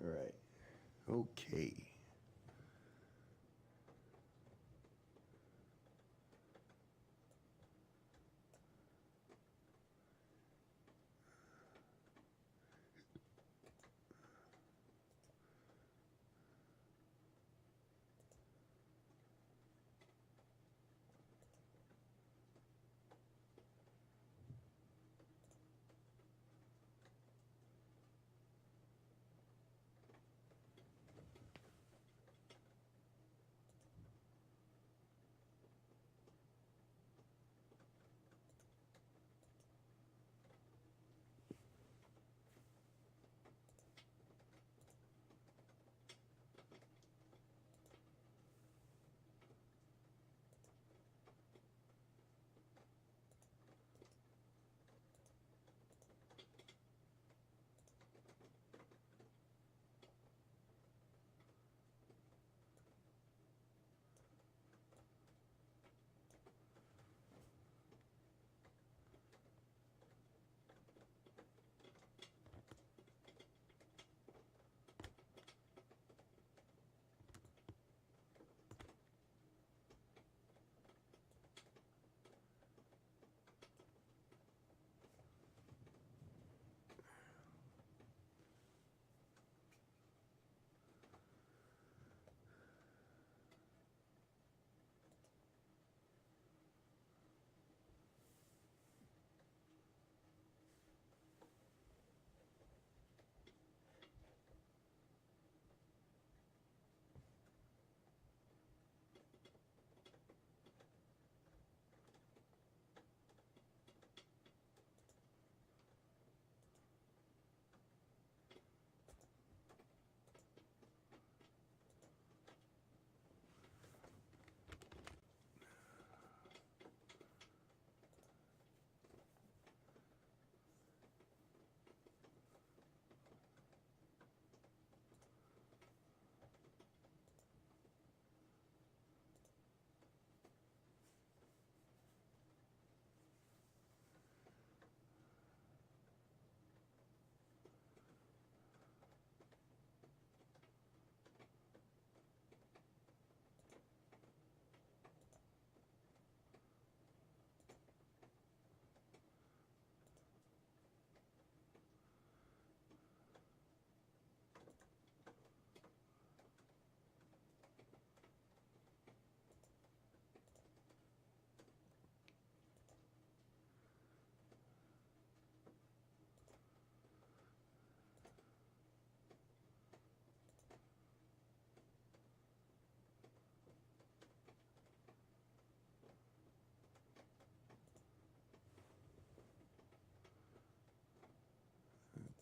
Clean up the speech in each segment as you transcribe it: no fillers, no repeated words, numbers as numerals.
All right. Okay.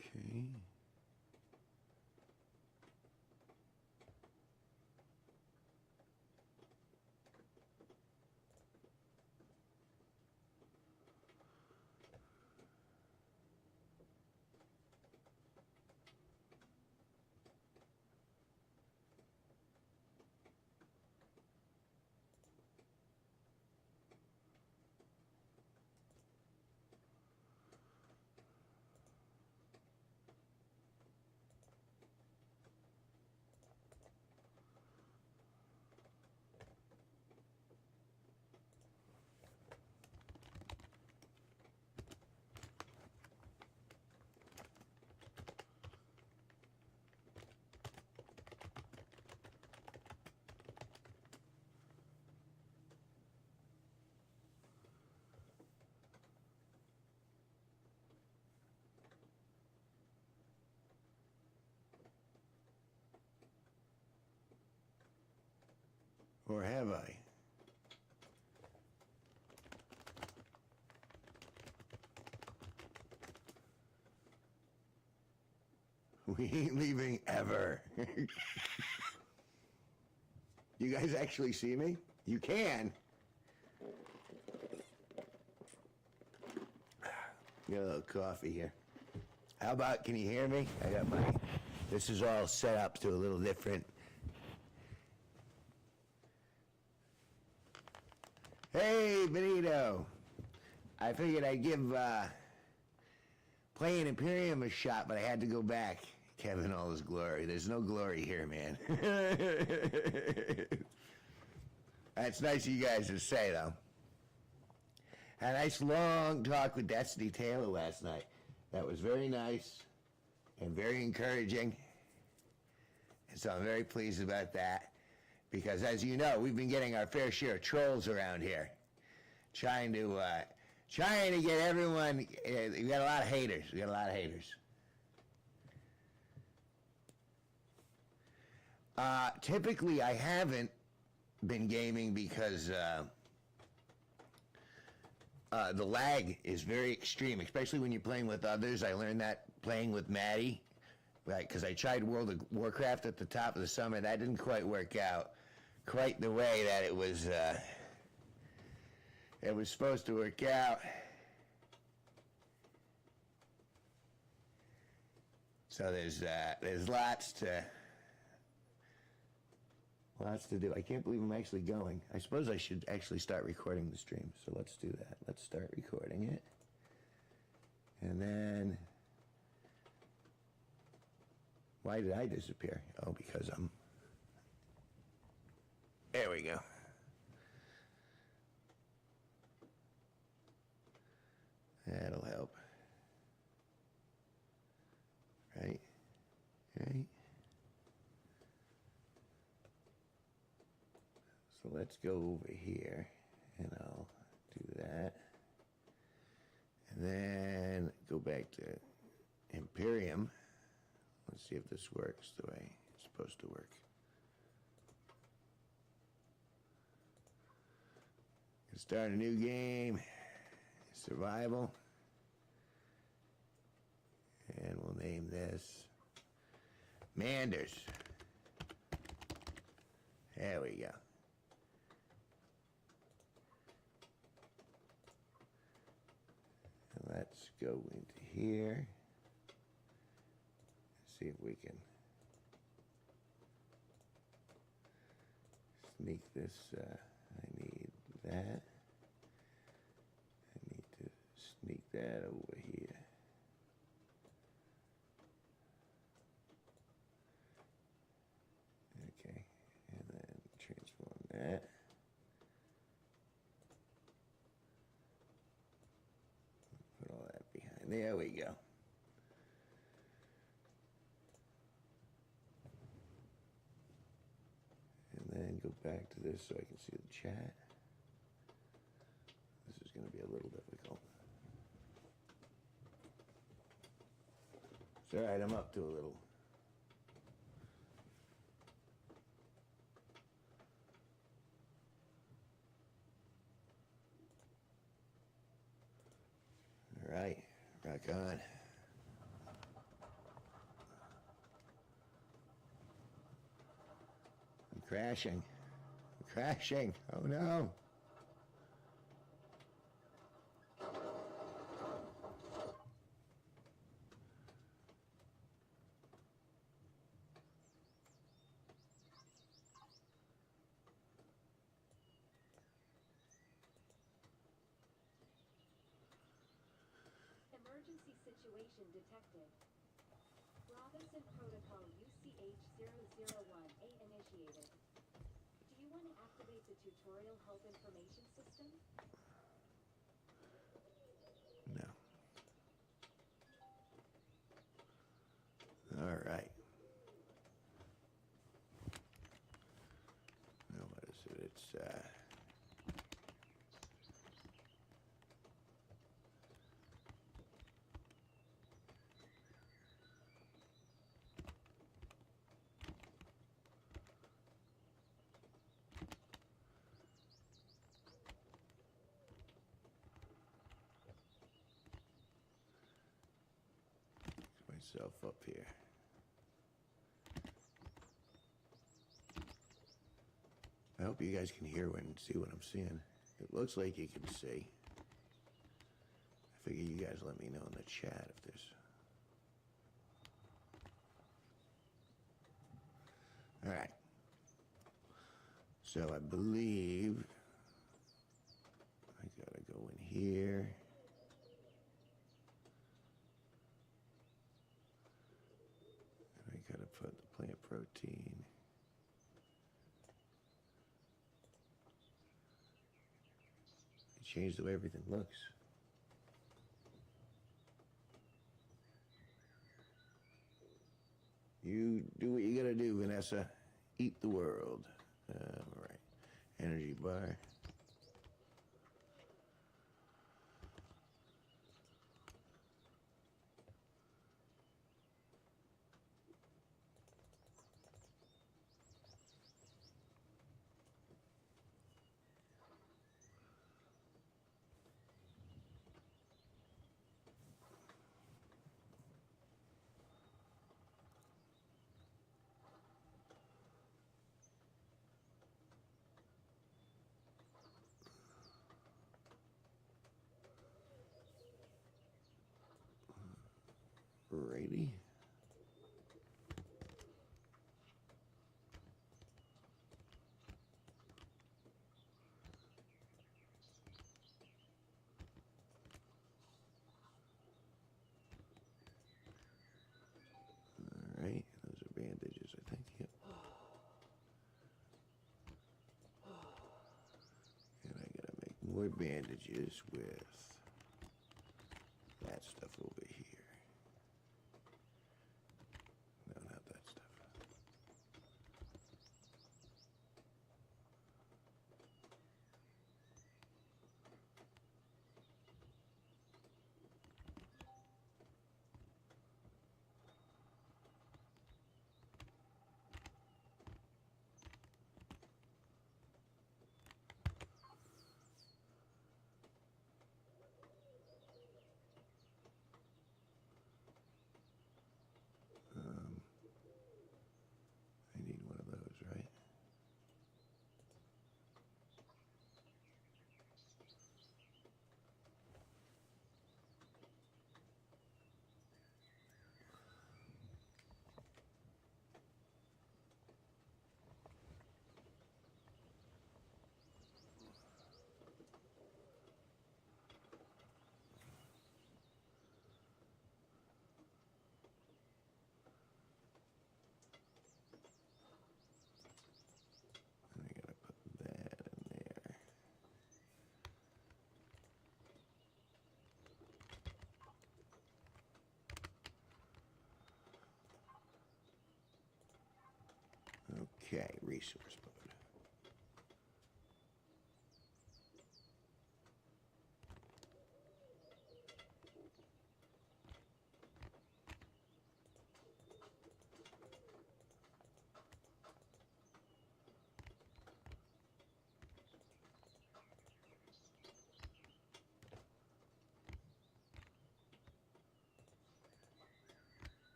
Okay. Or have I? We ain't leaving ever. You guys actually see me? You can. Get a little coffee here. How about, can you hear me? I got this is all set up to a little different. Hey, Benito. I figured I'd give playing Empyrion a shot, but I had to go back. Kevin all his glory. There's no glory here, man. That's nice of you guys to say, though. Had a nice long talk with Destiny Taylor last night. That was very nice and very encouraging. And so I'm very pleased about that. Because as you know, we've been getting our fair share of trolls around here. Trying to get everyone, we got a lot of haters. Typically, I haven't been gaming because the lag is very extreme, especially when you're playing with others. I learned that playing with Maddie, right? Because I tried World of Warcraft at the top of the summer. That didn't quite work out quite the way that it was supposed to work out. So there's lots to do. I can't believe I'm actually going. I suppose I should actually start recording the stream. So let's do that. Let's start recording it. And then, why did I disappear? Oh, because there we go. That'll help. Right? So let's go over here, and I'll do that. And then go back to Empyrion. Let's see if this works the way it's supposed to work. Start a new game, survival, and we'll name this Manders. There we go. And let's go into here. See if we can sneak this. I need that. I need to sneak that over here. Okay, and then transform that. Put all that behind. There we go. And then go back to this so I can see the chat. This is going to be a little difficult. It's all right, I'm up to a little. All right, rock on. I'm crashing. Oh no. Emergency situation detected. Robinson Protocol UCH-001A initiated. Do you want to activate the tutorial health information system? No. All right. Now what is it? It's myself up here. I hope you guys can hear and see what I'm seeing. It looks like you can see. I figure you guys let me know in the chat if there's... All right. So I believe I gotta go in here. for the plant protein. It changed the way everything looks. You do what you gotta do, Vanessa. Eat the world. All right. Energy bar. Righty. All right, those are bandages, I think. Yep. And I gotta make more bandages with that stuff over here. No, not that stuff. I need one of those, right? And I gotta put that in there. Okay, resource mode.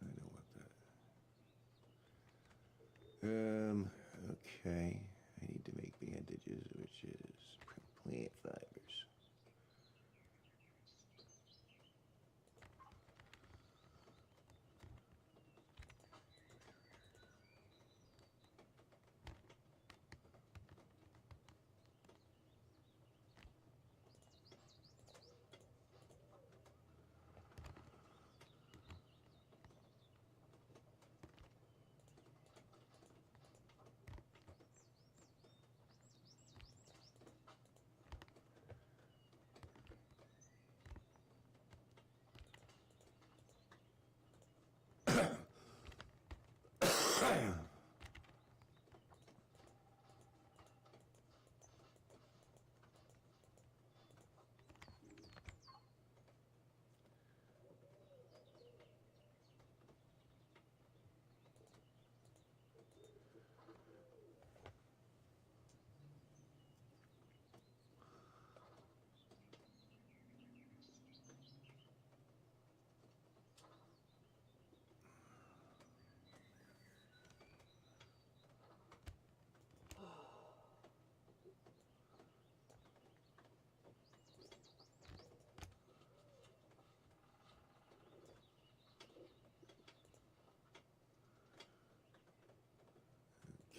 I don't want that. Okay. I need to make bandages, which is plant fibers.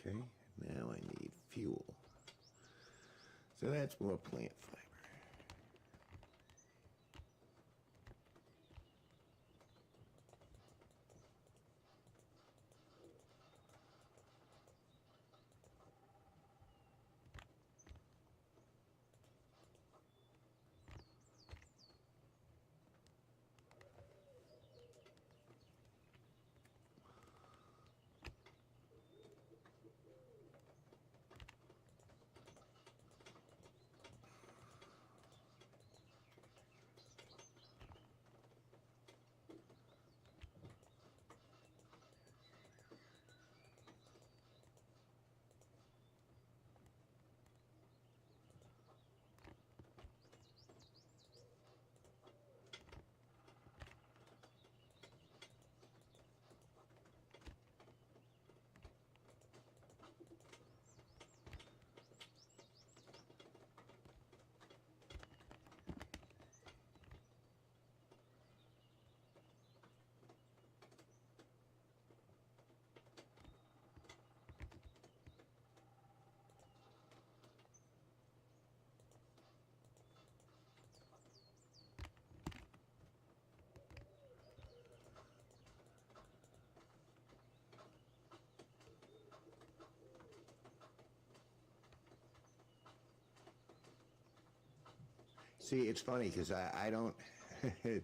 Okay, now I need fuel. So that's more plant fiber. See, it's funny because I don't, I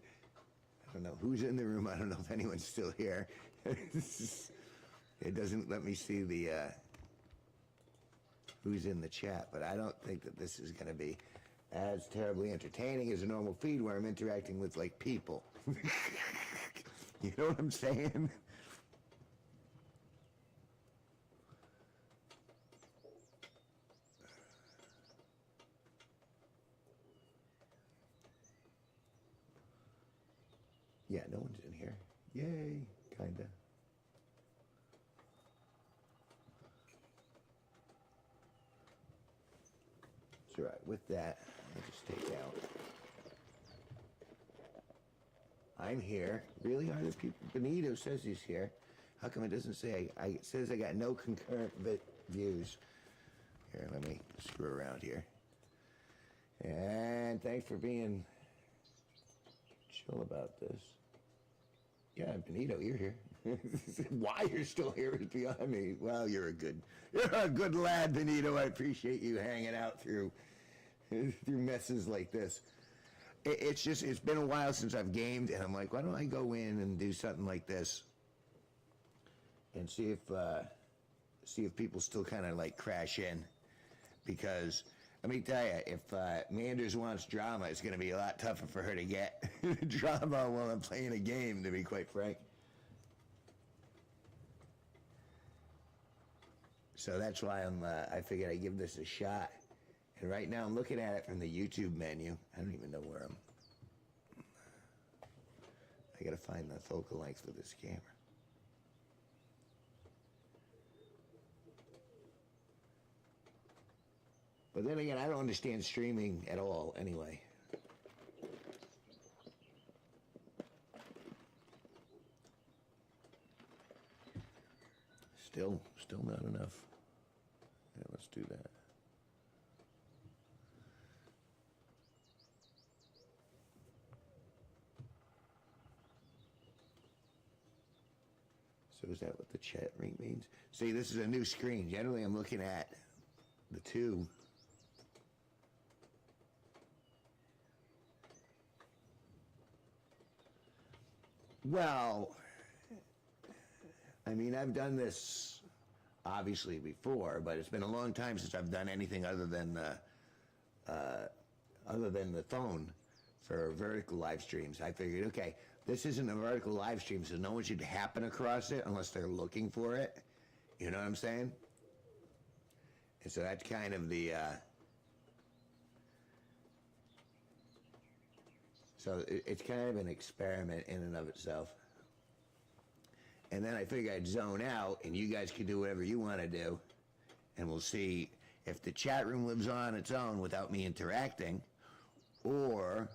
don't know who's in the room. I don't know if anyone's still here. It doesn't let me see the who's in the chat, but I don't think that this is going to be as terribly entertaining as a normal feed where I'm interacting with like people. You know what I'm saying? Yeah, no one's in here. Yay, kinda. That's all right. With that, I'll just take out. I'm here. Really? Are there people? Benito says he's here. How come it doesn't say? It says I got no concurrent views. Here, let me screw around here. And thanks for being chill about this. Yeah, Benito, you're here. Why you're still here is beyond me. Well, you're a good lad, Benito. I appreciate you hanging out through messes like this. It's been a while since I've gamed, and I'm like, why don't I go in and do something like this and see if people still kind of like crash in, because let me tell you, if Manders wants drama, it's going to be a lot tougher for her to get drama while I'm playing a game, to be quite frank. So that's why I figured I'd give this a shot. And right now I'm looking at it from the YouTube menu. I don't even know where I got to find the focal length for this camera. But then again, I don't understand streaming at all anyway. Still not enough. Yeah, let's do that. So is that what the chat ring means? See, this is a new screen. Generally, I'm looking at the two. Well, I mean, I've done this obviously before, but it's been a long time since I've done anything other than the phone for vertical live streams. I figured, okay, this isn't a vertical live stream, so no one should happen across it unless they're looking for it. You know what I'm saying? And so that's kind of the so it's kind of an experiment in and of itself. And then I figured I'd zone out, and you guys can do whatever you want to do, and we'll see if the chat room lives on its own without me interacting, or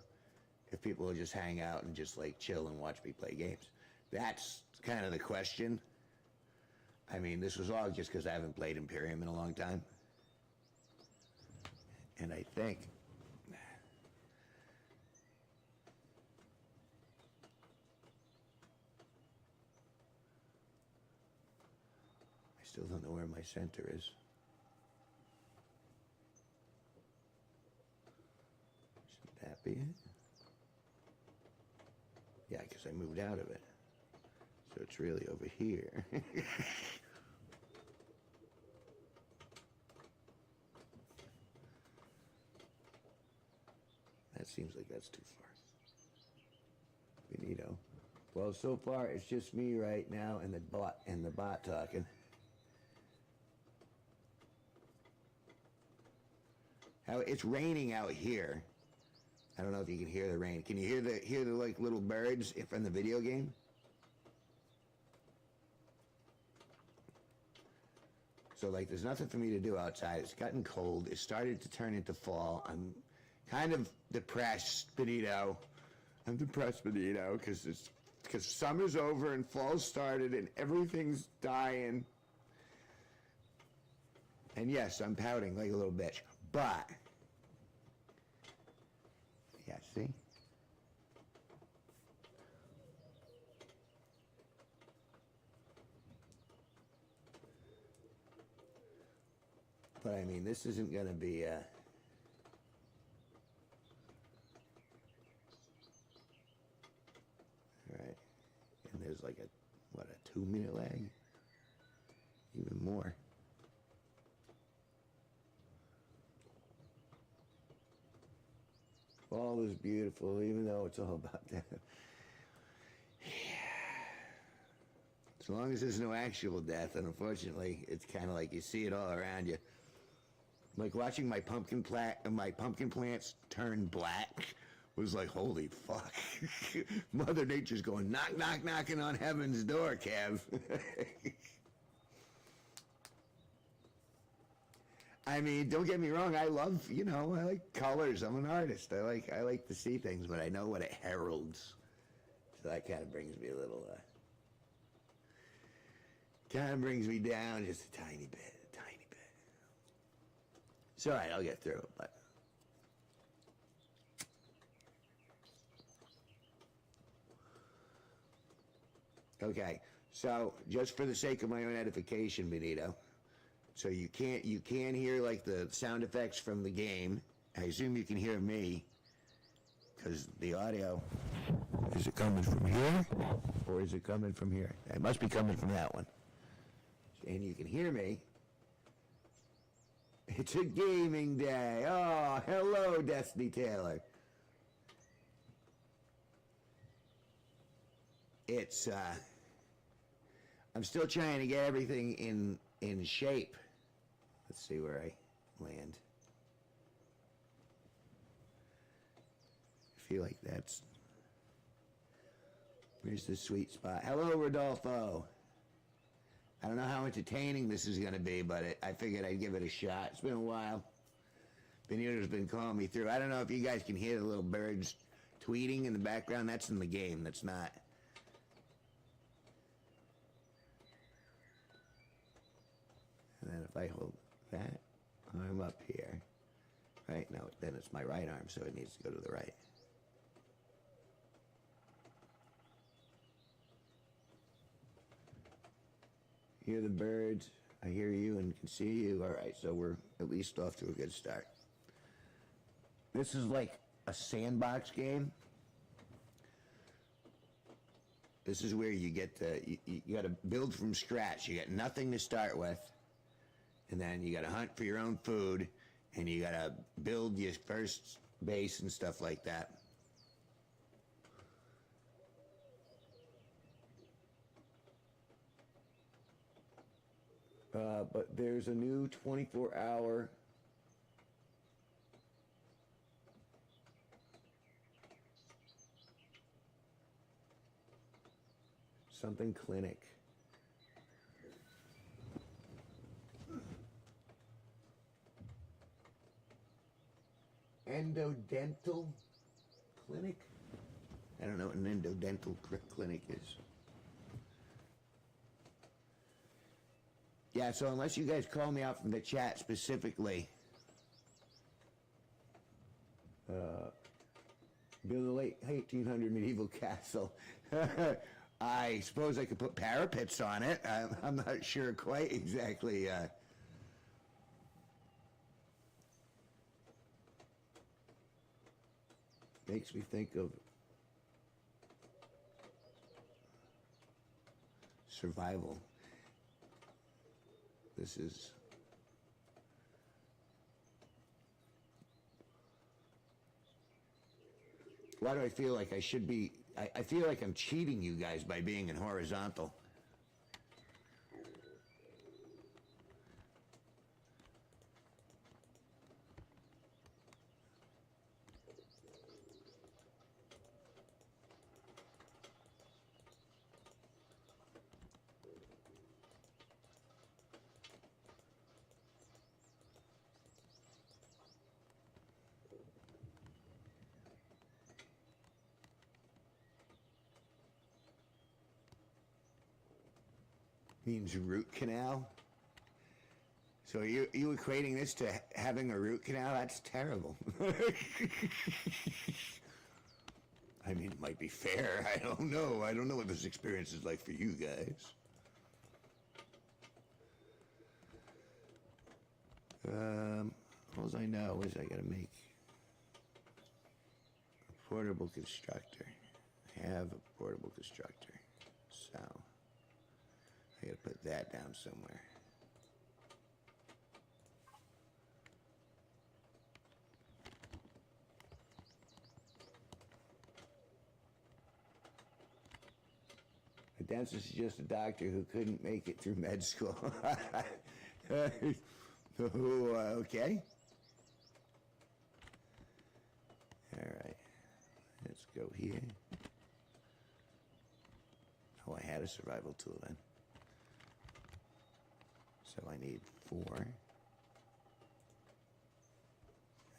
if people will just hang out and just like chill and watch me play games. That's kind of the question. I mean, this was all just because I haven't played Empyrion in a long time. And I think I still don't know where my center is. Should that be it? Yeah, because I moved out of it. So it's really over here. That seems like that's too far. Benito. Well, so far it's just me right now and the bot talking. How it's raining out here. I don't know if you can hear the rain. Can you hear the like little birds from the video game? So like there's nothing for me to do outside. It's gotten cold. It started to turn into fall. I'm kind of depressed, Benito. I'm depressed, Benito, because summer's over and fall started and everything's dying. And yes, I'm pouting like a little bitch. But yeah, see? But I mean, this isn't going to be Alright. And there's like a 2-minute lag? Even more. Fall is beautiful, even though it's all about that. As long as there's no actual death, and unfortunately, it's kind of like you see it all around you. Like watching my pumpkin plants turn black was like, holy fuck. Mother Nature's going knock, knock, knocking on heaven's door, Kev. I mean, don't get me wrong. I love, I like colors. I'm an artist. I like to see things, but I know what it heralds. So that kind of brings me a little, kind of brings me down just a tiny bit. It's all right. I'll get through it, but. Okay, so just for the sake of my own edification, Benito, so you can't hear like the sound effects from the game. I assume you can hear me, because the audio, is it coming from here, or is it coming from here? It must be coming from that one. And you can hear me. It's a gaming day. Oh, hello, Destiny Taylor. It's, I'm still trying to get everything in shape. Let's see where I land. I feel like that's... Where's the sweet spot? Hello, Rodolfo. I don't know how entertaining this is going to be, but I figured I'd give it a shot. It's been a while. Benito's been calling me through. I don't know if you guys can hear the little birds tweeting in the background. That's in the game. That's not... And then if I hold that arm up here, right, now then it's my right arm, so it needs to go to the right. Hear the birds, I hear you and can see you. All right, so we're at least off to a good start. This is like a sandbox game. This is where you get to, you got to build from scratch. You got nothing to start with. And then you gotta hunt for your own food, and you gotta build your first base and stuff like that. But there's a new 24-hour something clinic. Endodental clinic? I don't know what an endodental clinic is. Yeah, so unless you guys call me out from the chat specifically, build a late 1800 medieval castle. I suppose I could put parapets on it. I'm not sure quite exactly. Makes me think of survival. This is why do I feel like I should be I feel like I'm cheating you guys by being in horizontal. Means root canal. So are you equating this to having a root canal? That's terrible. I mean, it might be fair. I don't know. I don't know what this experience is like for you guys. All I know is I gotta make a portable constructor. I have a portable constructor. So I gotta put that down somewhere. A dentist is just a doctor who couldn't make it through med school. Okay. All right. Let's go here. Oh, I had a survival tool then. So I need 4.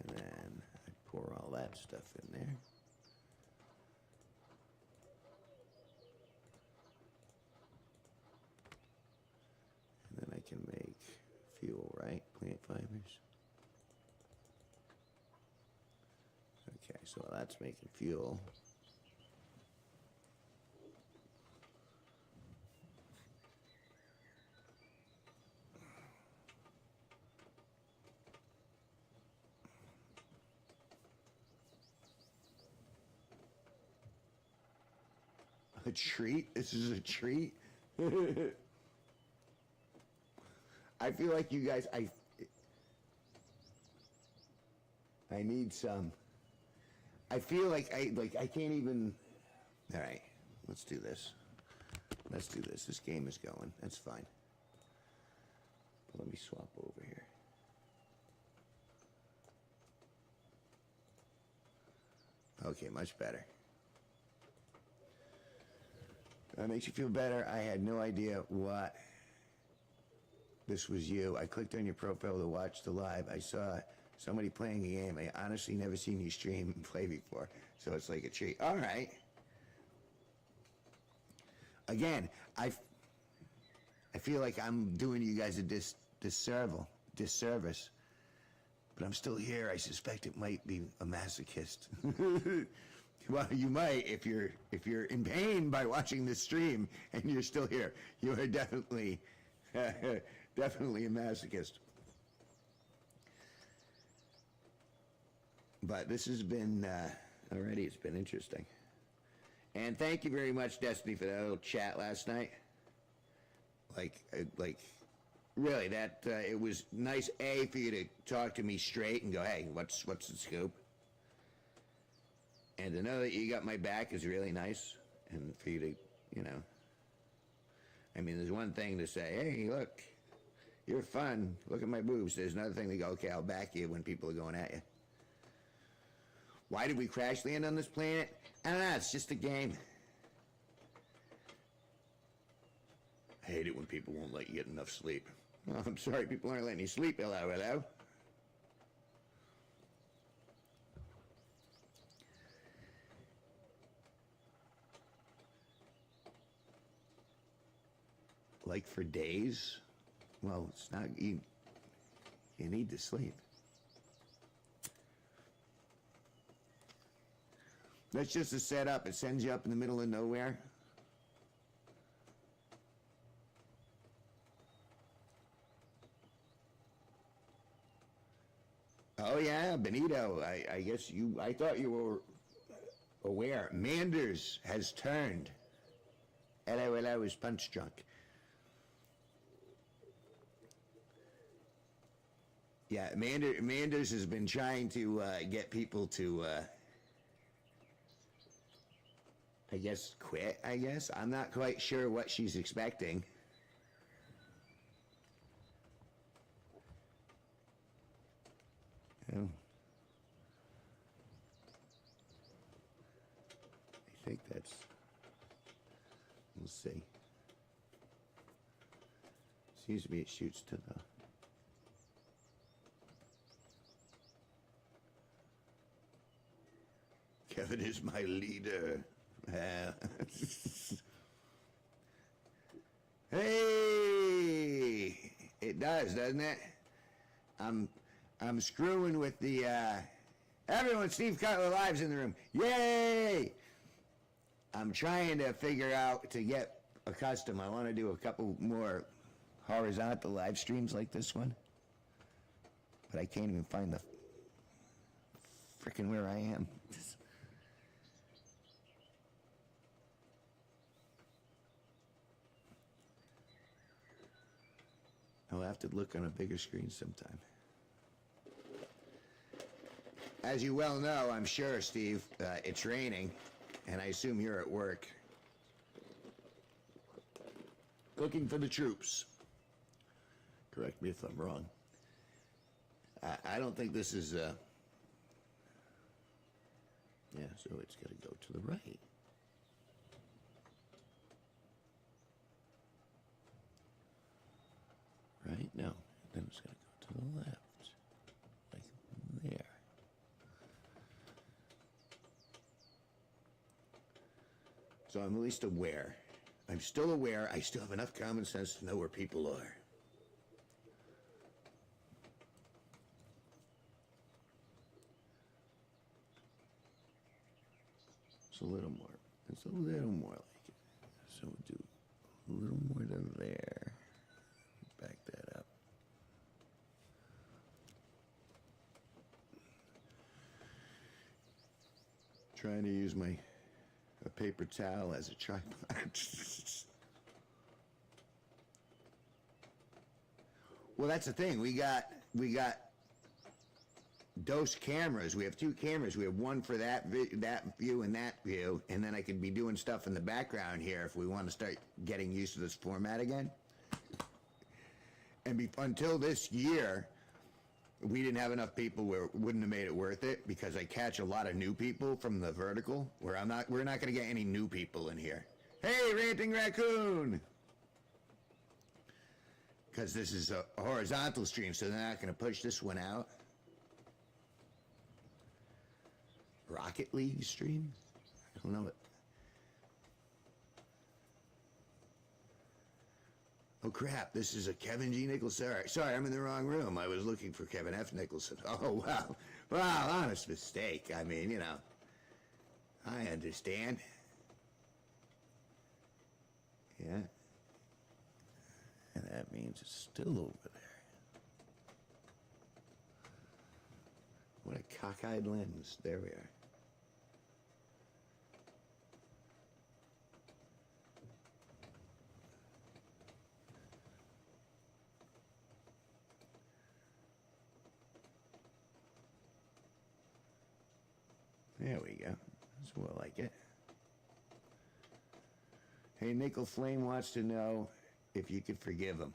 And then I pour all that stuff in there. And then I can make fuel, right? Plant fibers. Okay, so that's making fuel. A treat? This is a treat? I feel like you guys, I need some. I feel like I can't even. All right, let's do this. Let's do this. This game is going. That's fine. But let me swap over here. Okay, much better. That makes you feel better. I had no idea what this was you. I clicked on your profile to watch the live. I saw somebody playing a game. I honestly never seen you stream and play before, so it's like a treat. All right. Again, I feel like I'm doing you guys a disservice, but I'm still here. I suspect it might be a masochist. Well, you might if you're in pain by watching this stream and you're still here. You are definitely definitely a masochist. But this has been already. It's been interesting. And thank you very much, Destiny, for that little chat last night. Like really, that it was nice. A, for you to talk to me straight and go, hey, what's the scoop? And to know that you got my back is really nice. And for you to, I mean, there's one thing to say, hey, look, you're fun. Look at my boobs. There's another thing to go, okay, I'll back you when people are going at you. Why did we crash land on this planet? I don't know. It's just a game. I hate it when people won't let you get enough sleep. Oh, I'm sorry, people aren't letting you sleep. Hello. Like for days? Well, it's not, you need to sleep. That's just a setup. It sends you up in the middle of nowhere. Oh yeah, Benito. I guess I thought you were aware. Manders has turned. Hello, is punch drunk. Yeah, Manders has been trying to get people to, I guess, quit, I guess. I'm not quite sure what she's expecting. Oh. I think that's, we'll see. Seems to be it shoots to the, Kevin is my leader. Hey, it does, doesn't it? I'm screwing with the everyone. Steve Cutler Live's in the room. Yay! I'm trying to figure out to get accustomed. I want to do a couple more horizontal live streams like this one, but I can't even find the frickin' where I am. I'll have to look on a bigger screen sometime. As you well know, I'm sure, Steve, it's raining, and I assume you're at work. Looking for the troops. Correct me if I'm wrong. I don't think this is, yeah, so it's got to go to the right. Right? No. Then it's going to go to the left. Like there. So I'm at least aware. I'm still aware. I still have enough common sense to know where people are. It's a little more. It's a little more like it. So we'll do a little more than there. Back that up. Trying to use a paper towel as a tripod. Well, that's the thing. We got dose cameras. We have two cameras. We have one for that view and that view, and then I could be doing stuff in the background here if we want to start getting used to this format again. And until this year, we didn't have enough people where it wouldn't have made it worth it, because I catch a lot of new people from the vertical where we're not going to get any new people in here. Hey, Ranting Raccoon! Because this is a horizontal stream, so they're not going to push this one out. Rocket League stream? I don't know it. Oh crap, this is a Kevin G. Nicholson. Sorry, I'm in the wrong room. I was looking for Kevin F. Nicholson. Oh, wow. Well, honest mistake. I mean, you know, I understand. Yeah. And that means it's still over there. What a cockeyed lens. There we are. There we go. That's more like it. Hey, Nickel Flame wants to know if you could forgive him.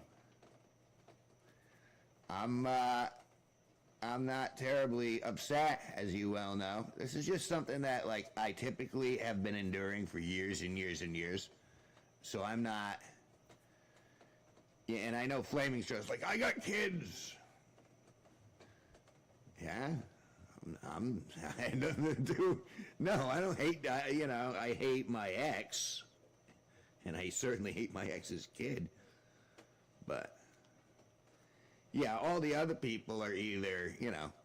I'm not terribly upset, as you well know. This is just something that, like, I typically have been enduring for years and years and years. So I'm not... Yeah, and I know Flaming Strow's like, I got kids! Yeah? I had nothing to do. No, I don't hate, you know, I hate my ex. And I certainly hate my ex's kid. But Yeah, all the other people are either,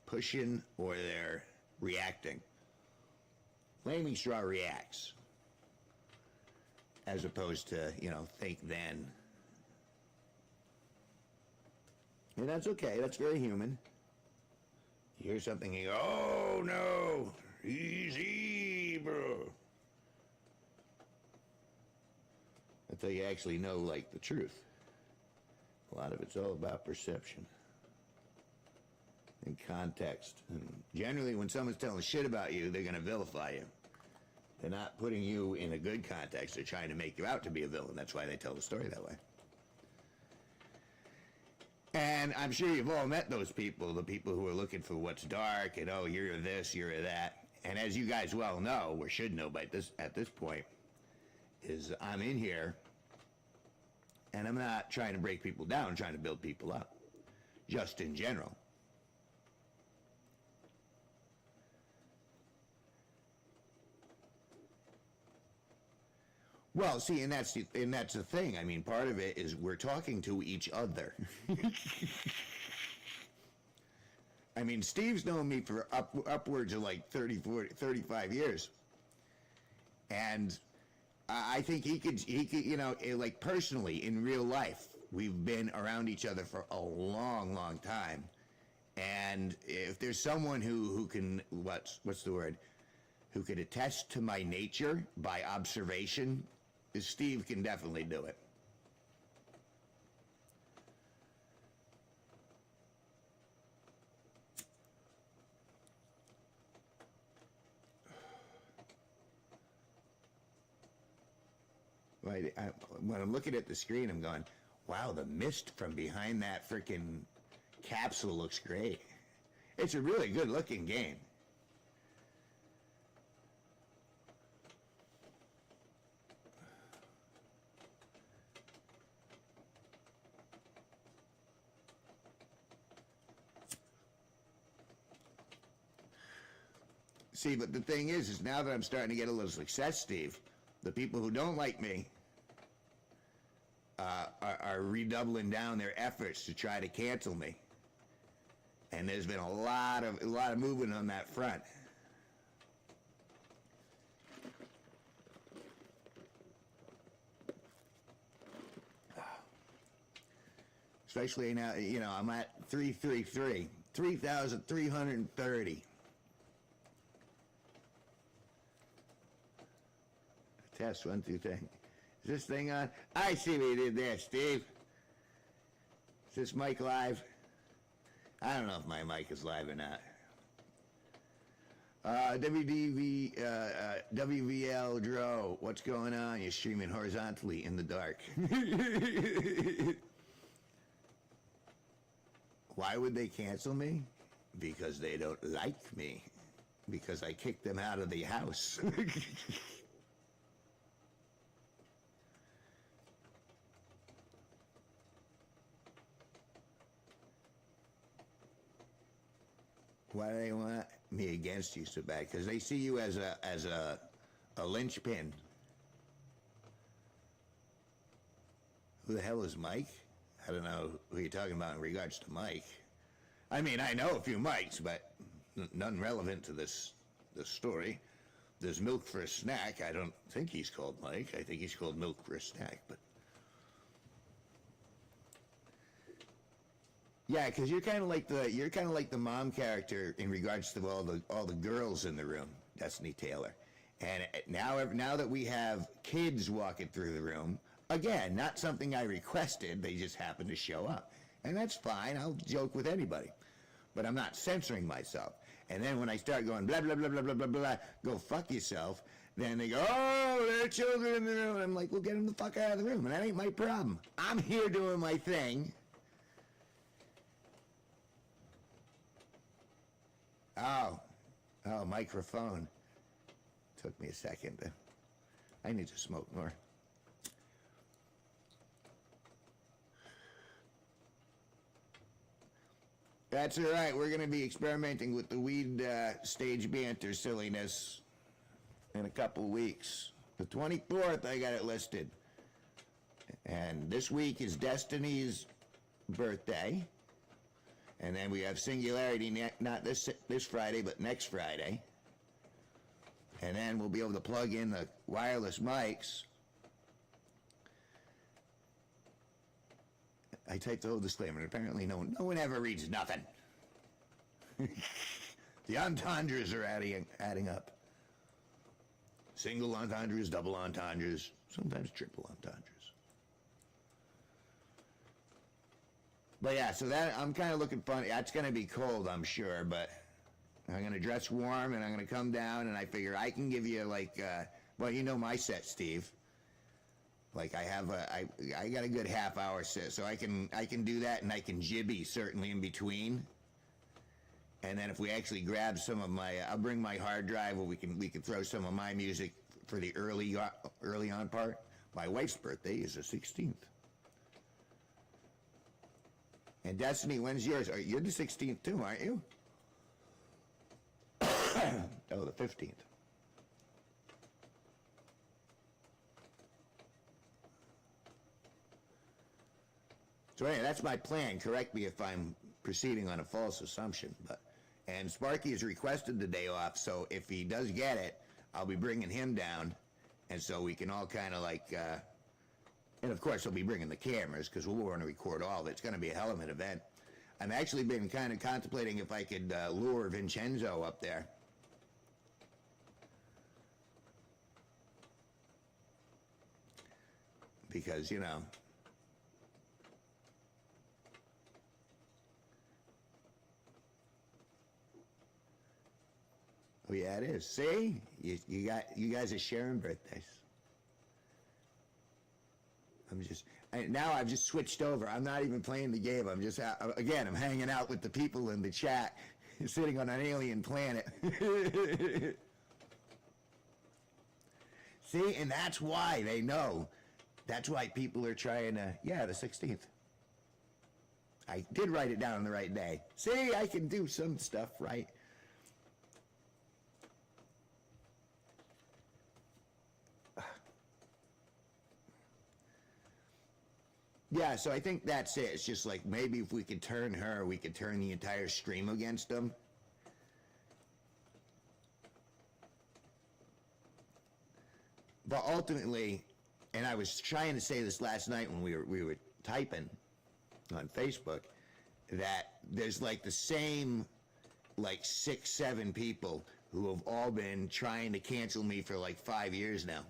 pushing or they're reacting. Flaming Straw reacts, as opposed to, think then. And that's okay, that's very human. You hear something and you go, oh no, easy, bro. Until you actually know, like, the truth. A lot of it's all about perception and context. And generally, when someone's telling shit about you, they're going to vilify you. They're not putting you in a good context. They're trying to make you out to be a villain. That's why they tell the story that way. And I'm sure you've all met those people, the people who are looking for what's dark and, oh, you're this, you're that. And as you guys well know, or should know at this point, is I'm in here, and I'm not trying to break people down, I'm trying to build people up, just in general. Well, see, and that's the thing. I mean, part of it is we're talking to each other. I mean, Steve's known me for upwards of like 30, 40, 35 years. And I think he could, like personally, in real life, we've been around each other for a long, long time. And if there's someone who can, what's the word, who could attest to my nature by observation, Steve can definitely do it. Right, when I'm looking at the screen, I'm going, wow, the mist from behind that freaking capsule looks great. It's a really good looking game. See, but the thing is now that I'm starting to get a little success, Steve, the people who don't like me are redoubling down their efforts to try to cancel me. And there's been a lot of movement on that front. Especially now, I'm at 3,330. Test 1, 2, 3. Is this thing on? I see what you did there, Steve. Is this mic live? I don't know if my mic is live or not. WVL Dro, what's going on? You're streaming horizontally in the dark. Why would they cancel me? Because they don't like me. Because I kicked them out of the house. Why do they want me against you so bad? Because they see you as a linchpin. Who the hell is Mike? I don't know who you're talking about in regards to Mike. I mean, I know a few Mikes, but none relevant to this story. There's Milk for a Snack. I don't think he's called Mike. I think he's called Milk for a Snack, but yeah, because you're kind of like the mom character in regards to all the girls in the room, Destiny Taylor. And now that we have kids walking through the room, again, not something I requested, they just happen to show up. And that's fine, I'll joke with anybody. But I'm not censoring myself. And then when I start going blah, blah, blah, blah, blah, blah, blah, go fuck yourself, then they go, oh, there are children in the room. And I'm like, well, get them the fuck out of the room. And that ain't my problem. I'm here doing my thing. Oh, microphone. Took me a second. I need to smoke more. That's all right. We're going to be experimenting with the weed stage banter silliness in a couple weeks. The 24th, I got it listed. And this week is Destiny's birthday. And then we have Singularity not this Friday, but next Friday. And then we'll be able to plug in the wireless mics. I typed the whole disclaimer, and apparently no one ever reads nothing. The entendres are adding up. Single entendres, double entendres, sometimes triple entendres. But yeah, so that I'm kind of looking funny. It's going to be cold, I'm sure, but I'm going to dress warm and I'm going to come down, and I figure I can give you like, well, you know my set, Steve. Like I got a good half hour set, so I can do that, and I can jibby certainly in between. And then if we actually grab some of my, I'll bring my hard drive, where we can throw some of my music for the early on part. My wife's birthday is the 16th. And Destiny, when's yours? You're the 16th too, aren't you? Oh, the 15th. So anyway, that's my plan. Correct me if I'm proceeding on a false assumption, and Sparky has requested the day off, so if he does get it, I'll be bringing him down, and so we can all kind of like, and of course I'll be bringing the cameras, because we'll want to record all of it. It's going to be a hell of an event. I've actually been kind of contemplating if I could lure Vincenzo up there. Because, you know, oh yeah, it is. See, you guys are sharing birthdays. Now I've just switched over. I'm not even playing the game. I'm just again. I'm hanging out with the people in the chat, sitting on an alien planet. See, and that's why they know. That's why people are trying to. Yeah, the 16th. I did write it down on the right day. See, I can do some stuff right. Yeah, so I think that's it. It's just like maybe if we could turn her, we could turn the entire stream against them. But ultimately, and I was trying to say this last night when we were typing on Facebook, that there's like the same like 6, 7 people who have all been trying to cancel me for like 5 years now.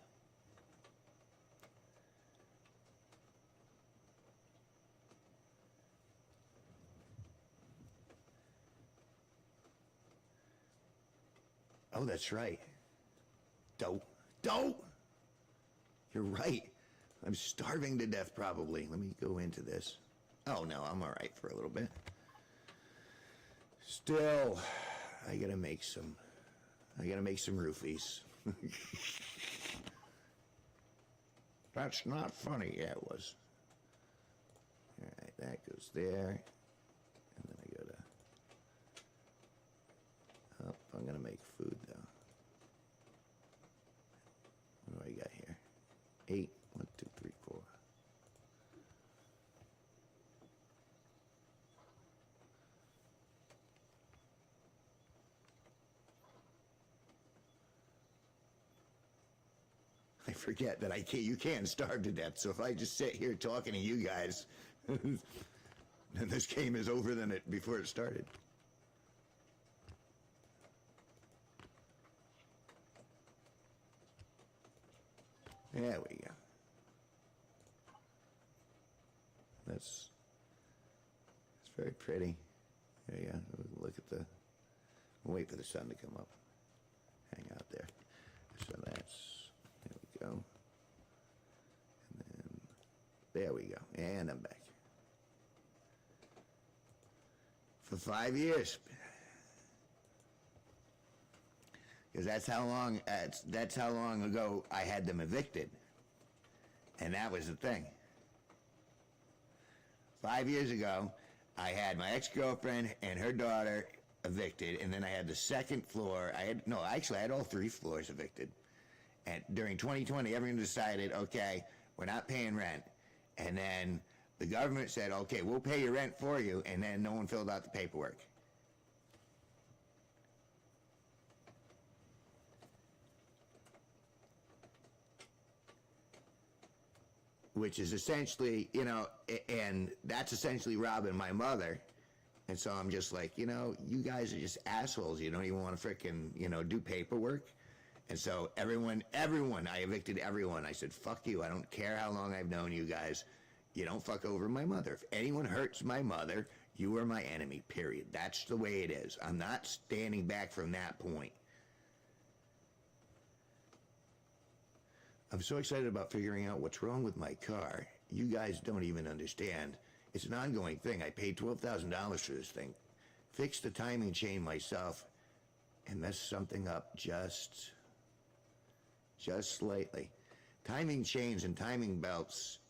Oh, that's right. Dope. You're right. I'm starving to death probably. Let me go into this. Oh no, I'm all right for a little bit. Still, I gotta make some roofies. That's not funny. Yeah, it was. All right, that goes there. And then I go to... Oh, I'm gonna make food though. What do I got here? 8. 1, 2, 3, 4. I forget that you can't starve to death. So if I just sit here talking to you guys, then this game is over before it started. There we go. That's very pretty. There you go. Look at we'll wait for the sun to come up. Hang out there. So there we go. And then, there we go. And I'm back. For 5 years. Because that's how long ago I had them evicted. And that was the thing. 5 years ago, I had my ex-girlfriend and her daughter evicted, and then I had the second floor. I had all 3 floors evicted. And during 2020, everyone decided, okay, we're not paying rent. And then The government said, okay, we'll pay your rent for you, and then no one filled out the paperwork. Which is essentially, you know, and that's essentially robbing my mother. And so I'm just like, you know, you guys are just assholes. You don't even want to frickin', you know, do paperwork. And so everyone, I evicted everyone. I said, fuck you. I don't care how long I've known you guys. You don't fuck over my mother. If anyone hurts my mother, you are my enemy, period. That's the way it is. I'm not standing back from that point. I'm so excited about figuring out what's wrong with my car. You guys don't even understand. It's an ongoing thing. I paid $12,000 for this thing. Fixed the timing chain myself and messed something up just slightly. Timing chains and timing belts.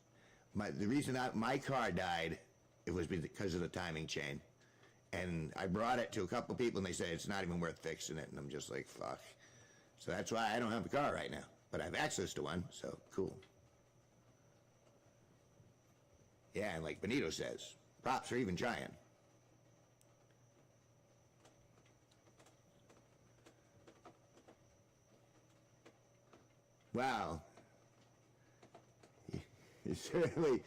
The reason my car died, it was because of the timing chain. And I brought it to a couple people and they said it's not even worth fixing it. And I'm just like, fuck. So that's why I don't have a car right now. But I have access to one, so cool. Yeah, and like Benito says, props for even trying. Wow. You certainly...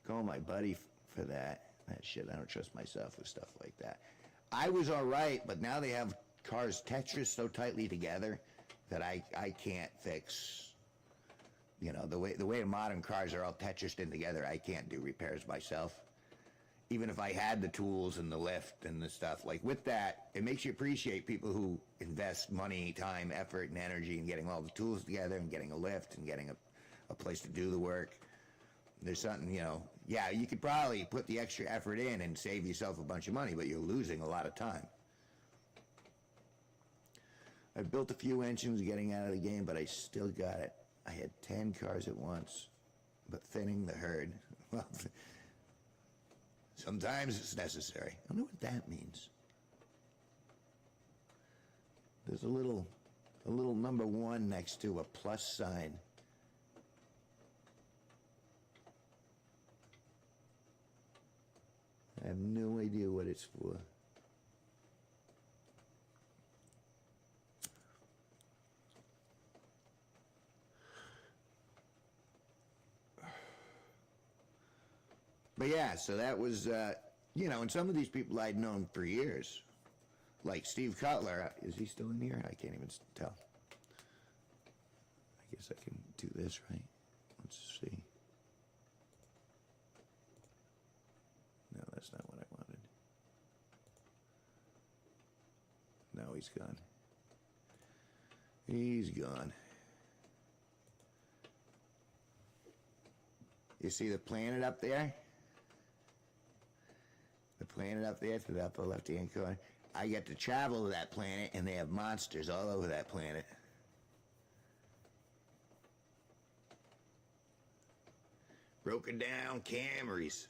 Call my buddy for that. That shit, I don't trust myself with stuff like that. I was all right, but now they have cars Tetris so tightly together that I can't fix. You know, the way modern cars are all Tetrised in together, I can't do repairs myself. Even if I had the tools and the lift and the stuff, like with that, it makes you appreciate people who invest money, time, effort, and energy in getting all the tools together and getting a lift and getting a place to do the work. There's something, you know, yeah, you could probably put the extra effort in and save yourself a bunch of money, but you're losing a lot of time. I built a few engines getting out of the game, but I still got it. I had 10 cars at once, but thinning the herd. Well, sometimes it's necessary. I don't know what that means. There's a little number 1 next to a plus sign. I have no idea what it's for. But yeah, so that was, you know, and some of these people I'd known for years. Like Steve Cutler. Is he still in here? I can't even tell. I guess I can do this, right? Let's see. No, that's not what I wanted. No, he's gone. He's gone. You see the planet up there? The planet up there to the upper left-hand corner. I get to travel to that planet, and they have monsters all over that planet. Broken down Camrys.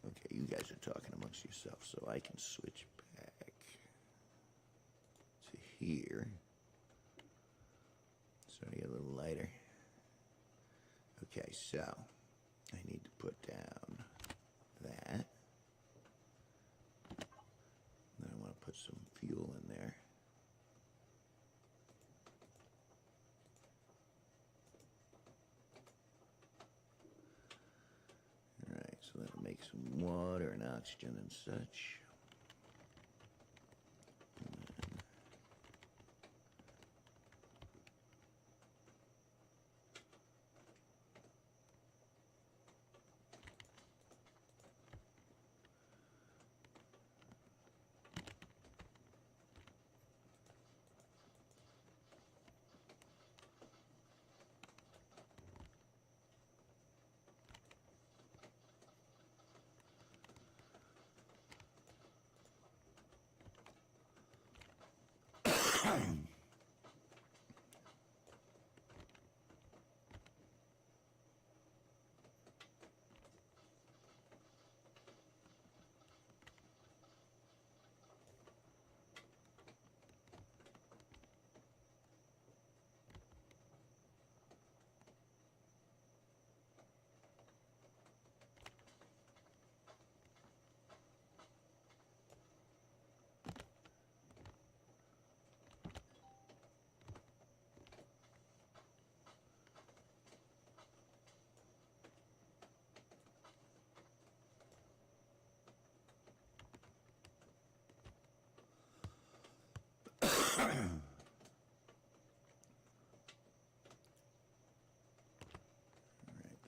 Okay, you guys are talking amongst yourselves, so I can switch back to here. Starting to get a little lighter. Okay, so I need to put down that. Then I want to put some fuel in there. Alright, so that'll make some water and oxygen and such.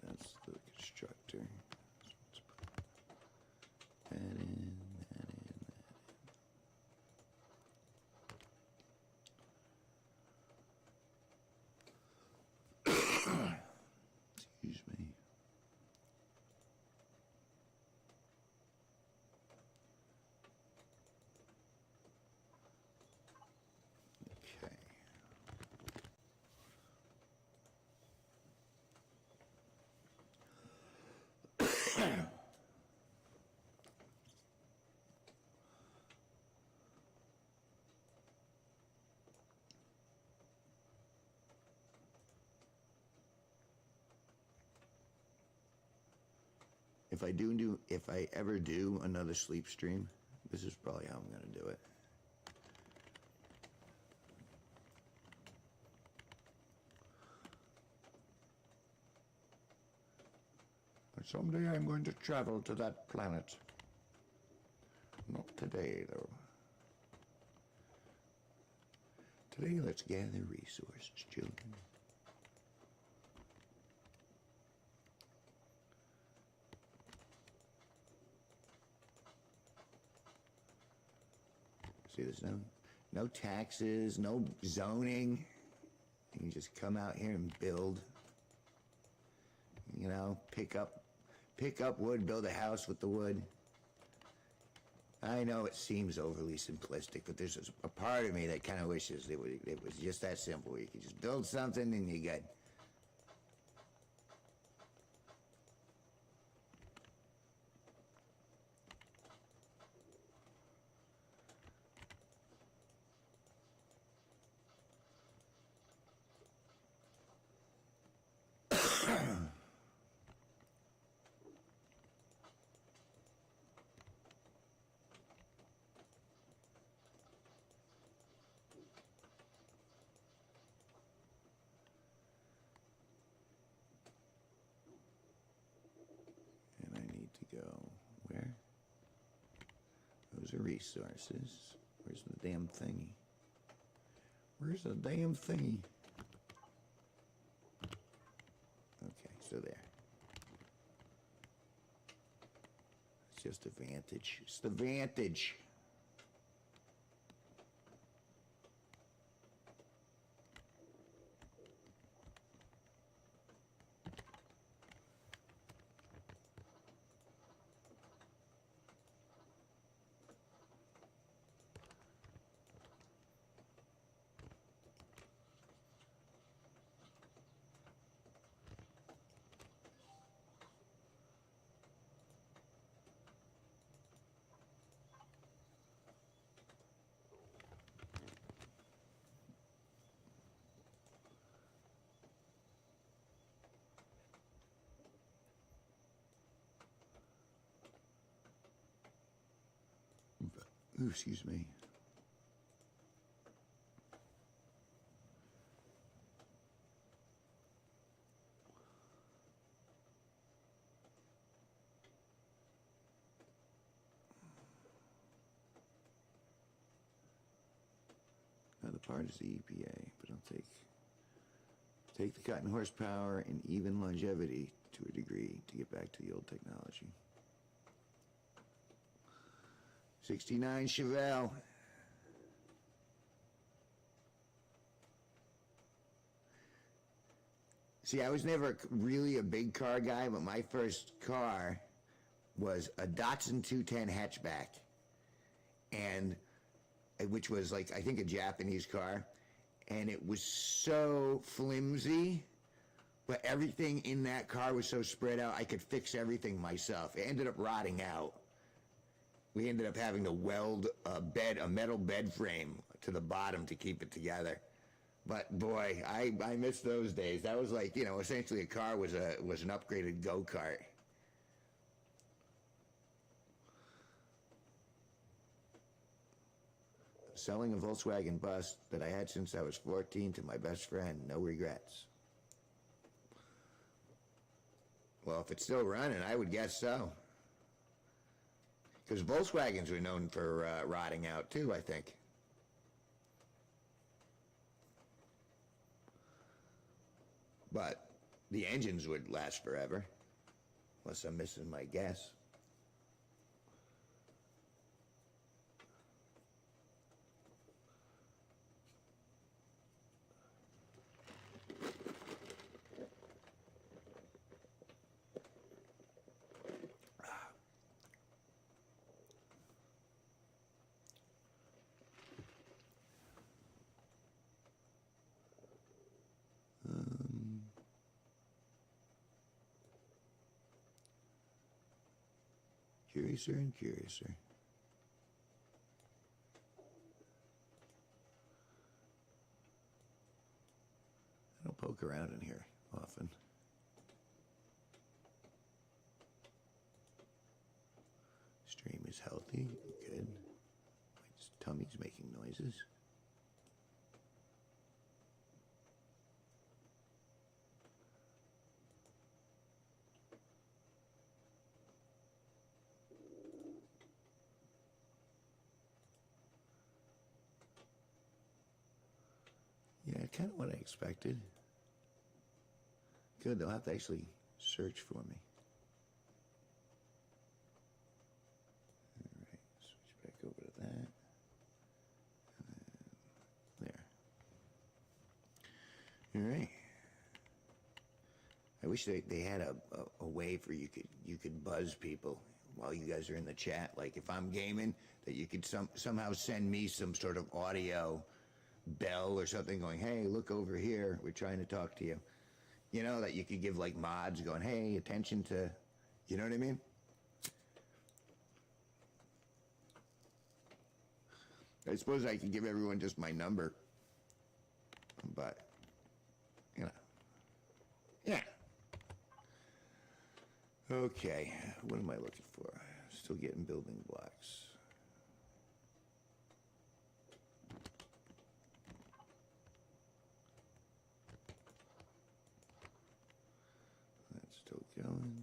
That's the constructor. Let's put that in, that in, that in. Excuse me. Okay. If I ever do another sleep stream, this is probably how I'm going to do it. But someday I'm going to travel to that planet. Not today, though. Today, let's gather resources, children. See, there's no taxes, no zoning. You can just come out here and build. You know, pick up wood, build a house with the wood. I know it seems overly simplistic, but there's a part of me that kind of wishes it was just that simple. Where you could just build something and you're good. And I need to go where? Those are resources. Where's the damn thingy? Where's the damn thingy? Okay, so there. It's just a vantage. It's the vantage. Ooh, excuse me. Now the part is the EPA, but I'll take the cotton horsepower and even longevity to a degree to get back to the old technology. 69 Chevelle. See, I was never really a big car guy, but my first car was a Datsun 210 hatchback. And which was like, I think, a Japanese car, and it was so flimsy, but everything in that car was so spread out, I could fix everything myself. It ended up rotting out. We ended up having to weld a metal bed frame to the bottom to keep it together. But boy, I miss those days. That was like, essentially a car was an upgraded go-kart. Selling a Volkswagen bus that I had since I was 14 to my best friend, no regrets. Well, if it's still running, I would guess so. Because Volkswagens were known for rotting out too, I think. But the engines would last forever, unless I'm missing my guess. Curiouser and curiouser. I don't poke around in here often. Stream is healthy, good. My tummy's making noises. Yeah, kind of what I expected. Good, they'll have to actually search for me. All right, switch back over to that. There. All right. I wish they had a way for you could buzz people while you guys are in the chat. Like if I'm gaming, that you could somehow send me some sort of audio bell or something going, hey, look over here, we're trying to talk to you. That you could give like mods going, hey, attention to, you know what I mean? I suppose I could give everyone just my number, but, yeah. Okay, what am I looking for? Still getting building blocks. Still going.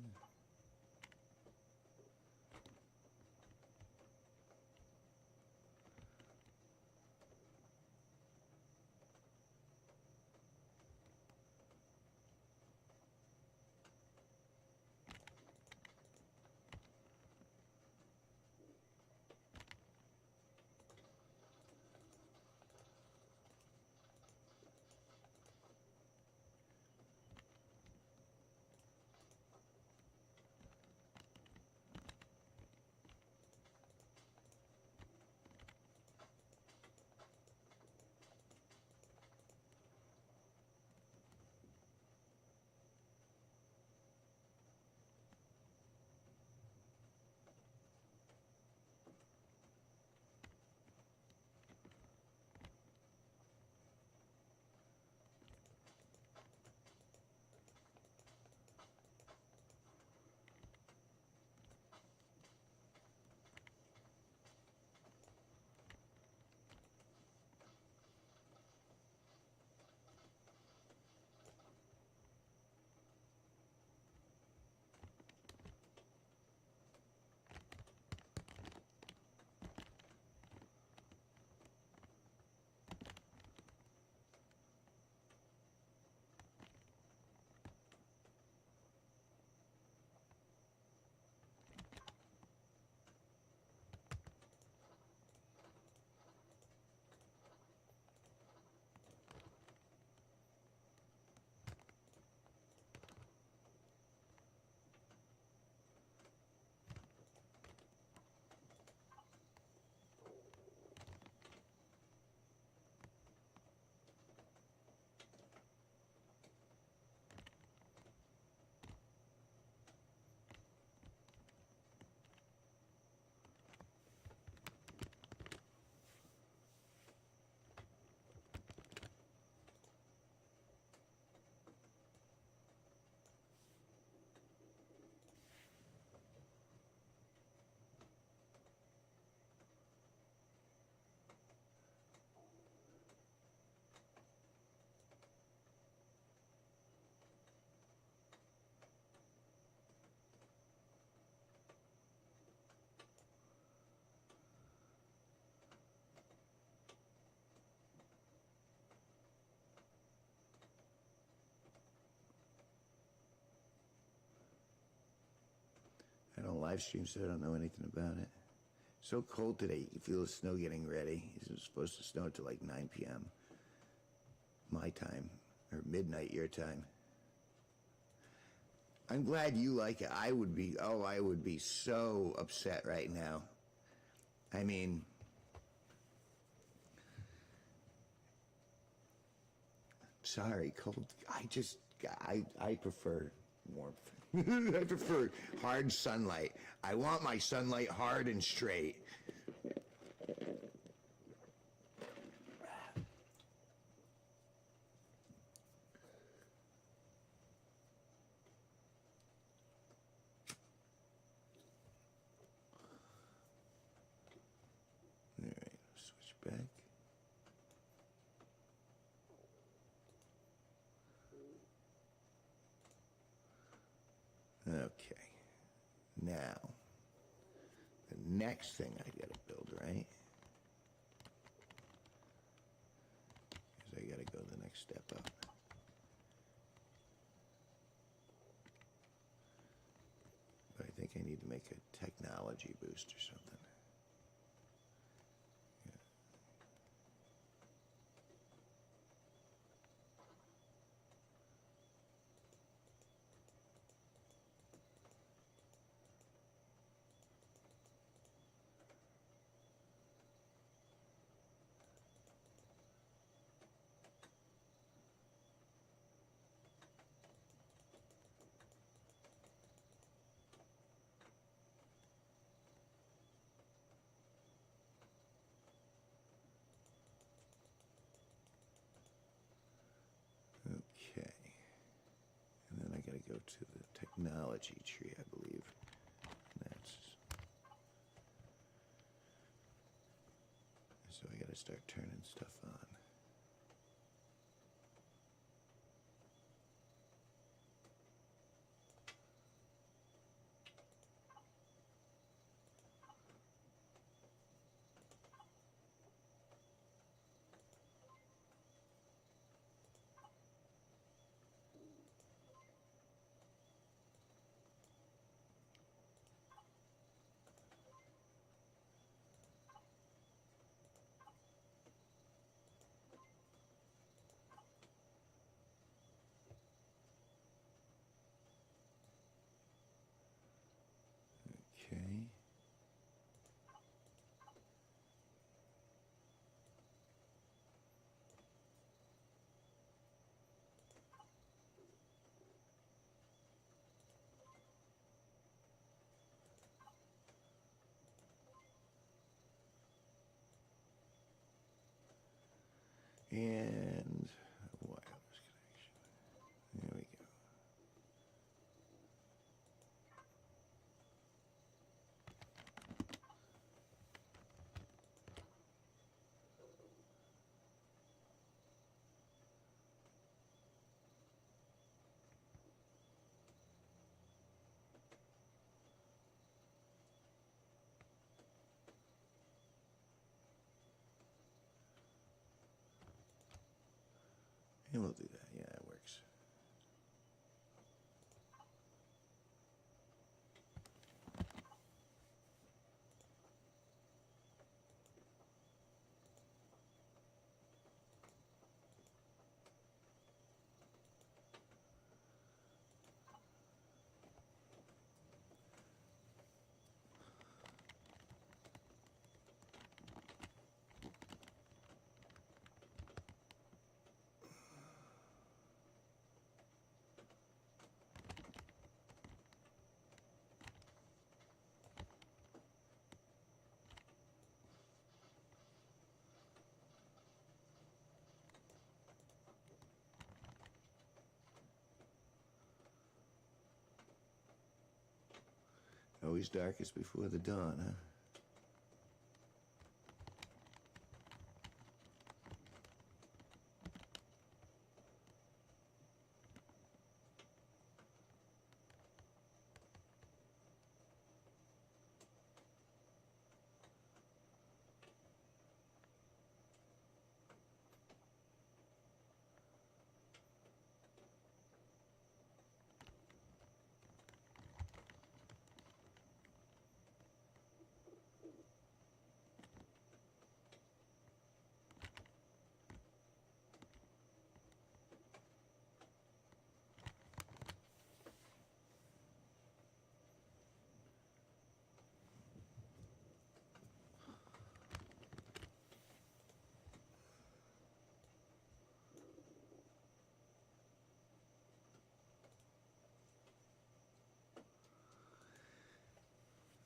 live stream, so I don't know anything about it. So cold today, you can feel the snow getting ready. It's supposed to snow till like 9 p.m. my time, or midnight your time. I'm glad you like it. I would be so upset right now. I mean, sorry, cold. I prefer warmth. I prefer hard sunlight. I want my sunlight hard and straight. All right, switch back. Okay. Now, the next thing I gotta build, right? Is I gotta go the next step up. But I think I need to make a technology boost or something. Okay. And then I gotta go to the technology tree, I believe. That's... So I gotta start turning stuff on. Okay. And a wireless connection. There we go. And we'll do that. Yeah, it works. Always darkest before the dawn, huh?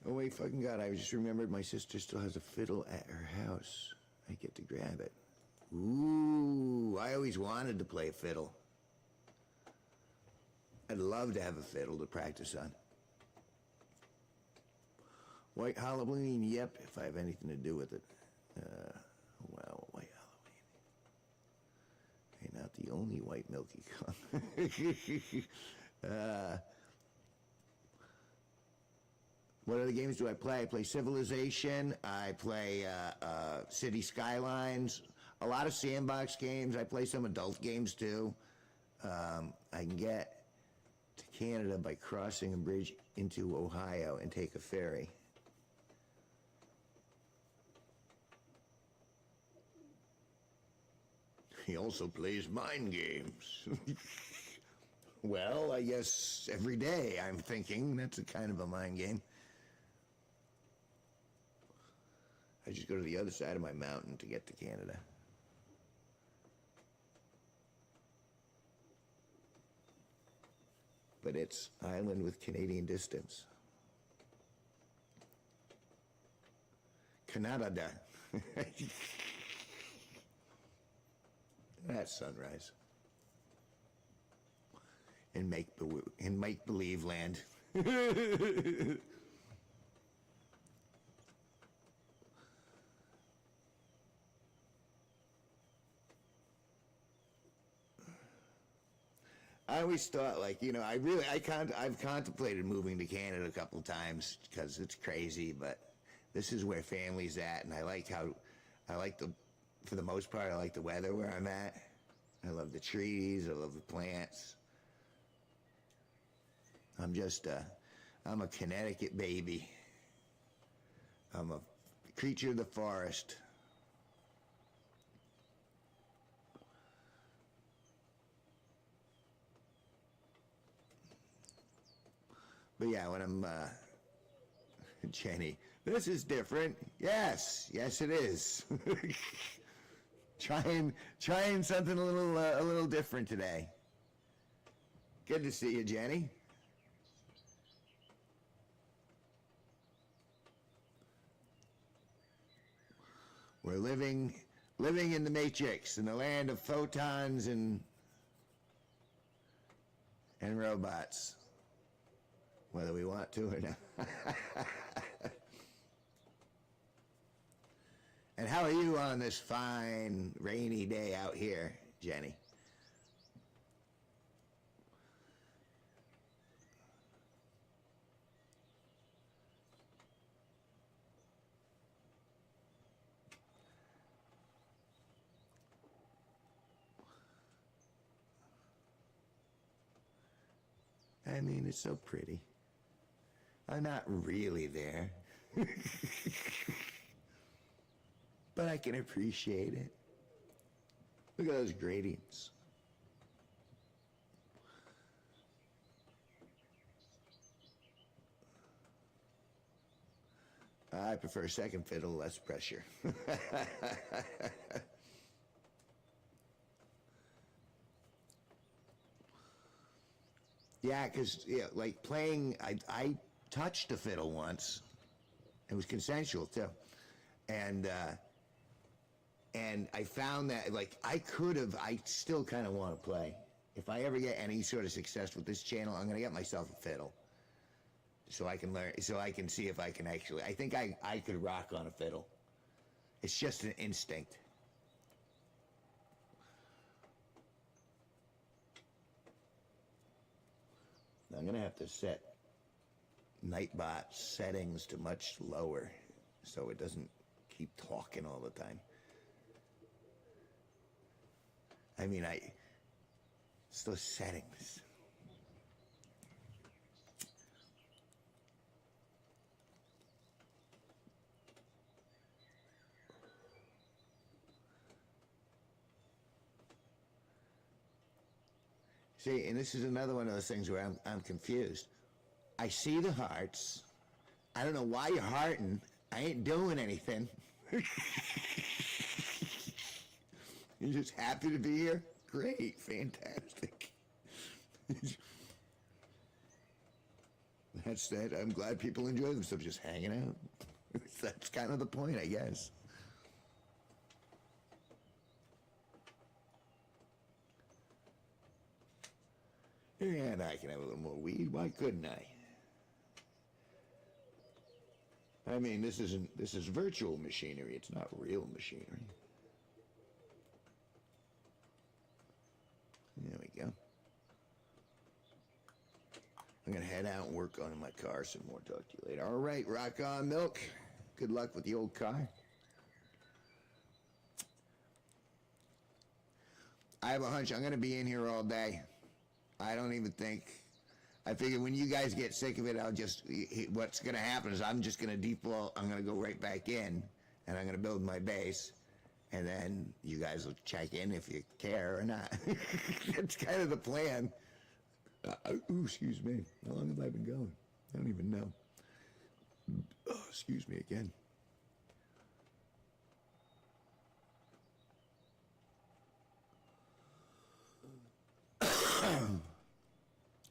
Oh wait, fucking God, I just remembered my sister still has a fiddle at her house. I get to grab it. Ooh, I always wanted to play a fiddle. I'd love to have a fiddle to practice on. White Halloween, yep, if I have anything to do with it. Well, White Halloween. Hey, not the only white milky cum. What other games do I play? I play Civilization. I play City Skylines. A lot of sandbox games. I play some adult games too. I can get to Canada by crossing a bridge into Ohio and take a ferry. He also plays mind games. Well, I guess every day I'm thinking that's a kind of a mind game. I just go to the other side of my mountain to get to Canada. But it's island with Canadian distance. Canada. That's sunrise. In make-believe land. I always thought, like, you know, I've contemplated moving to Canada a couple times because it's crazy, but this is where family's at, and for the most part, I like the weather where I'm at. I love the trees, I love the plants. I'm a Connecticut baby. I'm a creature of the forest. But yeah, when I'm, Jenny, this is different. Yes, it is. Trying something a little different today. Good to see you, Jenny. We're living in the Matrix, in the land of photons and robots. Whether we want to or not. And how are you on this fine, rainy day out here, Jenny? I mean, it's so pretty. I'm not really there. But I can appreciate it. Look at those gradients. I prefer second fiddle, less pressure. Yeah, because like playing, I touched a fiddle once. It was consensual too, and I found that like I still kind of want to play. If I ever get any sort of success with this channel, I'm gonna get myself a fiddle, so I can learn, so I can see if I can actually. I think I could rock on a fiddle. It's just an instinct. I'm gonna have to set Nightbot settings to much lower so it doesn't keep talking all the time. I mean, it's those settings. See, and this is another one of those things where I'm confused. I see the hearts. I don't know why you're hearting. I ain't doing anything. You're just happy to be here? Great, fantastic. that's that. I'm glad people enjoy themselves just hanging out. That's kind of the point, I guess. And I can have a little more weed. Why couldn't I? I mean, this is virtual machinery. It's not real machinery. There we go. I'm gonna head out and work on my car some more. Talk to you later. All right, rock on, Milk. Good luck with the old car. I have a hunch I'm gonna be in here all day. I don't even think. I figure when you guys get sick of it, what's going to happen is I'm just going to default. I'm going to go right back in, and I'm going to build my base, and then you guys will check in if you care or not. That's kind of the plan. Ooh, excuse me. How long have I been going? I don't even know. Oh, excuse me again.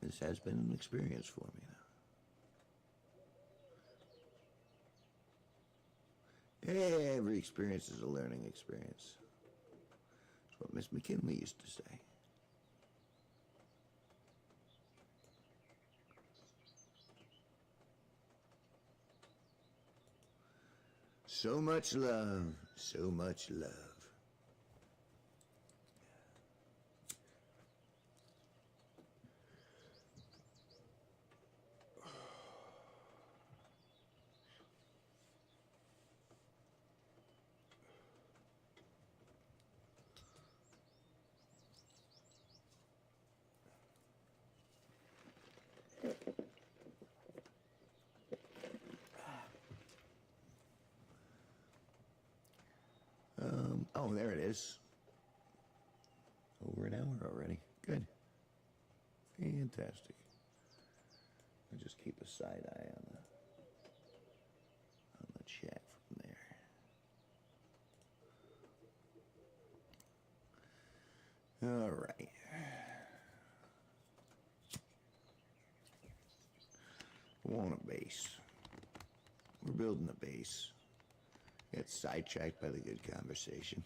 This has been an experience for me now. Every experience is a learning experience. That's what Miss McKinley used to say. So much love, so much love. Oh, there it is. Over an hour already. Good. Fantastic. I'll just keep a side eye on the chat from there. All right. We want a base. We're building a base. Get sidetracked by the good conversation.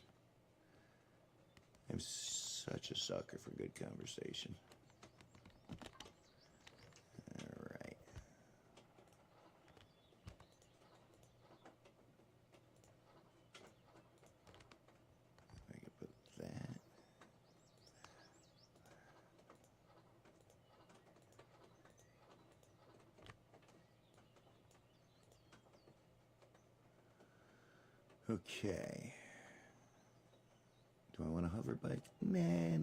I'm such a sucker for good conversation. All right. I can put that. Okay. Do I want a hover bike? Nah,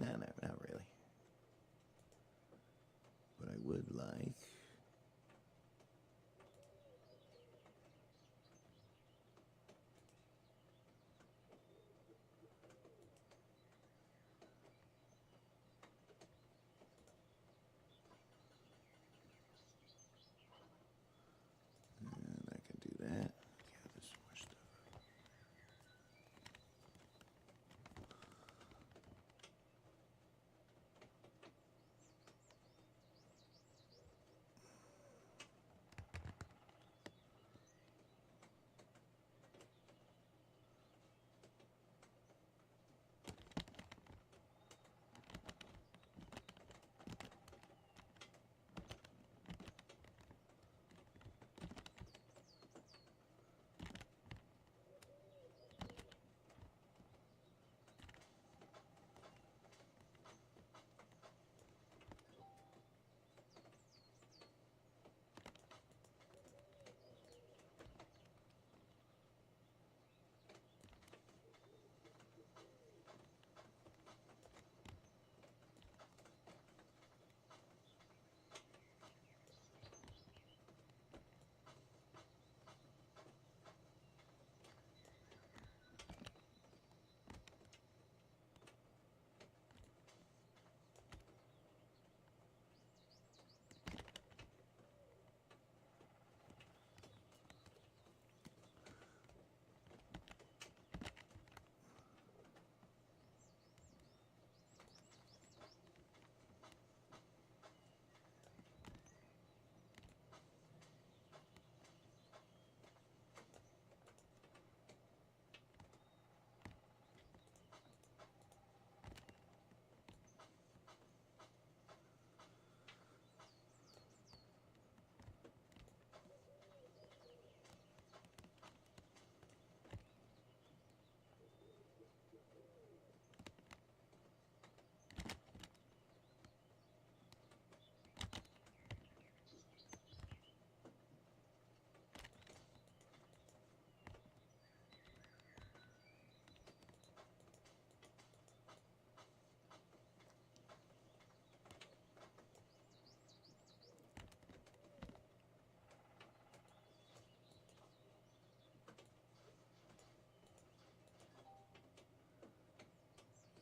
not really. But I would like. And I can do that. Gather some more stuff.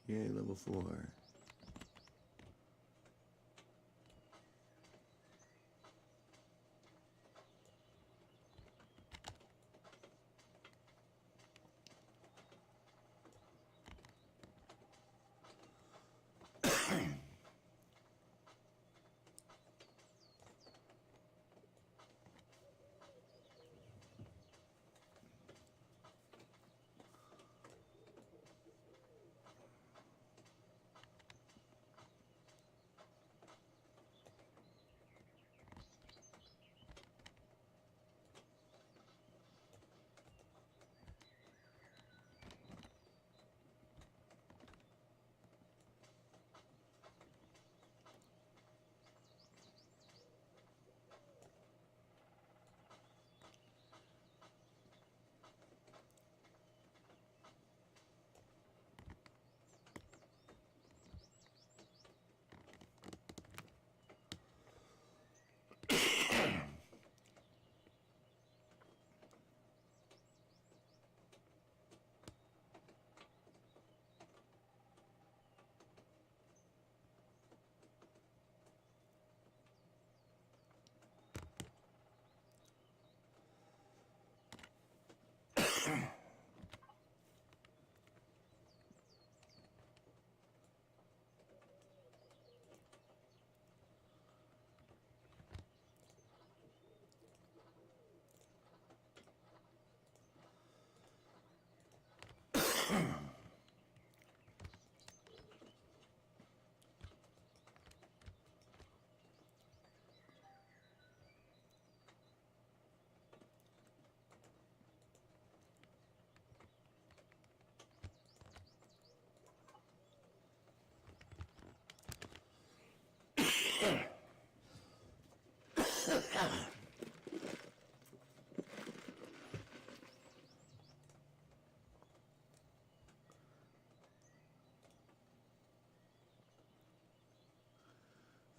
Yay, level 4.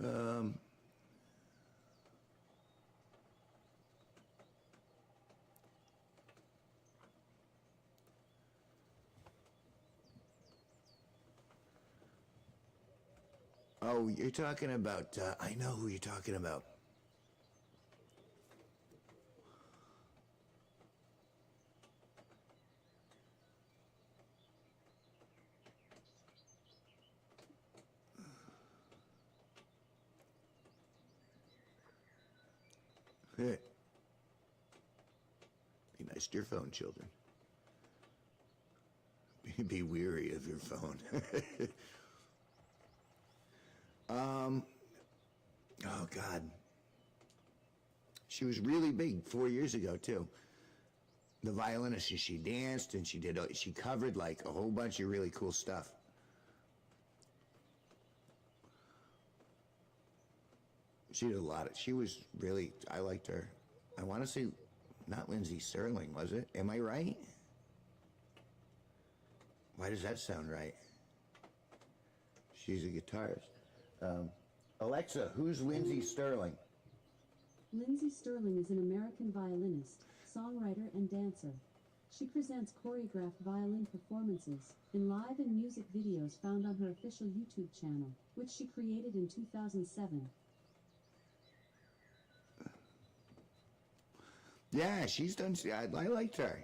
Um, oh, you're talking about, I know who you're talking about. Be nice to your phone, children. Be weary of your phone. Oh, God. She was really big 4 years ago, too. The violinist, and she danced, and she covered, like, a whole bunch of really cool stuff. She did a lot of, she was really, I liked her. I want to say, not Lindsay Sterling, was it? Am I right? Why does that sound right? She's a guitarist. Alexa, who's Lindsay Sterling? Lindsay Sterling is an American violinist, songwriter, and dancer. She presents choreographed violin performances in live and music videos found on her official YouTube channel, which she created in 2007. Yeah, she's done, I liked her.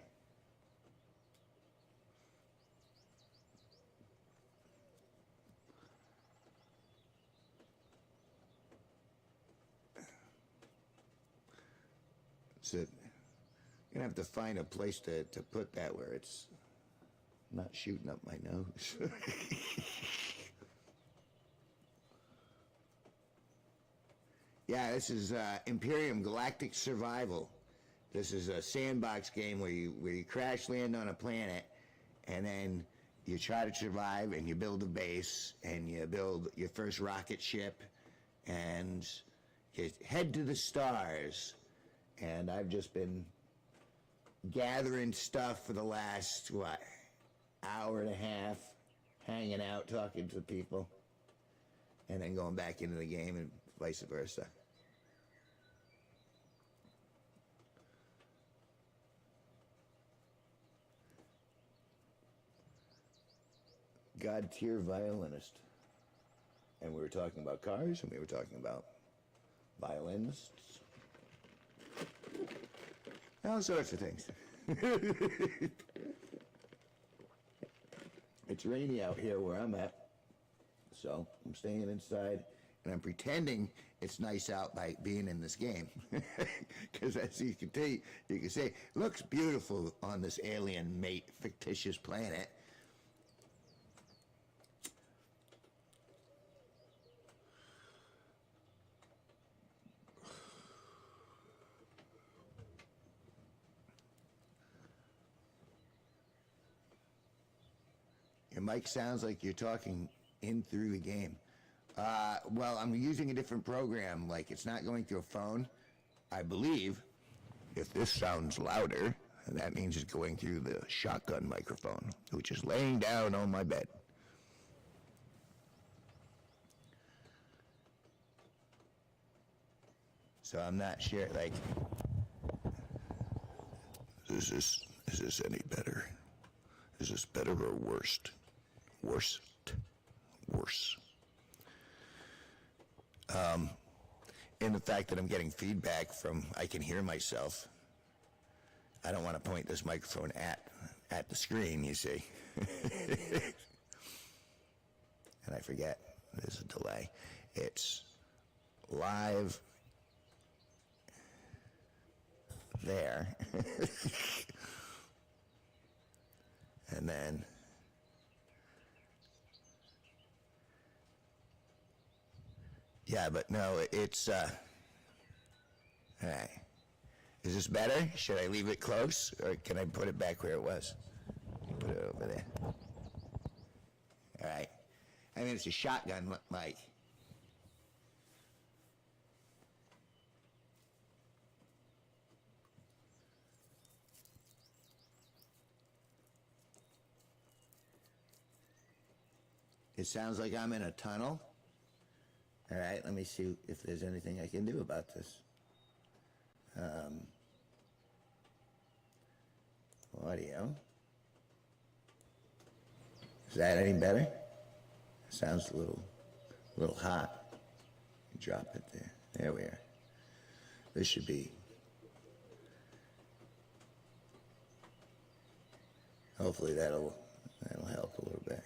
So, I'm gonna have to find a place to put that where it's not shooting up my nose. Yeah, this is Empyrion Galactic Survival. This is a sandbox game where you crash land on a planet, and then you try to survive, and you build a base, and you build your first rocket ship, and you head to the stars. And I've just been gathering stuff for the last, hour and a half, hanging out, talking to people, and then going back into the game and vice versa. God tier violinist. And we were talking about cars, and we were talking about violinists. All sorts of things. It's rainy out here where I'm at, so I'm staying inside, and I'm pretending it's nice out by being in this game. Because as you can see, looks beautiful on this alien mate fictitious planet. Your mic sounds like you're talking in through the game. Well, I'm using a different program. Like, it's not going through a phone. I believe if this sounds louder, that means it's going through the shotgun microphone, which is laying down on my bed. So I'm not sure, like, is this any better? Is this better or worst? Worse. In the fact that I'm getting feedback from, I can hear myself. I don't want to point this microphone at the screen, you see. And I forget, there's a delay. It's live there. And then yeah, but no, it's all right. Is this better? Should I leave it close, or can I put it back where it was? Put it over there. All right. I mean, it's a shotgun mic. It sounds like I'm in a tunnel. All right, let me see if there's anything I can do about this. Audio. Is that any better? Sounds a little hot. Drop it there. There we are. This should be. Hopefully that'll help a little bit.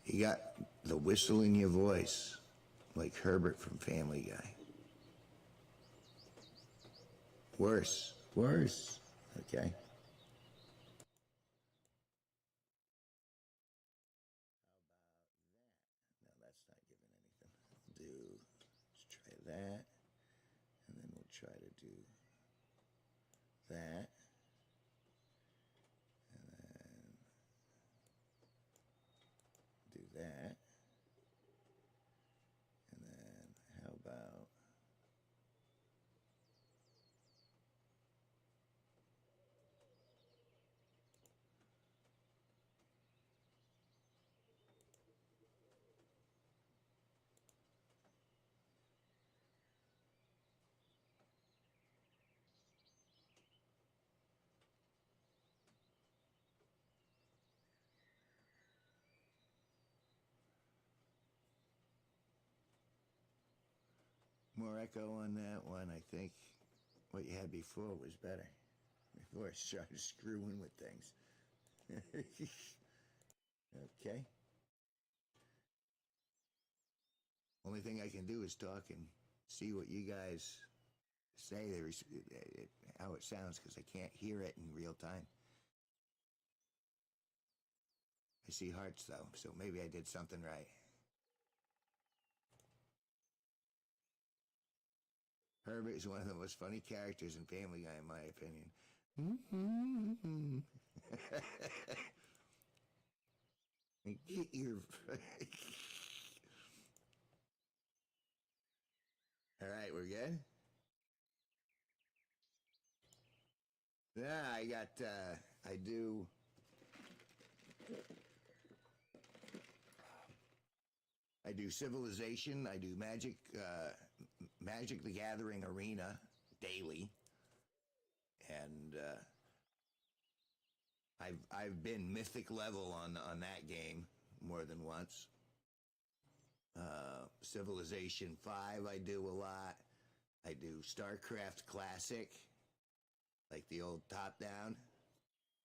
You got the whistle in your voice, like Herbert from Family Guy. Worse. Okay. No, that's not giving anything. Let's try that, and then we'll try to do that, and then do that, and then how about more echo on that one? I think what you had before was better. Before I started screwing with things. Okay. Only thing I can do is talk and see what you guys say, how it sounds, because I can't hear it in real time. I see hearts, though, so maybe I did something right. Herbert is one of the most funny characters in Family Guy, in my opinion. Get your... All right, we're good? Yeah, I do... I do Civilization, I do Magic the Gathering Arena daily. and I've been mythic level on that game more than once. Civilization 5 I do a lot. I do StarCraft Classic, like the old top down.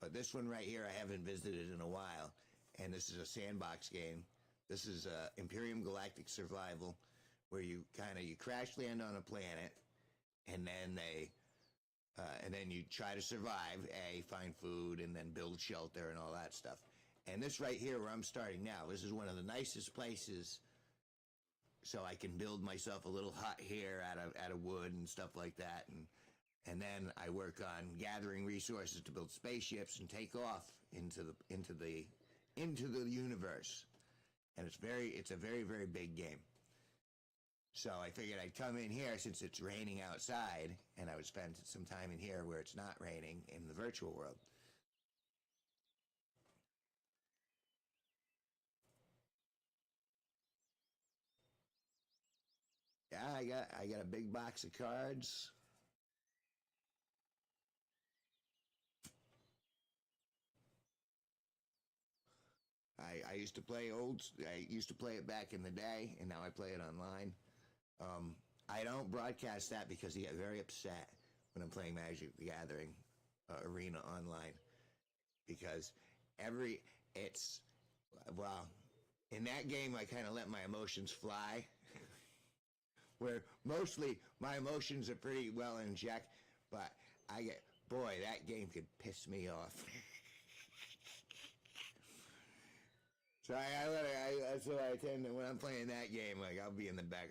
But this one right here I haven't visited in a while, and this is a sandbox game. This is Empyrion Galactic Survival, where you crash land on a planet, and then you try to survive, find food, and then build shelter and all that stuff. And this right here where I'm starting now, this is one of the nicest places, so I can build myself a little hut here out of wood and stuff like that, and then I work on gathering resources to build spaceships and take off into the universe. And it's a very, very big game. So I figured I'd come in here since it's raining outside, and I would spend some time in here where it's not raining in the virtual world. Yeah, I got a big box of cards. I used to play it back in the day, and now I play it online. I don't broadcast that because I get very upset when I'm playing Magic the Gathering Arena online, because in that game I kind of let my emotions fly, where mostly my emotions are pretty well in check, but that game could piss me off. So that's what I tend to, when I'm playing that game, like I'll be in the back.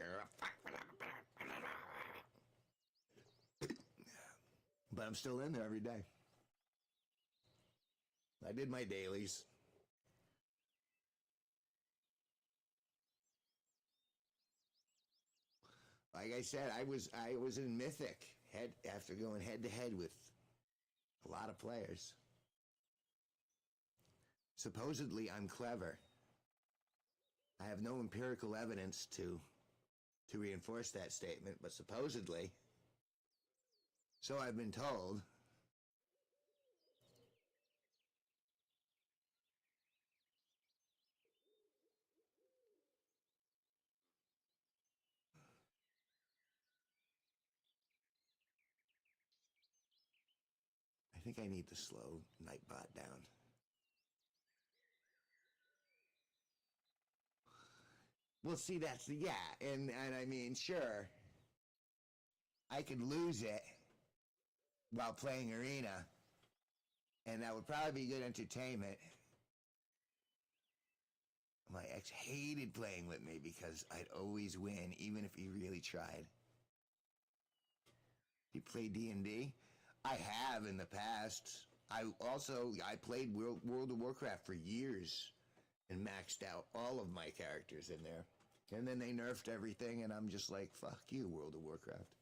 But I'm still in there every day. I did my dailies. Like I said, I was in Mythic after going head to head with a lot of players. Supposedly, I'm clever. I have no empirical evidence to reinforce that statement, but supposedly, so I've been told. I think I need to slow Nightbot down. Well, see, and I mean, sure, I could lose it while playing Arena, and that would probably be good entertainment. My ex hated playing with me because I'd always win, even if he really tried. You play D&D? I have in the past. I played World of Warcraft for years and maxed out all of my characters in there. And then they nerfed everything, and I'm just like, fuck you, World of Warcraft.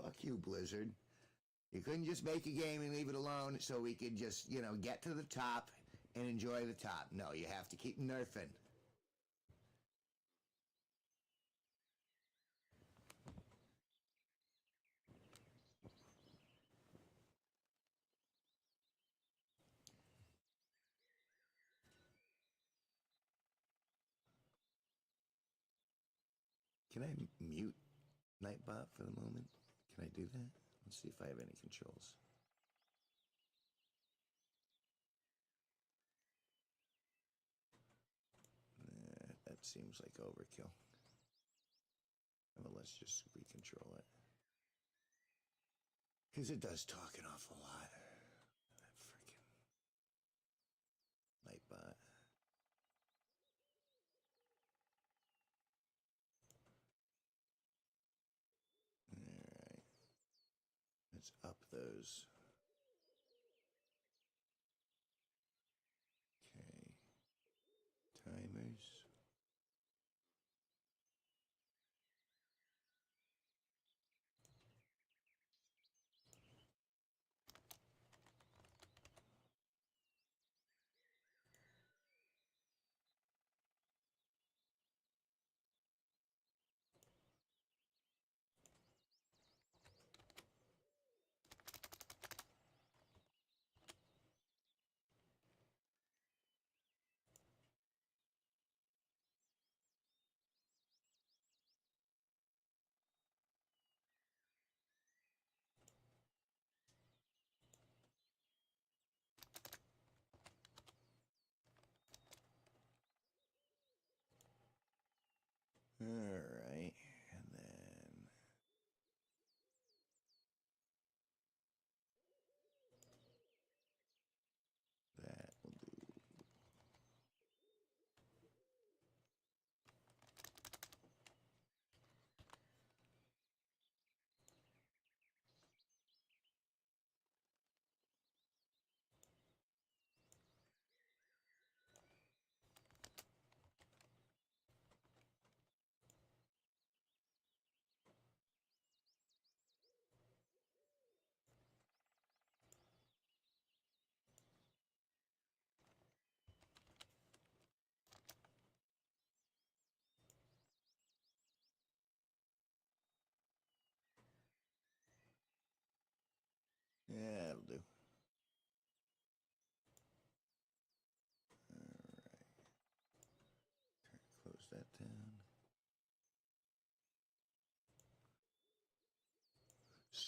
Fuck you, Blizzard. You couldn't just make a game and leave it alone so we could just, get to the top and enjoy the top. No, you have to keep nerfing. Can I mute Nightbot for the moment? Can I do that? Let's see if I have any controls. That seems like overkill. Well, let's just recontrol it. Because it does talk an awful lot. That freaking Nightbot. Alright. Let's up those. Okay. Timers.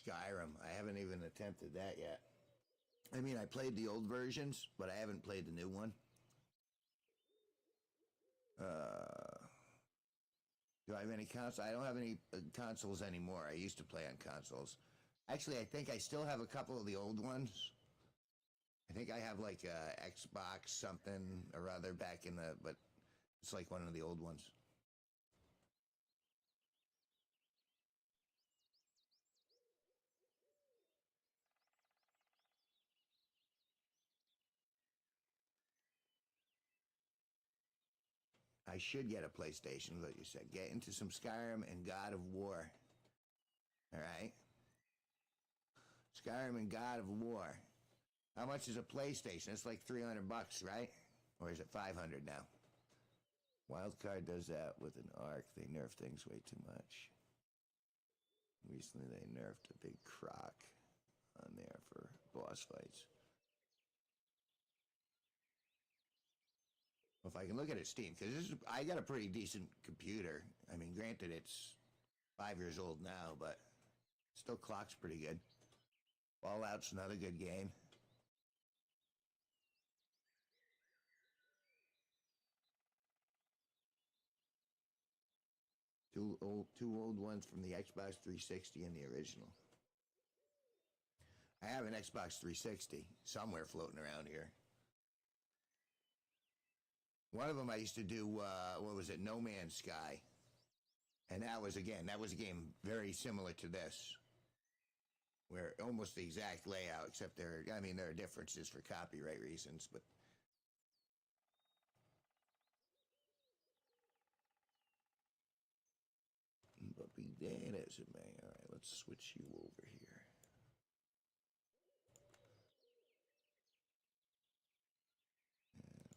Skyrim. I haven't even attempted that yet. I mean, I played the old versions, but I haven't played the new one. Do I have any consoles? I don't have any consoles anymore. I used to play on consoles. Actually, I think I still have a couple of the old ones. I think I have like a Xbox something or other back in the, but it's like one of the old ones. I should get a PlayStation, like you said. Get into some Skyrim and God of War. All right? Skyrim and God of War. How much is a PlayStation? It's like $300, right? Or is it 500 now? Wildcard does that with an arc. They nerf things way too much. Recently, they nerfed a big croc on there for boss fights. If I can look at it, Steam, because I got a pretty decent computer. I mean, granted, it's 5 years old now, but still clock's pretty good. Fallout's another good game. Two old ones from the Xbox 360 and the original. I have an Xbox 360 somewhere floating around here. One of them I used to do, what was it, No Man's Sky. And that was a game very similar to this. Where almost the exact layout, except there are differences for copyright reasons, but... But be that as it may. Alright, let's switch you over here.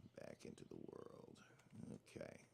And back into the world. Okay.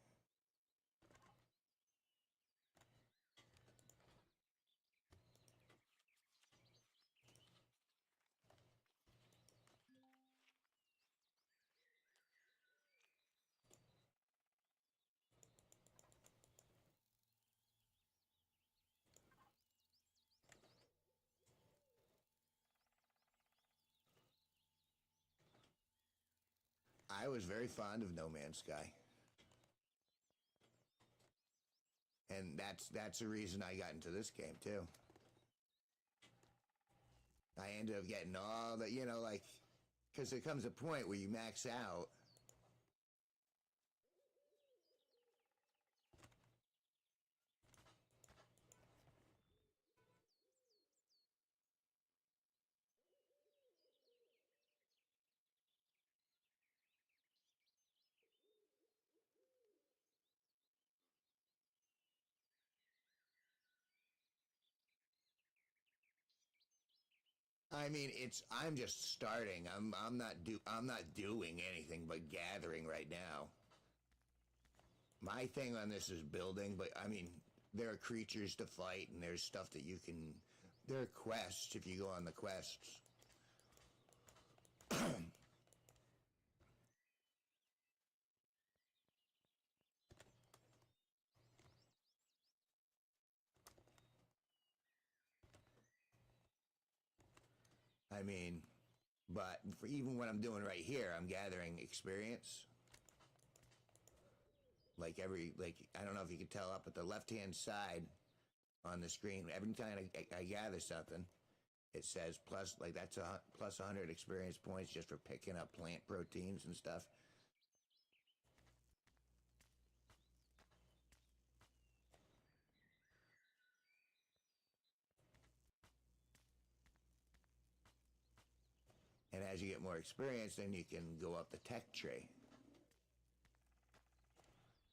I was very fond of No Man's Sky. And that's the reason I got into this game, too. I ended up getting all the, because there comes a point where you max out. I mean, I'm just starting. I'm not doing anything but gathering right now. My thing on this is building, but I mean, there are creatures to fight and there's stuff that you can, there are quests if you go on the quests. I mean, but for even what I'm doing right here, I'm gathering experience. Like I don't know if you can tell up at the left-hand side on the screen, every time I gather something, it says plus, like that's plus 100 experience points just for picking up plant proteins and stuff. And as you get more experience, then you can go up the tech tree,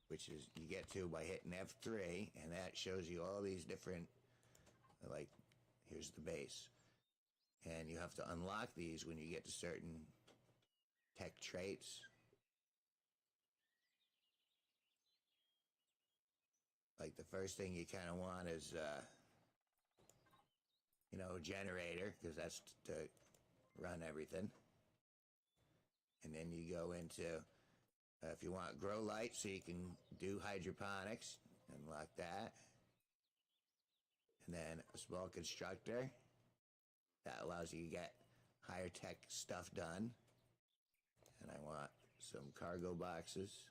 which is you get to by hitting F3, and that shows you all these different, like, here's the base. And you have to unlock these when you get to certain tech traits. Like the first thing you kind of want is, generator, because that's to run everything. And then you go into, if you want grow light, so you can do hydroponics, unlock that. And then a small constructor that allows you to get higher tech stuff done. And I want some cargo boxes.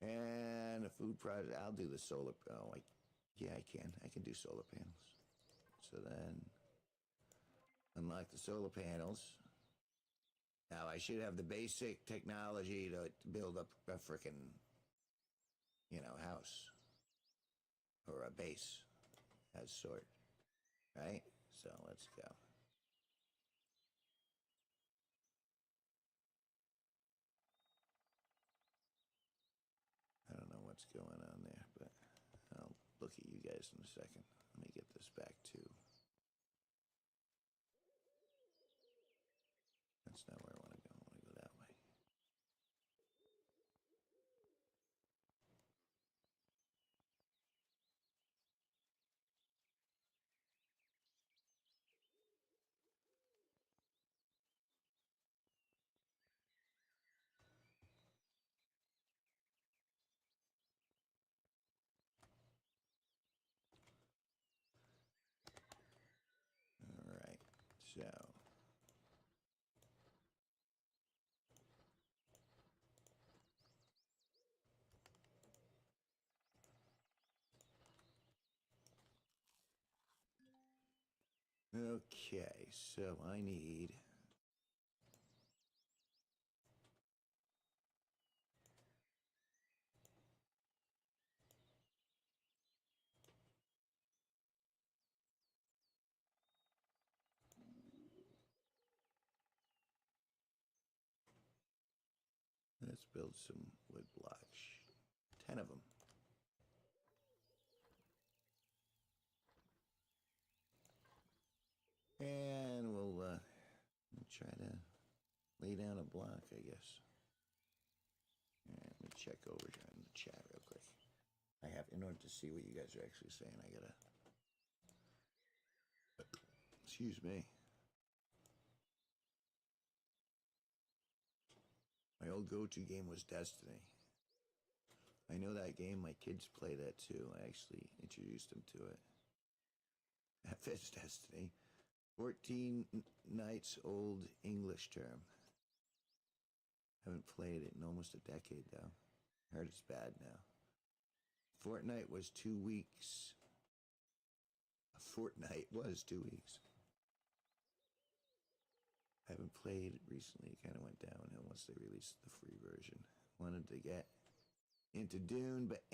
And a food product. I'll do the solar. Oh, yeah, I can. I can do solar panels. So then, unlock the solar panels. Now I should have the basic technology to build up a frickin', house or a base, as sort. Right. So let's go. I don't know what's going on there, but I'll look at you guys in a second. Let me get this back too. That's not where I want to go. I want to go that way. All right. So. Okay, so I need. Let's build some wood blocks. 10 of them. And we'll try to lay down a block, I guess. All right, let me check over here in the chat real quick. I have, in order to see what you guys are actually saying, I gotta. Excuse me. My old go-to game was Destiny. I know that game. My kids play that too. I actually introduced them to it. That's Destiny. 14 nights old English term. Haven't played it in almost a decade though. Heard it's bad now. Fortnite was 2 weeks. A fortnight was 2 weeks. I haven't played it recently. It kind of went downhill once they released the free version. Wanted to get into Dune, but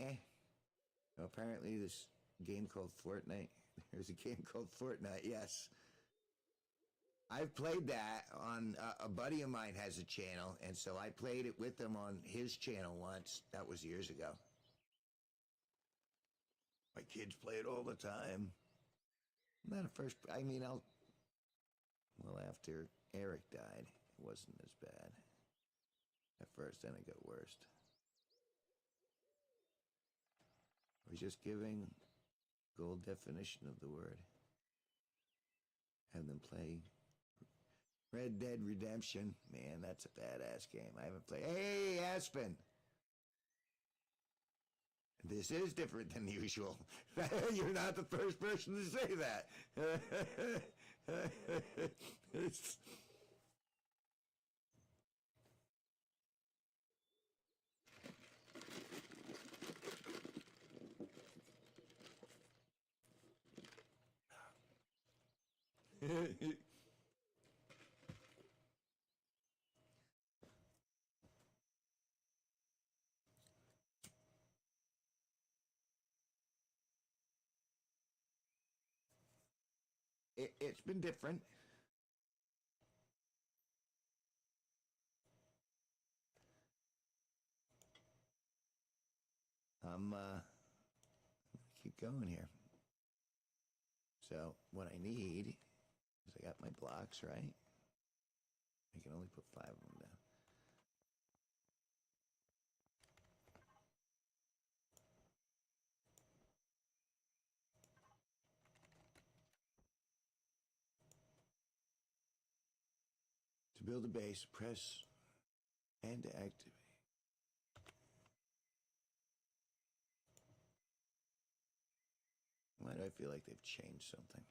apparently this game called Fortnite. There's a game called Fortnite, yes. I've played that on, a buddy of mine has a channel, and so I played it with him on his channel once. That was years ago. My kids play it all the time. Not at first, well, after Eric died, it wasn't as bad. At first, then it got worse. I was just giving gold definition of the word. Have them play Red Dead Redemption. Man, that's a badass game. I haven't played. Hey, Aspen! This is different than usual. You're not the first person to say that. It's been different. I'm keep going here. So what I need is I got my blocks, right? I can only put 5 of them down. To build a base, press and to activate. but I feel like they've changed something.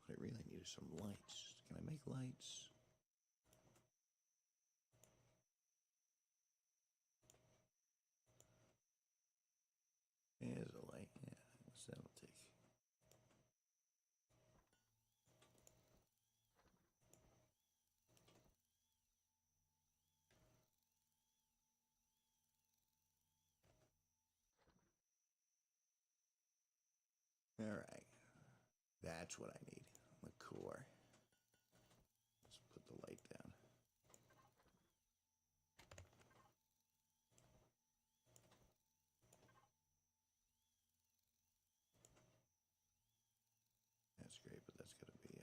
What I really need is some lights. Can I make lights? There's a light. Yeah, that'll take. All right. That's what I need. The core. Let's put the light down. That's great, but that's got to be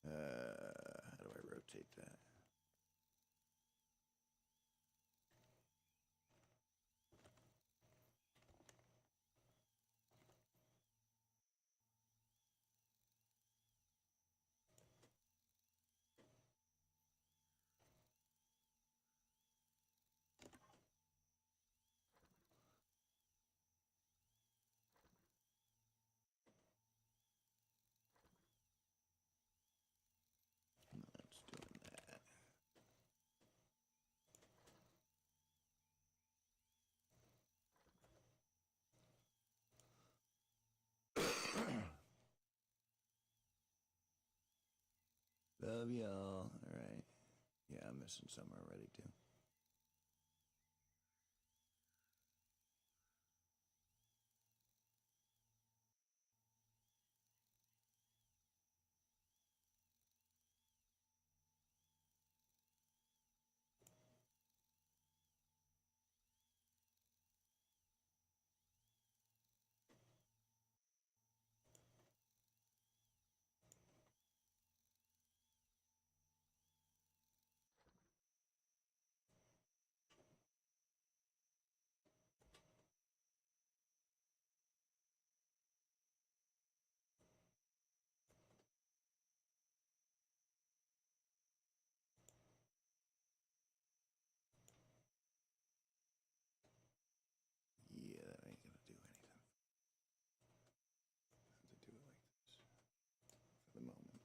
how do I rotate that? Let's doing that. Love y'all. All right. Yeah, I'm missing some already too. Yeah, that ain't gonna do anything. I have to do it like this for the moment.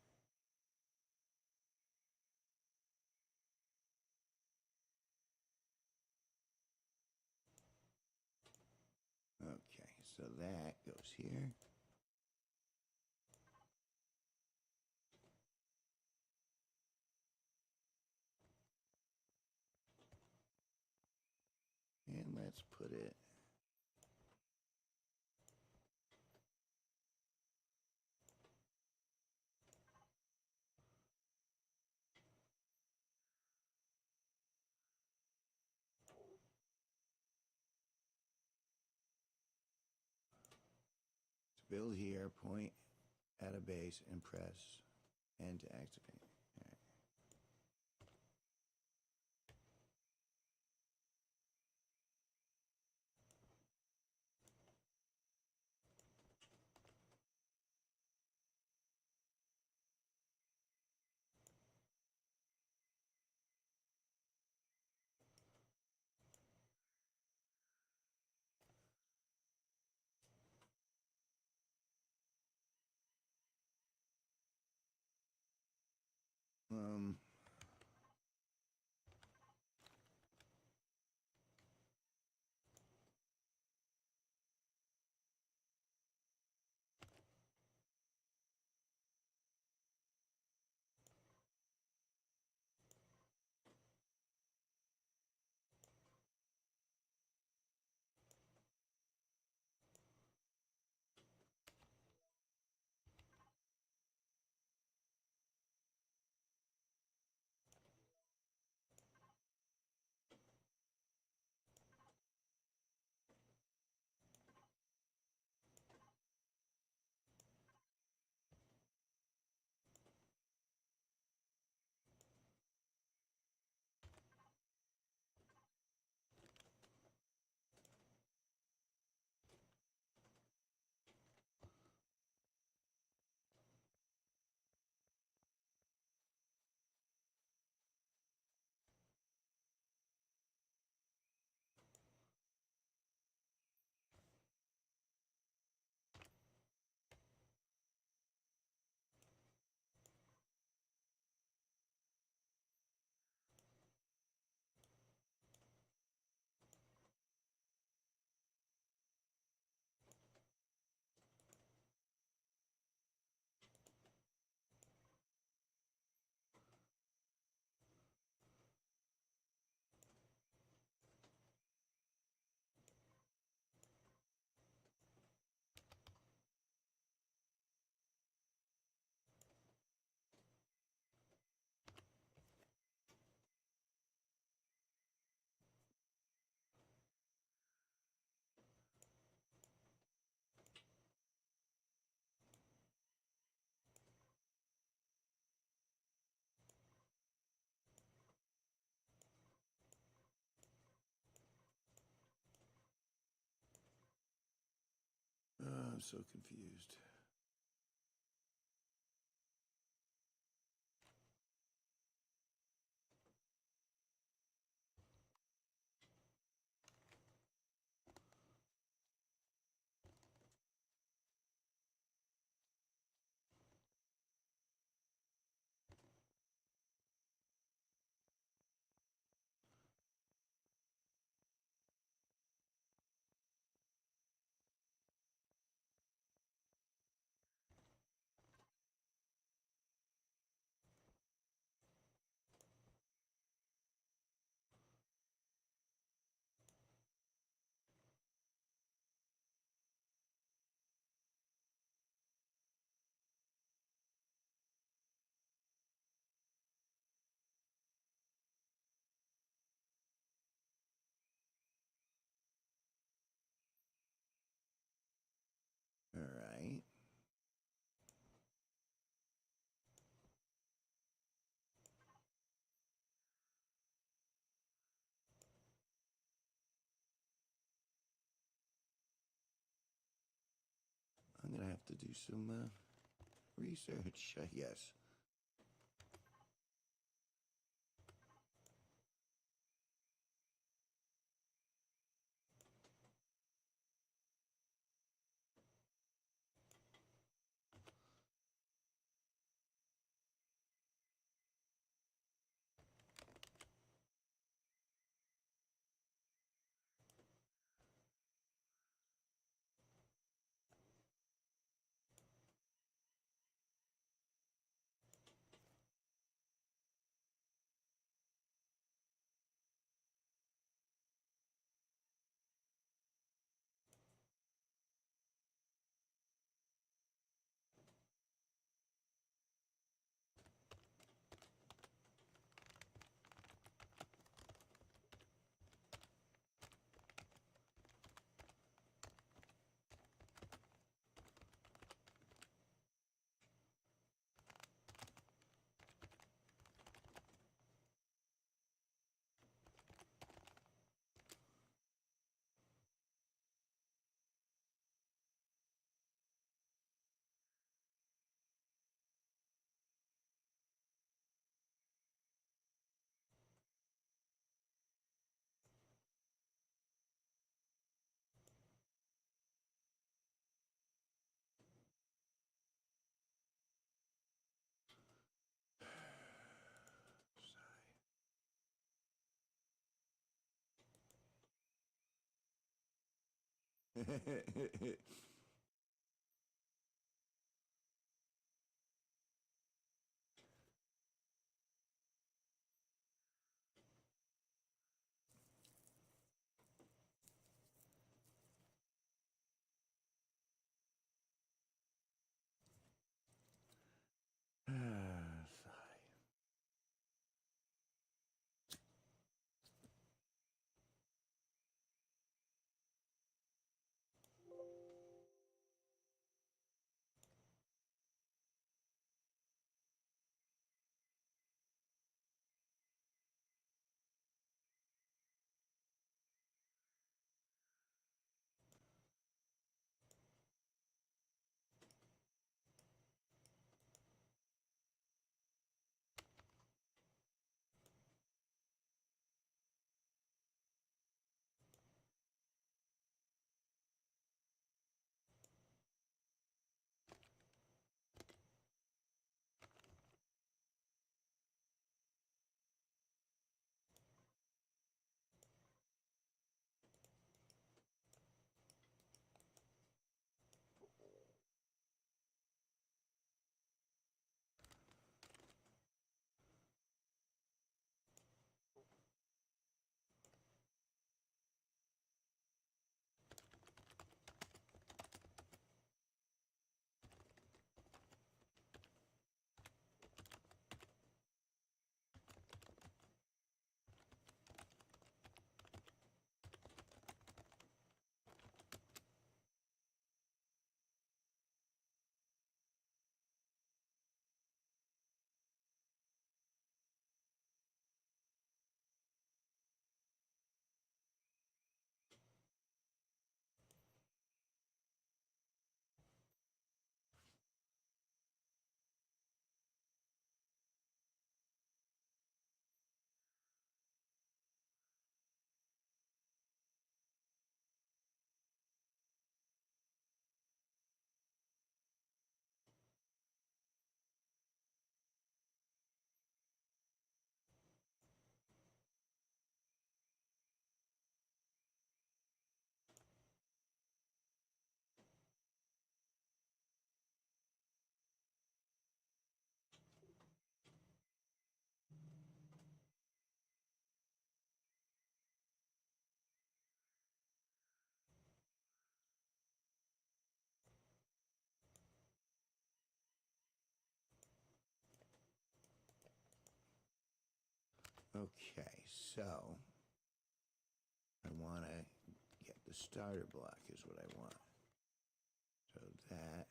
Okay, so that goes here. And let's put it. To build here, point at a base and press and to activate. All right. Um, I'm so confused. All right. I'm going to have to do some research, I guess. Sigh. Okay, so I want to get the starter block is what I want. So that.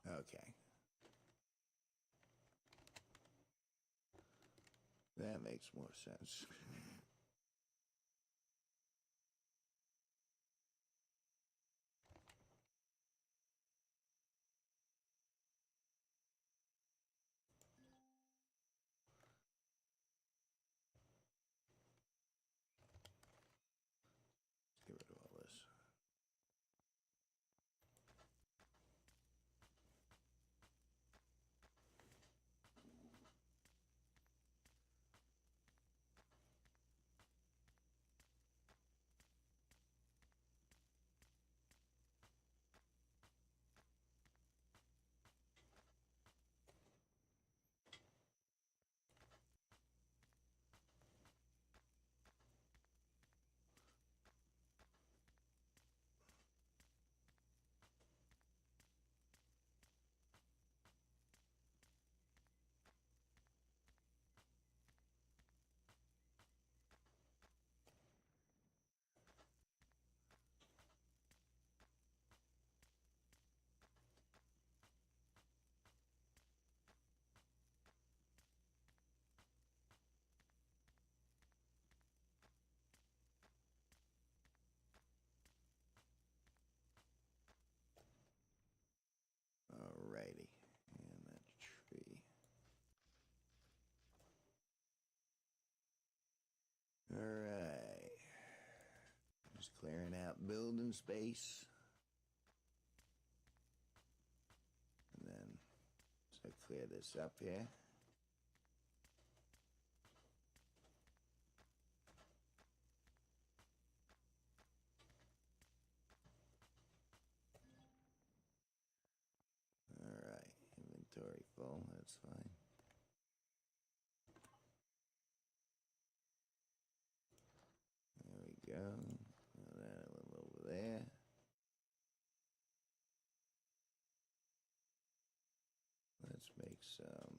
Okay. That makes more sense. Let's get rid of all this. Alrighty. And that tree. Alright. Just clearing out building space. And then, so clear this up here. Alright, inventory full, that's fine. There we go. And then a little over there. Let's make some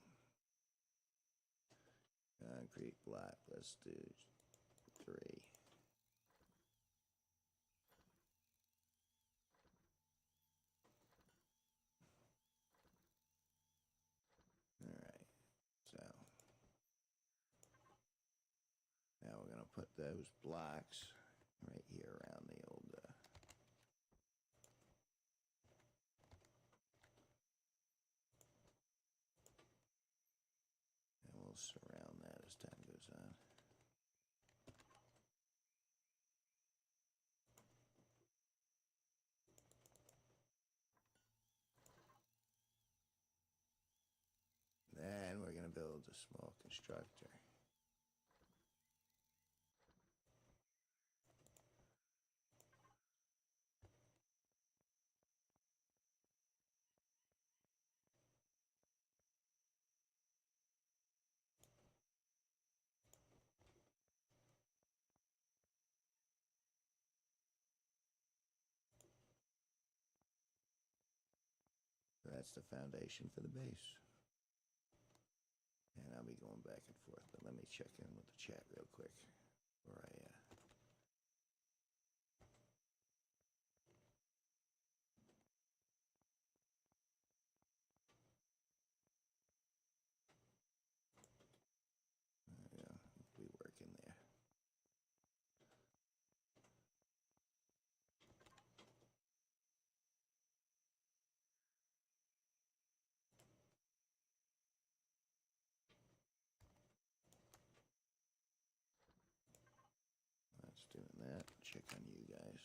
concrete block. Let's do 3. Alright, so now we're going to put those blocks right here around the old and we'll surround that as time goes on. Then we're going to build a small constructor. So that's the foundation for the base. And I'll be going back and forth, but let me check in with the chat real quick before I yeah, be working there. That's doing that. Check on you guys.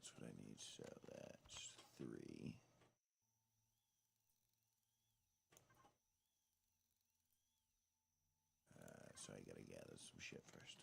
that's what I need. So that's 3. So I gotta gather some shit first.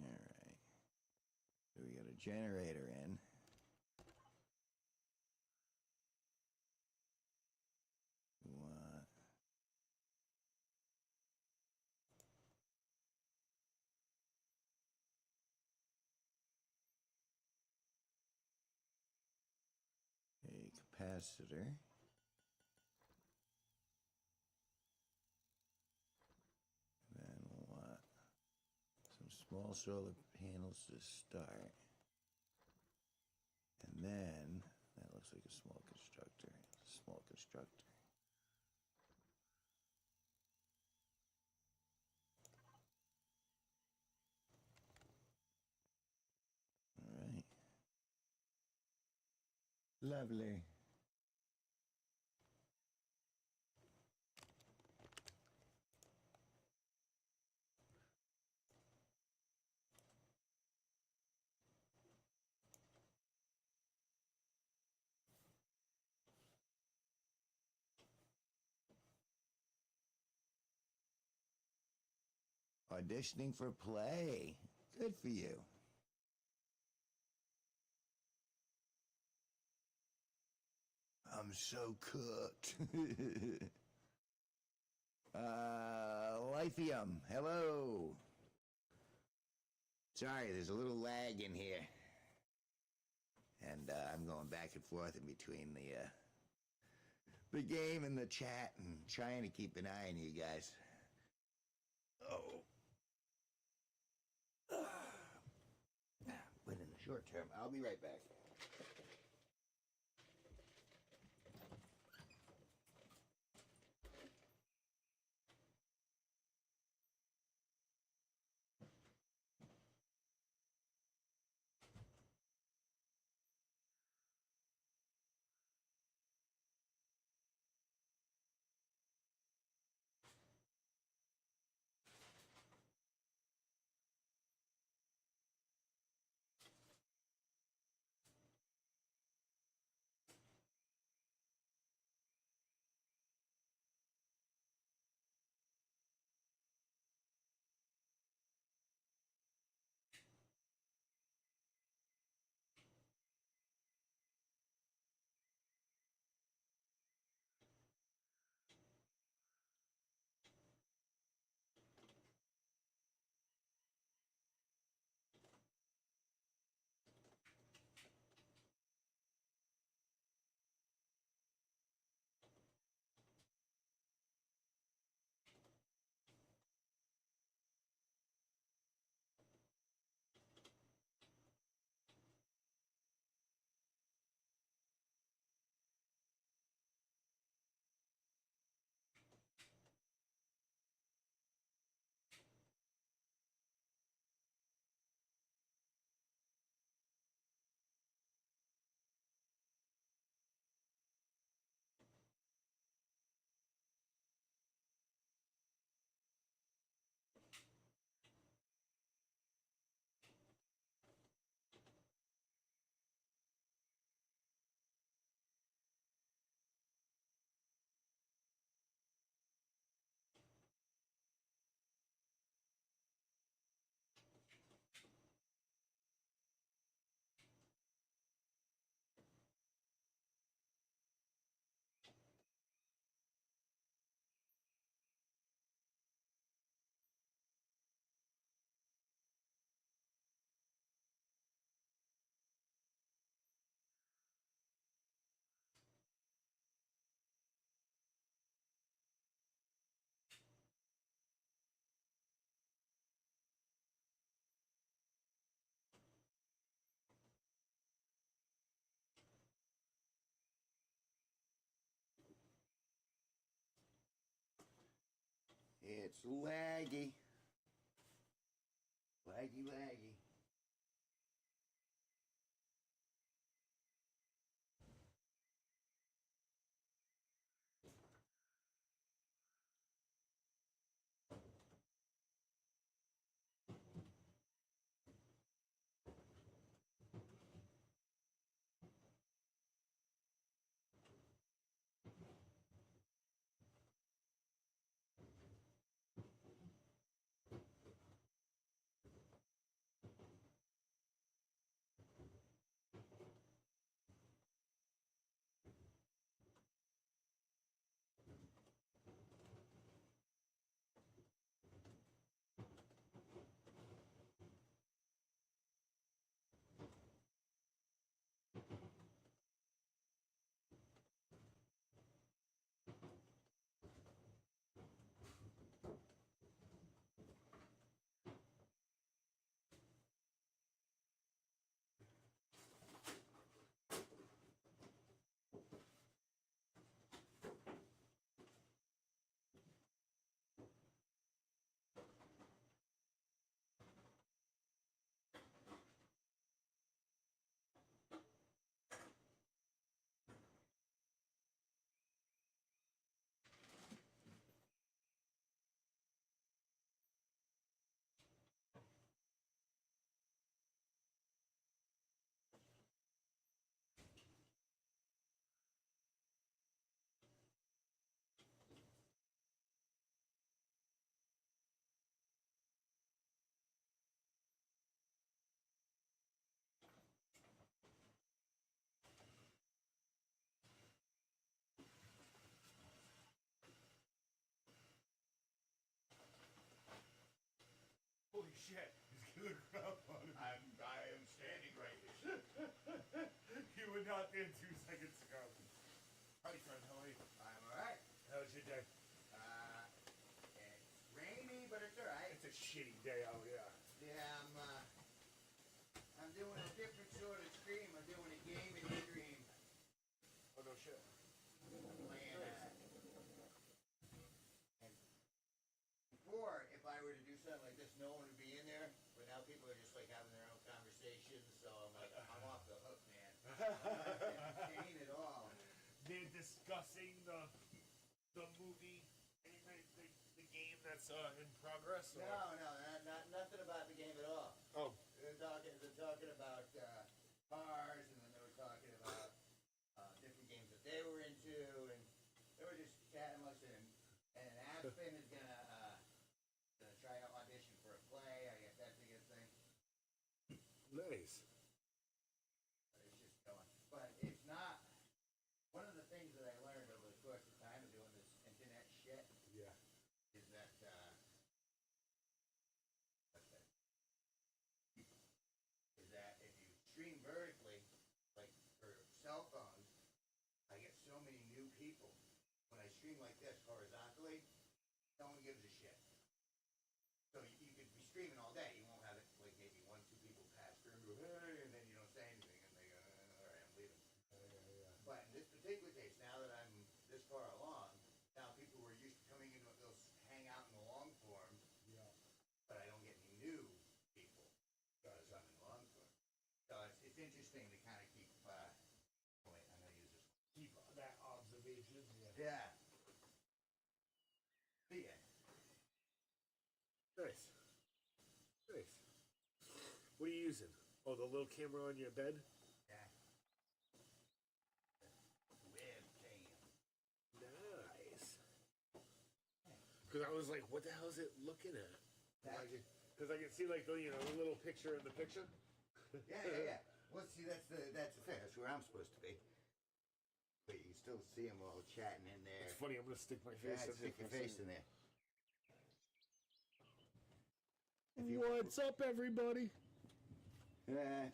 Alright. So we got a generator in. What? A capacitor. Then what? Some small solar panels to start. And then, that looks like a small constructor. Small constructor. Alright. Lovely. Auditioning for play. Good for you. I'm so cooked. Lithium, hello. Sorry, there's a little lag in here. And I'm going back and forth in between the game and the chat and trying to keep an eye on you guys. Oh, short term. I'll be right back. It's laggy. Laggy, laggy. Holy shit, he's gonna grab on him. I am standing right here. You were not there 2 seconds ago. Howdy, friend, how are you? I'm alright. How was your day? It's rainy, but it's alright. It's a shitty day out here. Yeah, I'm doing a different shit. Playing, and before, if I were to do something like this, no one would be in there. But now people are just like having their own conversations. So I'm like, I'm off the hook, man. I'm not entertained at all. They're discussing the movie, the game that's in progress. Or? No, nothing about the game at all. Oh. They're talking about cars, and then they were talking about different games that they were into, and they were just chatting amongst it. And Aspen is gonna try out audition for a play. I guess that's a good thing. Nice. But it's just going. But it's not. One of the things that I learned over the course of time of doing this internet shit Yeah. is that if you stream vertically, like for cell phones, I get so many new people. When I stream like this horizontally, no one gives a shit. So you could be streaming all day. You won't have it like maybe 1, 2 people pass through and go, hey, and then you don't say anything, and they go, all right, I'm leaving. Yeah. But in this particular case, now that I'm this far along, now people who are used to coming into it, they'll hang out in the long form, Yeah. but I don't get any new people because I'm in long form. So it's interesting to kind of keep. Wait, I'm gonna use this. Keep that observation. Yeah. But yeah. Nice. Nice. What are you using? Oh, the little camera on your bed? Yeah. Webcam. Nice. Because I was like, what the hell is it looking at? Because I can see like the the little picture in the picture. Yeah. Well, see, that's the thing. That's where I'm supposed to be. But you can still see them all chatting in there. It's funny. I'm gonna stick my face. Yeah, in stick there your for a face in second. there. What's up, everybody? Yeah.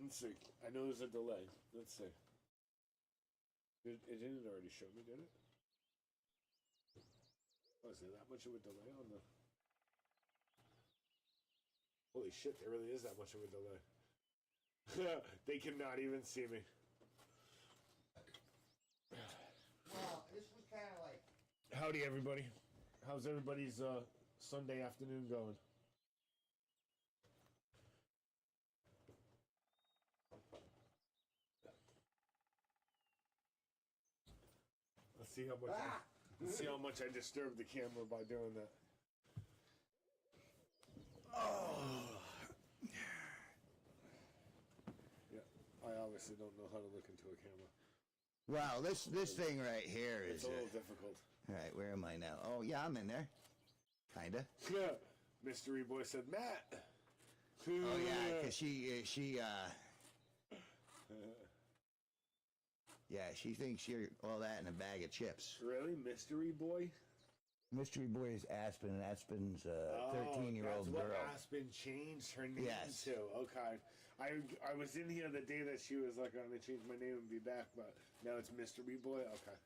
Let's see. I know there's a delay. Let's see. It didn't already show me, did it? Oh, is there that much of a delay on the... Holy shit, there really is that much of a delay. They cannot even see me. Well, this was kind of like. Howdy, everybody. How's everybody's Sunday afternoon going? Let's see how much. Let's see how much I disturbed the camera by doing that. Yeah, I obviously don't know how to look into a camera. Wow, this thing right here is. It's a little difficult. All right, where am I now? Oh, yeah, I'm in there. Kinda. Yeah, Mystery Boy said, Matt. Oh yeah, because yeah, she thinks you're all that in a bag of chips. Really, Mystery Boy? Mystery Boy is Aspen, and Aspen's a 13-year-old that's girl. what Aspen changed her name Yes. to. Okay. I was in here the day that she was like, I'm going to change my name and be back, but now it's Mystery Boy? Okay.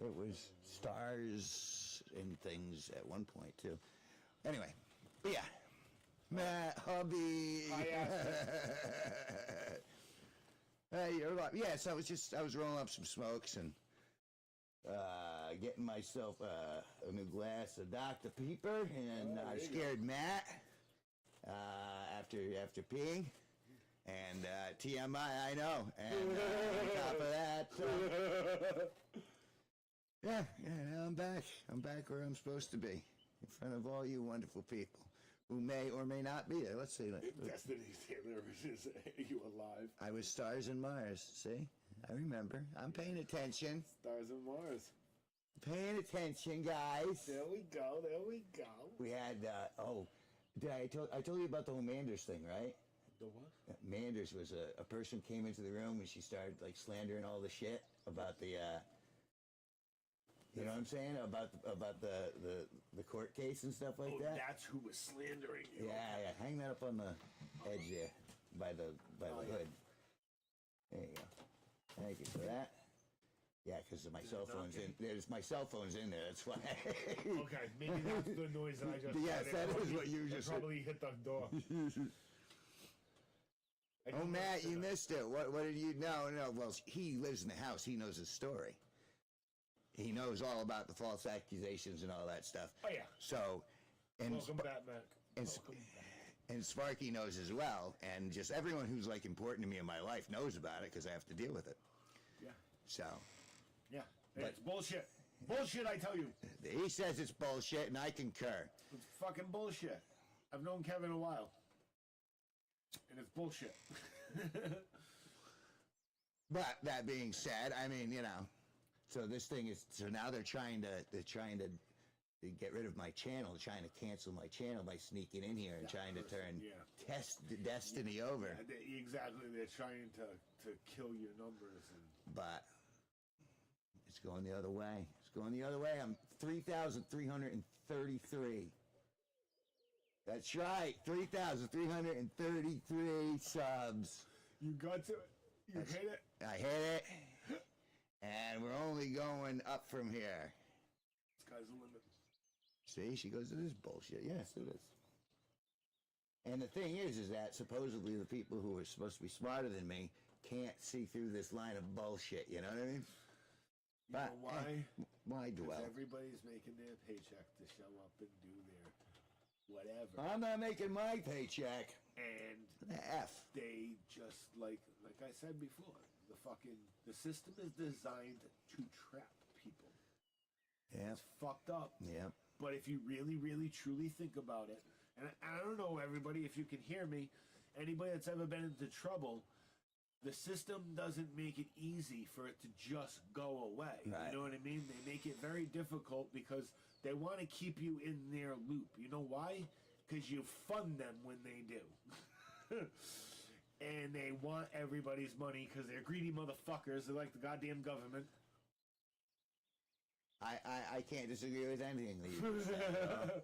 It was stars and things at one point, too. Anyway, but yeah. Matt, hubby. Hi, Aspen. Hey, you're alive. Yeah, so I was rolling up some smokes and getting myself a new glass of Dr. Pepper, and I scared Matt after peeing. And TMI, I know. And on top of that, yeah, now I'm back. I'm back where I'm supposed to be, in front of all you wonderful people who may or may not be there. Let's see. Destiny Taylor is you alive? I was Stars and Mars. See, I remember. I'm paying attention. Stars and Mars. Paying attention, guys. There we go. There we go. We had. I told you about the whole Manders thing, right? The what? Manders was a person came into the room and she started like slandering all the shit about the. You know what I'm saying about the court case and stuff like Oh, that. that's who was slandering you. Yeah. Hang that up on the edge there, by the hood. There you go. Thank you for that. Yeah, because my cell phone's in. There's my cell phone's in there. That's why. Okay, maybe that's the noise that I just. Yes, heard. that is Probably- what you it just. probably hit the door. And Oh, he Matt, lives in you a- missed it. What did you? No. Well, he lives in the house. He knows his story. He knows all about the false accusations and all that stuff. Oh, yeah. So, and Welcome back, Mac. and- Welcome back. and Sparky knows as well, and just everyone who's like important to me in my life knows about it because I have to deal with it. Yeah. So, Yeah. Hey, it's bullshit. Bullshit, I tell you. he says it's bullshit, and I concur. It's fucking bullshit. I've known Kevin a while. And it's bullshit. But that being said, I mean, so this thing is so now they're trying to get rid of my channel, trying to cancel my channel by sneaking in here and trying to turn Test Destiny over. Exactly. They're trying to kill your numbers. But it's going the other way. It's going the other way. I'm 3,333. That's right, 3,333 subs. You got to it. You hit it. I hit it. And we're only going up from here. Sky's the limit. See, she goes, it is bullshit. Yes, it is. And the thing is that supposedly the people who are supposed to be smarter than me can't see through this line of bullshit. You know what I mean? You know why? Why 'Cause dwell? everybody's making their paycheck to show up and do their whatever. I'm not making my paycheck. And The F. they just like I said before, the system is designed to trap people. Yeah. It's fucked up. Yeah. But if you really, really, truly think about it, and I don't know, everybody, if you can hear me, anybody that's ever been into trouble, the system doesn't make it easy for it to just go away. Right. You know what I mean? They make it very difficult because they want to keep you in their loop. You know why? Because you fund them when they do. And they want everybody's money because they're greedy motherfuckers. They're like the goddamn government. I can't disagree with anything that you just said.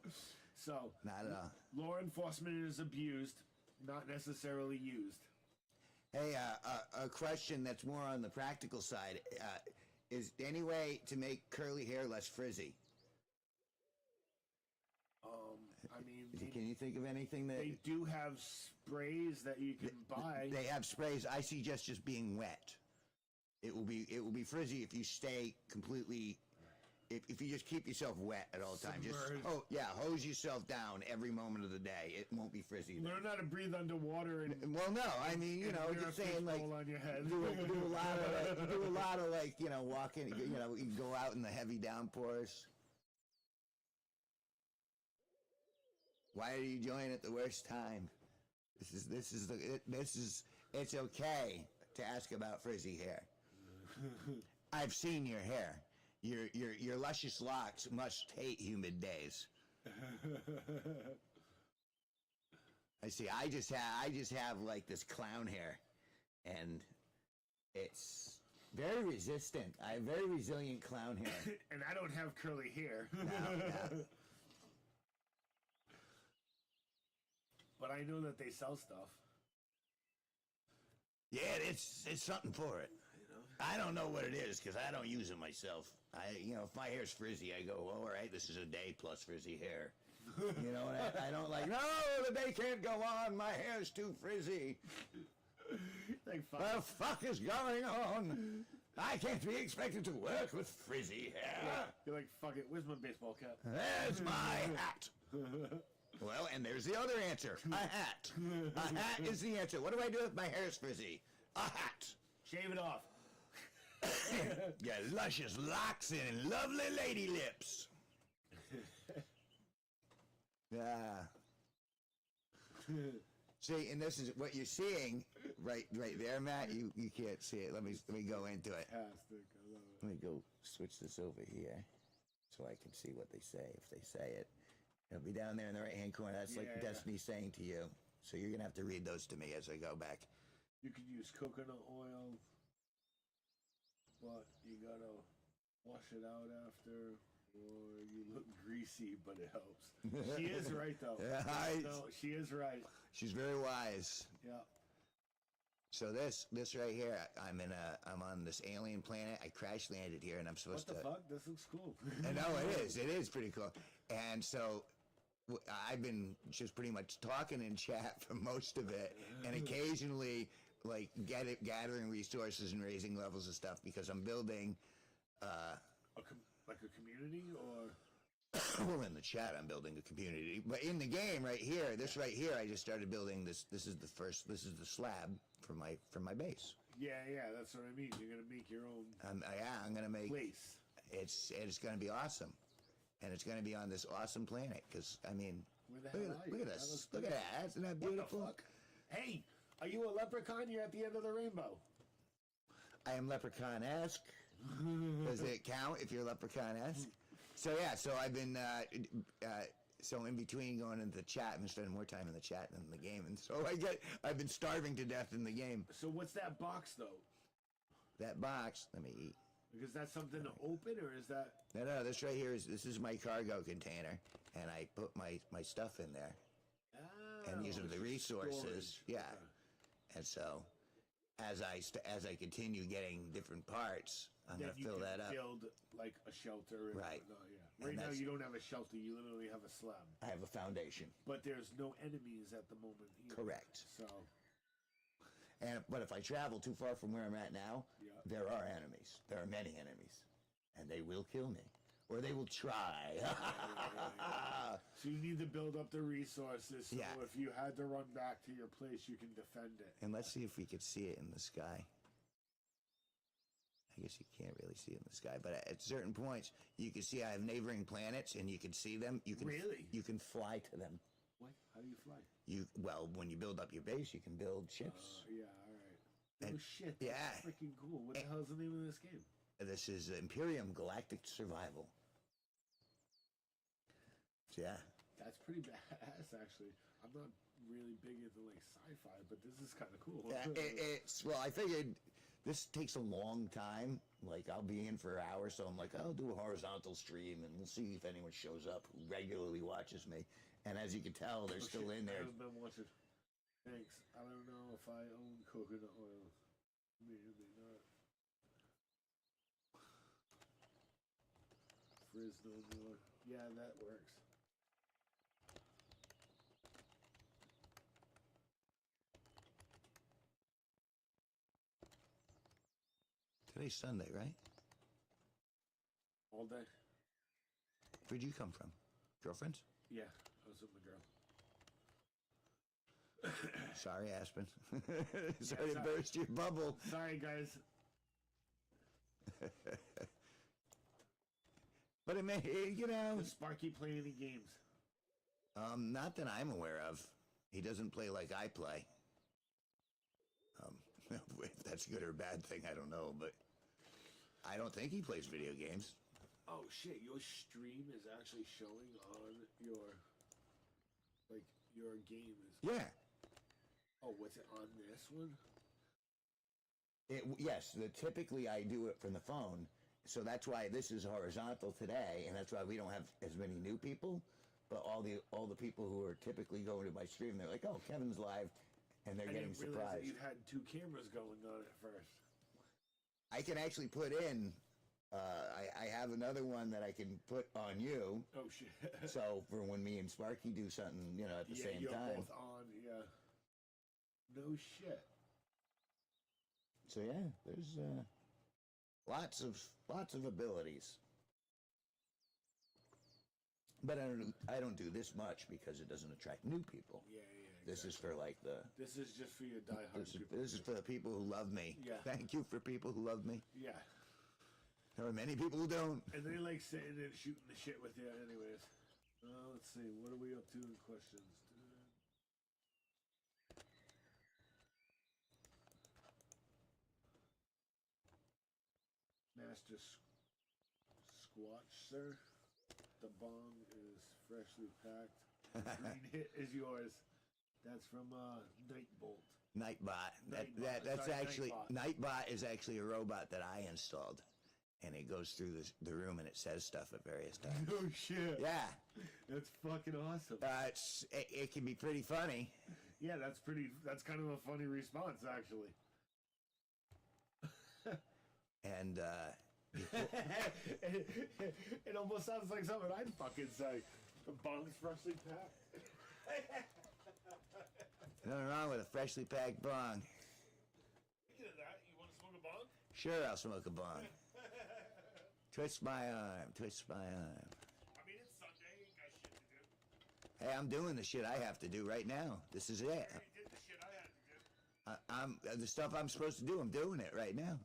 So, Not at all. law enforcement is abused, not necessarily used. Hey, a question that's more on the practical side. Is there any way to make curly hair less frizzy? I mean, Can you think of anything that... they do have sprays that you can buy. They have sprays. I suggest just being wet. It will be frizzy if you stay completely... If you just keep yourself wet at all times. Just hose yourself down every moment of the day. It won't be frizzy. Learn how to breathe underwater and Well, no, I mean, and just saying, like, on your head. do a lot of like, walking. You can go out in the heavy downpours. Why are you joining at the worst time? It's okay to ask about frizzy hair. I've seen your hair. Your luscious locks must hate humid days. I see. I just have like this clown hair, and it's very resistant. I have very resilient clown hair. And I don't have curly hair. No. But I know that they sell stuff. Yeah, it's something for it. I don't know what it is because I don't use it myself. If my hair's frizzy, I go, all right, this is a day plus frizzy hair. I don't like, no, the day can't go on. My hair's too frizzy. Like, fuck. What the fuck is going on? I can't be expected to work with frizzy hair. You're like, fuck it, where's my baseball cap? There's my hat. Well, and there's the other answer. A hat. A hat is the answer. What do I do if my hair's frizzy? A hat. Shave it off. Your luscious locks and lovely lady lips. Yeah. See, and this is what you're seeing right there, Matt. You can't see it. Let me go into it. Fantastic. I love it. Let me go switch this over here so I can see what they say. If they say it, it'll be down there in the right-hand corner. That's like Yeah. Destiny saying to you. So you're gonna have to read those to me as I go back. You could use coconut oil, but you gotta wash it out after, or you look greasy, but it helps. She is right, though. Yeah, No, she is right. She's very wise. Yeah. So this right here, I'm on this alien planet. I crash landed here, and I'm What supposed the to. fuck? This looks cool. I know it is. It is pretty cool. And so I've been just pretty much talking in chat for most of it, and occasionally like gathering resources and raising levels of stuff because I'm building. Like a community, or Well, in the chat, I'm building a community, but in the game right here, right here, I just started building this. This is the slab for my base. yeah, that's what I mean. You're gonna make your own I'm gonna make place. It's gonna be awesome, and it's gonna be on this awesome planet. Because I mean, Where the hell are you? look at That this. looks Look at that. Isn't that What the beautiful? fuck? Hey, are you a leprechaun? You're at the end of the rainbow. I am leprechaun-esque. Does it count if you're leprechaun-esque? So yeah, so I've been so in between going into the chat, I've been spending more time in the chat than in the game, and so I've been starving to death in the game. So what's that box though? That box, let me eat. Is that something to open, or is that? No, this right here is my cargo container, and I put my stuff in there, and these are it's the just resources. storage. Yeah, Okay. and so as I continue getting different parts, I'm Then gonna you fill can that up. build like a shelter. And Right. whatnot, yeah. And Right now that's- you don't have a shelter. You literally have a slab. I have a foundation. But there's no enemies at the moment either. Correct. So But if I travel too far from where I'm at now, Yeah. there are enemies. There are many enemies, and they will kill me, or they will try. so you need to build up the resources. So Yeah. if you had to run back to your place, you can defend it. And let's see if we could see it in the sky. I guess you can't really see it in the sky, but at certain points, you can see I have neighboring planets, and you can see them. You can Really? You can fly to them. What? How do you fly? When you build up your base, you can build ships. Yeah. All right. Oh And- shit! That's yeah. freaking cool. What the hell is the name of this game? This is Empyrion Galactic Survival. So, yeah. That's pretty badass, actually. I'm not really big into like sci-fi, but this is kind of cool. Yeah, I figured this takes a long time. Like, I'll be in for hours, so I'm like, I'll do a horizontal stream, and we'll see if anyone shows up who regularly watches me. And as you can tell, they're still in there. I've been watching. Thanks. I don't know if I own coconut oil. Maybe not. Frizz no more. Yeah, that works. Today's Sunday, right? All day? Where'd you come from? Girlfriends? Yeah, I was with my girl. Sorry, Aspen. Sorry to sorry. burst your bubble. Sorry, guys. But it may, Does Sparky play any games? not that I'm aware of. He doesn't play like I play. If that's a good or a bad thing, I don't know, but I don't think he plays video games. Oh shit, your stream is actually showing on your game is Yeah. oh, what's it on this one? Yes, typically I do it from the phone, so that's why this is horizontal today, and that's why we don't have as many new people. But all the people who are typically going to my stream, they're like, "Oh, Kevin's live," and they're I getting didn't realize that surprised. you had two cameras going on at first. I can actually put in. I have another one that I can put on you. Oh shit! So for when me and Sparky do something, at the same you're time. both on. Yeah. No shit. So yeah, there's lots of abilities. But I don't do this much because it doesn't attract new people. Yeah. This is for like the. This is just for your diehard people. This is for the people who love me. Yeah. Thank you for people who love me. Yeah. There are many people who don't. And they like sitting and shooting the shit with you, anyways. Let's see. What are we up to in questions? Master Squatch, sir. The bong is freshly packed. Green hit is yours. That's from Nightbolt. Nightbot. That's Sorry, actually Nightbot. Nightbot is actually a robot that I installed, and it goes through the room and it says stuff at various times. No shit. Yeah, That's fucking awesome. it can be pretty funny. Yeah, that's kind of a funny response, actually. And it almost sounds like something I'd fucking say. The bong's freshly packed. Nothing wrong with a freshly packed bong. Speaking of that, you want to smoke a bong? Sure, I'll smoke a bong. Twist my arm, twist my arm. I mean, it's Sunday. You got shit to do. Hey, I'm doing the shit I have to do right now. This is it. I already did the shit I had to do. I'm the stuff I'm supposed to do. I'm doing it right now.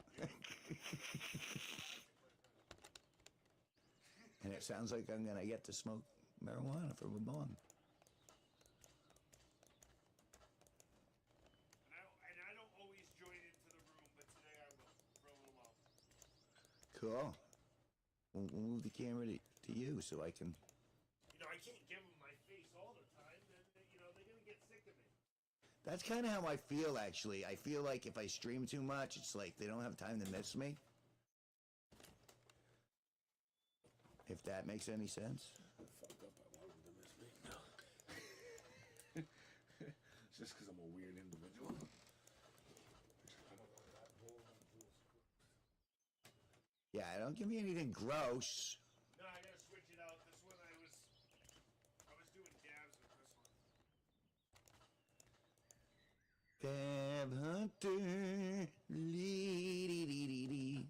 And it sounds like I'm gonna get to smoke marijuana from a bong. And I don't always join into the room, but today I will for a little while. Cool. We'll move the camera to you so I can. You know, I can't give them my face all the time. Then you know they're gonna get sick of me. That's kind of how I feel, actually. I feel like if I stream too much, it's like they don't have time to miss me. If that makes any sense. Fuck up, I want them to miss me. No. It's just because I'm a weird individual. Yeah, don't give me anything gross. No, I gotta switch it out. This one I was doing dabs with this one. Dab Hunter. Lee-dee-dee-dee-dee.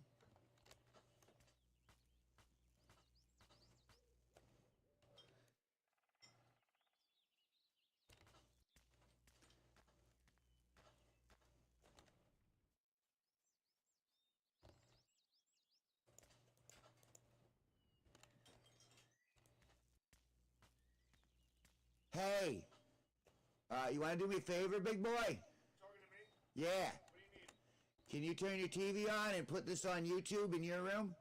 Hey, you want to do me a favor, big boy? Talking to me? Yeah. What do you need? Can you turn your TV on and put this on YouTube in your room?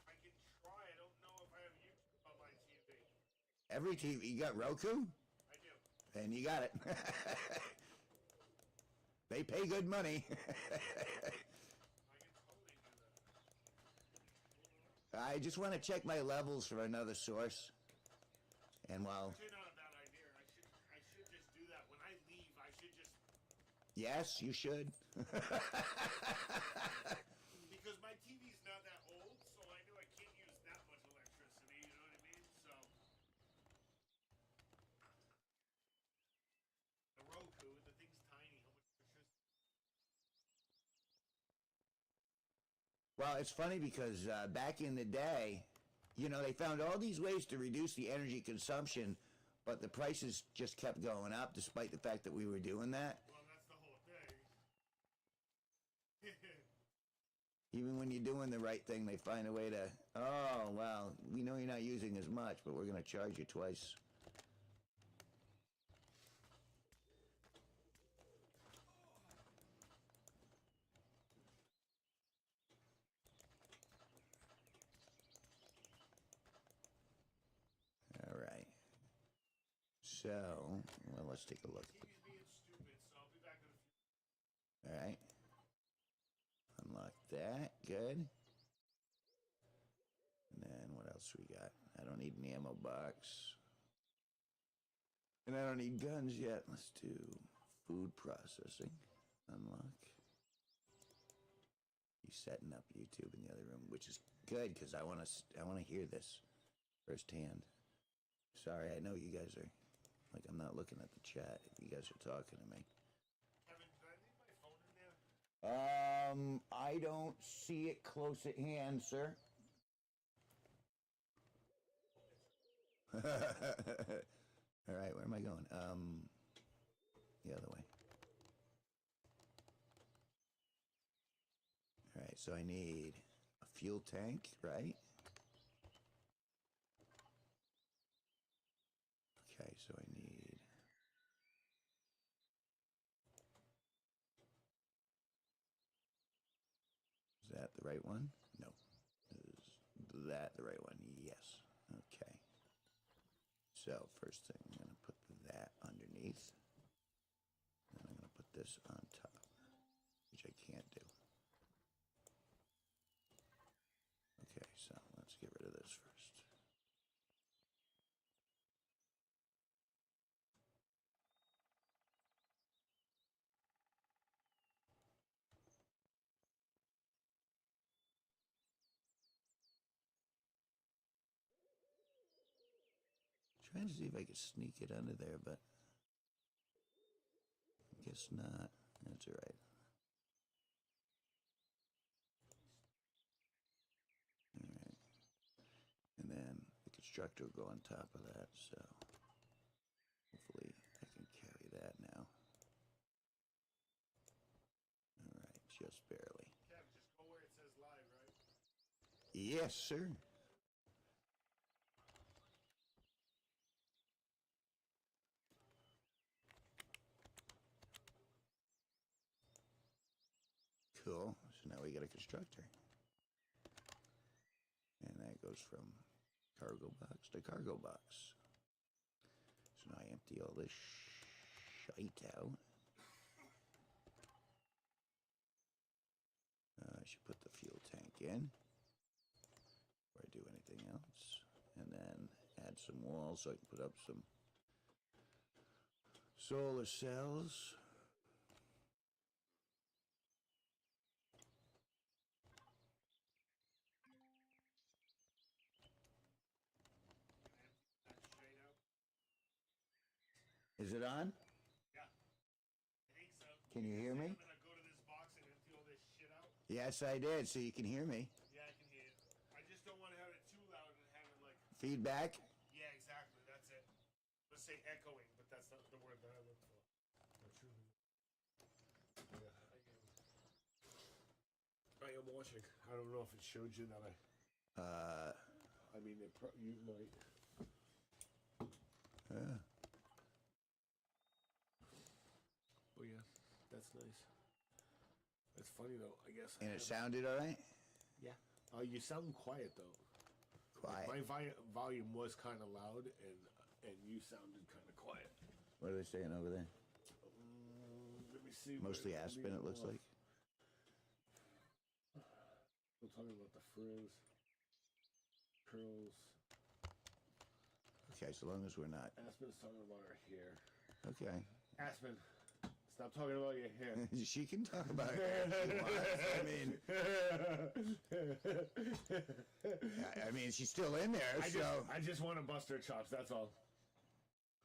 I can try. I don't know if I have YouTube on my TV. Every TV. You got Roku? I do. Then you got it. They pay good money. I can totally do that. I just want to check my levels for another source. And while... Actually, not a bad idea. I should just do that. When I leave, I should just... Yes, you should. Because my TV's not that old, so I know I can't use that much electricity, you know what I mean? So... The Roku, the thing's tiny. How much electricity? Well, it's funny because back in the day, you know, they found all these ways to reduce the energy consumption, but the prices just kept going up despite the fact that we were doing that. Well, that's the whole thing. Even when you're doing the right thing, they find a way to, oh, well, we know you're not using as much, but we're going to charge you twice. All right. So, well, let's take a look. TV's being stupid, so I'll be back in a few. All right. Unlock that. Good. And then what else we got? I don't need an ammo box. And I don't need guns yet. Let's do food processing. Unlock. He's setting up YouTube in the other room, which is good because I want to hear this firsthand. Sorry, I know you guys are like I'm not looking at the chat if you guys are talking to me. Kevin, did I leave my phone in there? I don't see it close at hand, sir. All right, where am I going? The other way. All right, so I need a fuel tank, right? Okay, so I need... Is that the right one? No. Is that the right one? Yes. Okay. So, first thing, I'm going to put that underneath. Then I'm going to put this on top, which I can't do. Okay, so let's get rid of this first. Trying to see if I could sneak it under there, but I guess not. That's all right. All right. And then the constructor will go on top of that, so hopefully I can carry that now. All right, just barely. Kev, just go where it says live, right? Yes, sir. Cool. So now we got a constructor. And that goes from cargo box to cargo box. So now I empty all this shite out. I should put the fuel tank in before I do anything else. And then add some walls so I can put up some solar cells. Is it on? Yeah. I think so. Can you hear me? I'm gonna go to this box and empty all this shit out. Yes, I did, so you can hear me. Yeah, I can hear you. I just don't want to have it too loud and have it like. Feedback? Yeah, exactly. That's it. Let's say echoing, but that's not the word that I look for. Yeah, I am watching. I don't know if it showed you that I mean, you might. Yeah. Oh yeah, that's nice. That's funny though. I guess. And it sounded all right? Yeah. You sound quiet though. Quiet. My volume was kind of loud, and you sounded kind of quiet. What are they saying over there? Let me see. Mostly Aspen, it looks like. We're talking about the frizz, curls. Okay, so long as we're not. Aspen's talking about her hair. Okay. Aspen, stop talking about your hair. She can talk about it if she wants. I mean, she's still in there, I just want to bust her chops. That's all.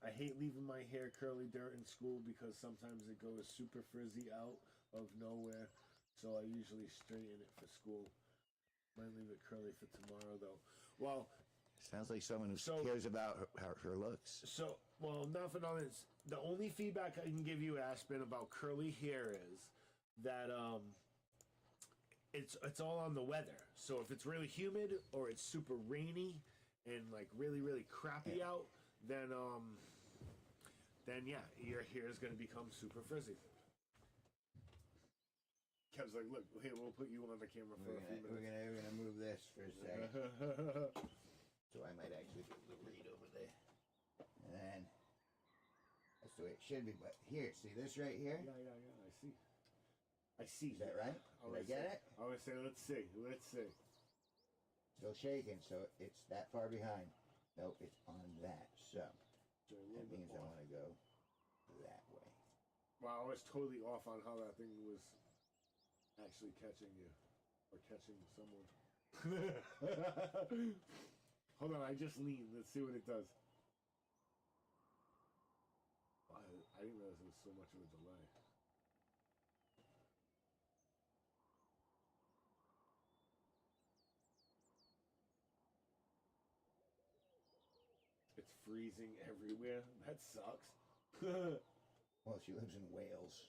I hate leaving my hair curly dirt in school because sometimes it goes super frizzy out of nowhere. So I usually straighten it for school. Might leave it curly for tomorrow though. Well, sounds like someone who cares about her looks. So, well, not for nothing. The only feedback I can give you, Aspen, about curly hair is that it's all on the weather. So if it's really humid or it's super rainy and like really really crappy out, then yeah, your hair is gonna become super frizzy. Kev's like, look, here, we'll put you on the camera for a few minutes. We're gonna move this for a second. So I might actually be able to read over there. And then that's the way it should be. But here, see this right here? Yeah, I see. I see. Is that right? Did I get it? I was saying, let's see. Still shaking, so it's that far behind. Nope, it's on that. So that means I want to go that way. Wow, I was totally off on how that thing was actually catching you. Or catching someone. Hold on, I just leaned. Let's see what it does. I didn't realize there was so much of a delay. It's freezing everywhere. That sucks. Well, she lives in Wales,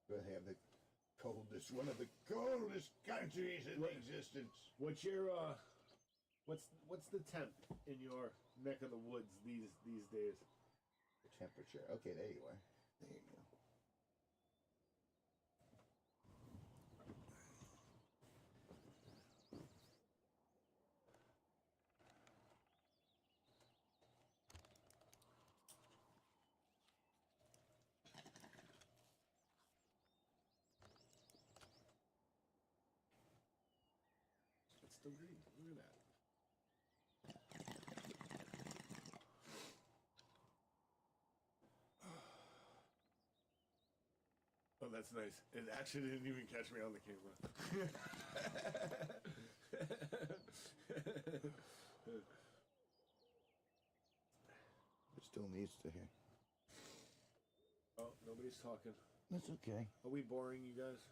where they have the coldest, one of the coldest countries in existence. What's your what's the temp in your neck of the woods these days? The temperature. Okay, there you are. There you go. It's still green. Look at that. Oh, that's nice. It actually didn't even catch me on the camera. still needs to hear. Oh, nobody's talking. That's okay. Are we boring, you guys?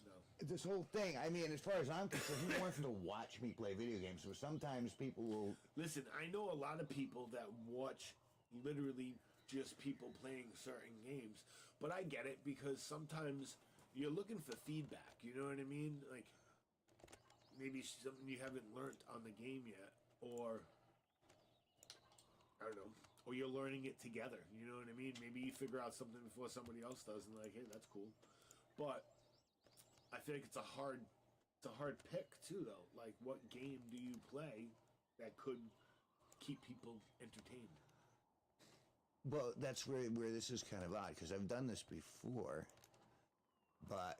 No. This whole thing, I mean, as far as I'm concerned, who wants to watch me play video games? So sometimes people will. Listen, I know a lot of people that watch literally just people playing certain games, but I get it because sometimes you're looking for feedback. You know what I mean? Like maybe something you haven't learned on the game yet, or I don't know, or you're learning it together. You know what I mean? Maybe you figure out something before somebody else does, and like, hey, that's cool. But I feel like it's a hard pick too, though. Like, what game do you play that could keep people entertained? Well, that's where this is kind of odd because I've done this before, but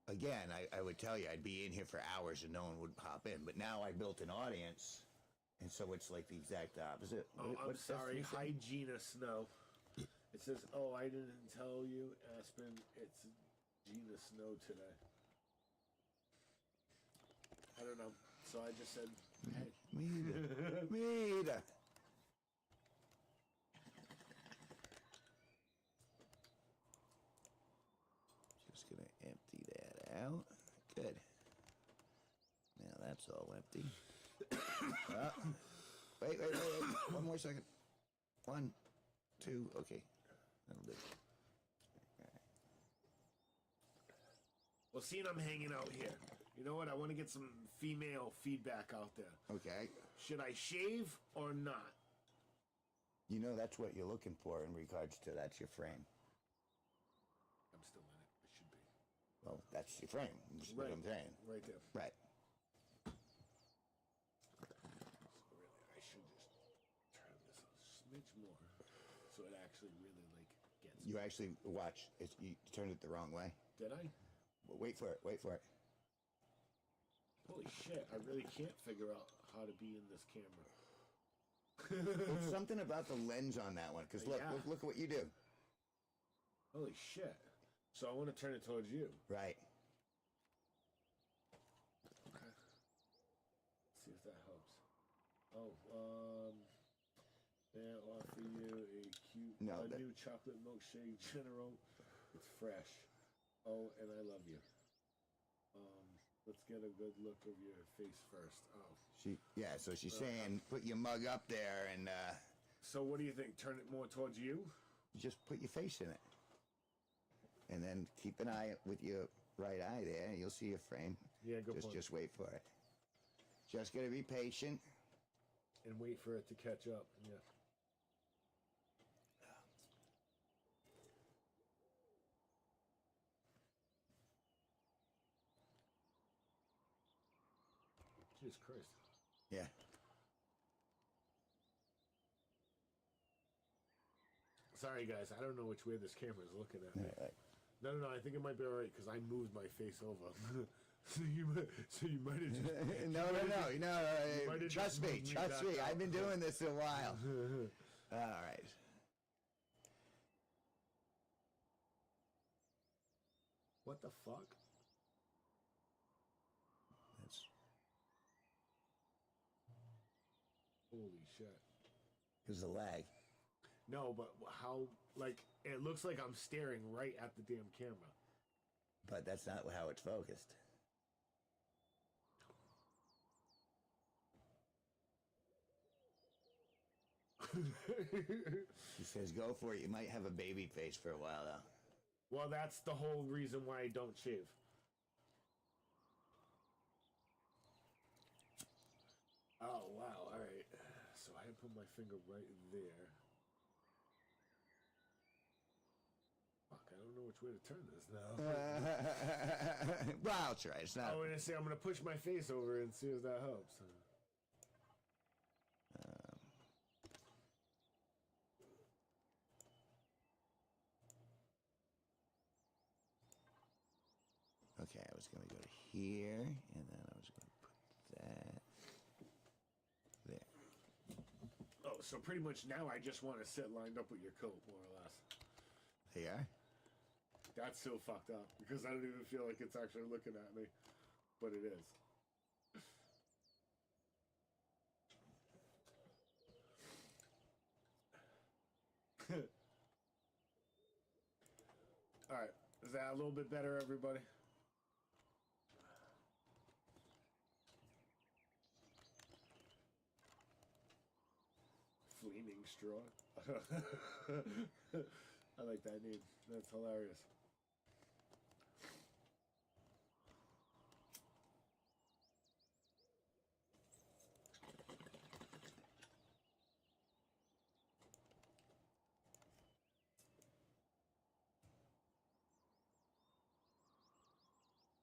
again, I would tell you I'd be in here for hours and no one would pop in. But now I built an audience, and so it's like the exact opposite. Oh, I'm What's sorry, Destiny say? Hygiena Snow. It says, "Oh, I didn't tell you, Aspen. It's Gina Snow today." I don't know, so I just said, "Hey." Me either. Just gonna empty that out. Good. Now that's all empty. Wait. One more second. 1, 2. Okay. That'll do. Well, seeing I'm hanging out here, you know what? I want to get some female feedback out there. Okay. Should I shave or not? You know that's what you're looking for in regards to that's your frame. I'm still in it. I should be. Well, that's your frame. That's what I'm saying. Right there. Right. So really, I should just turn this a smidge more, so it actually really like gets. You actually watch. You turned it the wrong way. Did I? Well, wait for it. Wait for it. Holy shit! I really can't figure out how to be in this camera. It's something about the lens on that one. Because look, Yeah. look at what you do. Holy shit! So I want to turn it towards you. Right. Okay. Let's see if that helps. Oh, may I offer you a new chocolate milkshake, General? It's fresh. Oh, and I love you. Let's get a good look of your face first. Oh. So she's saying put your mug up there and So what do you think? Turn it more towards you? just put your face in it. And then keep an eye with your right eye there. You'll see your frame. Yeah, good point. Just wait for it. Just gotta be patient. And wait for it to catch up. Yeah. Jesus Christ. Yeah. Sorry, guys. I don't know which way this camera is looking at me. Right. No. I think it might be all right because I moved my face over. so you might have just. No. might have Trust just me. moved me Trust back me. out. I've been doing this a while. All right. What the fuck? That's Holy shit. because the lag. No, but how? Like, it looks like I'm staring right at the damn camera. But that's not how it's focused. She says, go for it. You might have a baby face for a while, though. Well, that's the whole reason why I don't shave. Oh, wow. All right. So I put my finger right there. Fuck, I don't know which way to turn this now. Well, I'll try. It's not. I'm going to say I'm going to push my face over and see if that helps. Okay, I was going to go to here, and then I was going to put that there. Oh, so pretty much now I just want to sit lined up with your coat, more or less. There you are. That's so fucked up because I don't even feel like it's actually looking at me, but it is. Is that a little bit better, everybody? Flaming straw. I like that name. That's hilarious.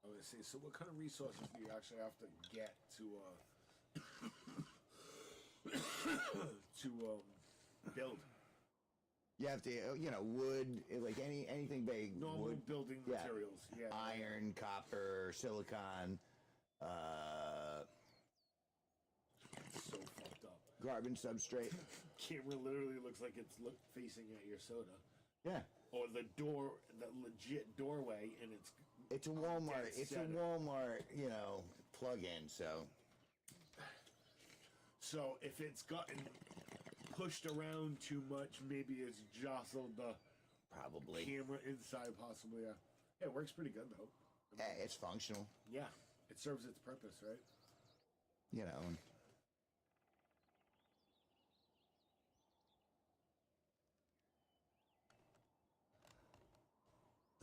I was gonna say, so what kind of resources do you actually have to get to build? You have to, wood, like anything big. Normal wood, building yeah. materials. Yeah. Iron, copper, silicon, So fucked up. carbon substrate. Camera literally looks like it's facing at your soda. Yeah. Or the door, the legit doorway, and It's a Walmart. Dead It's center. a Walmart, plug-in. So if it's gotten pushed around too much, maybe it's jostled the Probably. camera inside, possibly. Yeah, it works pretty good though. Hey, it's functional. Yeah, it serves its purpose, right?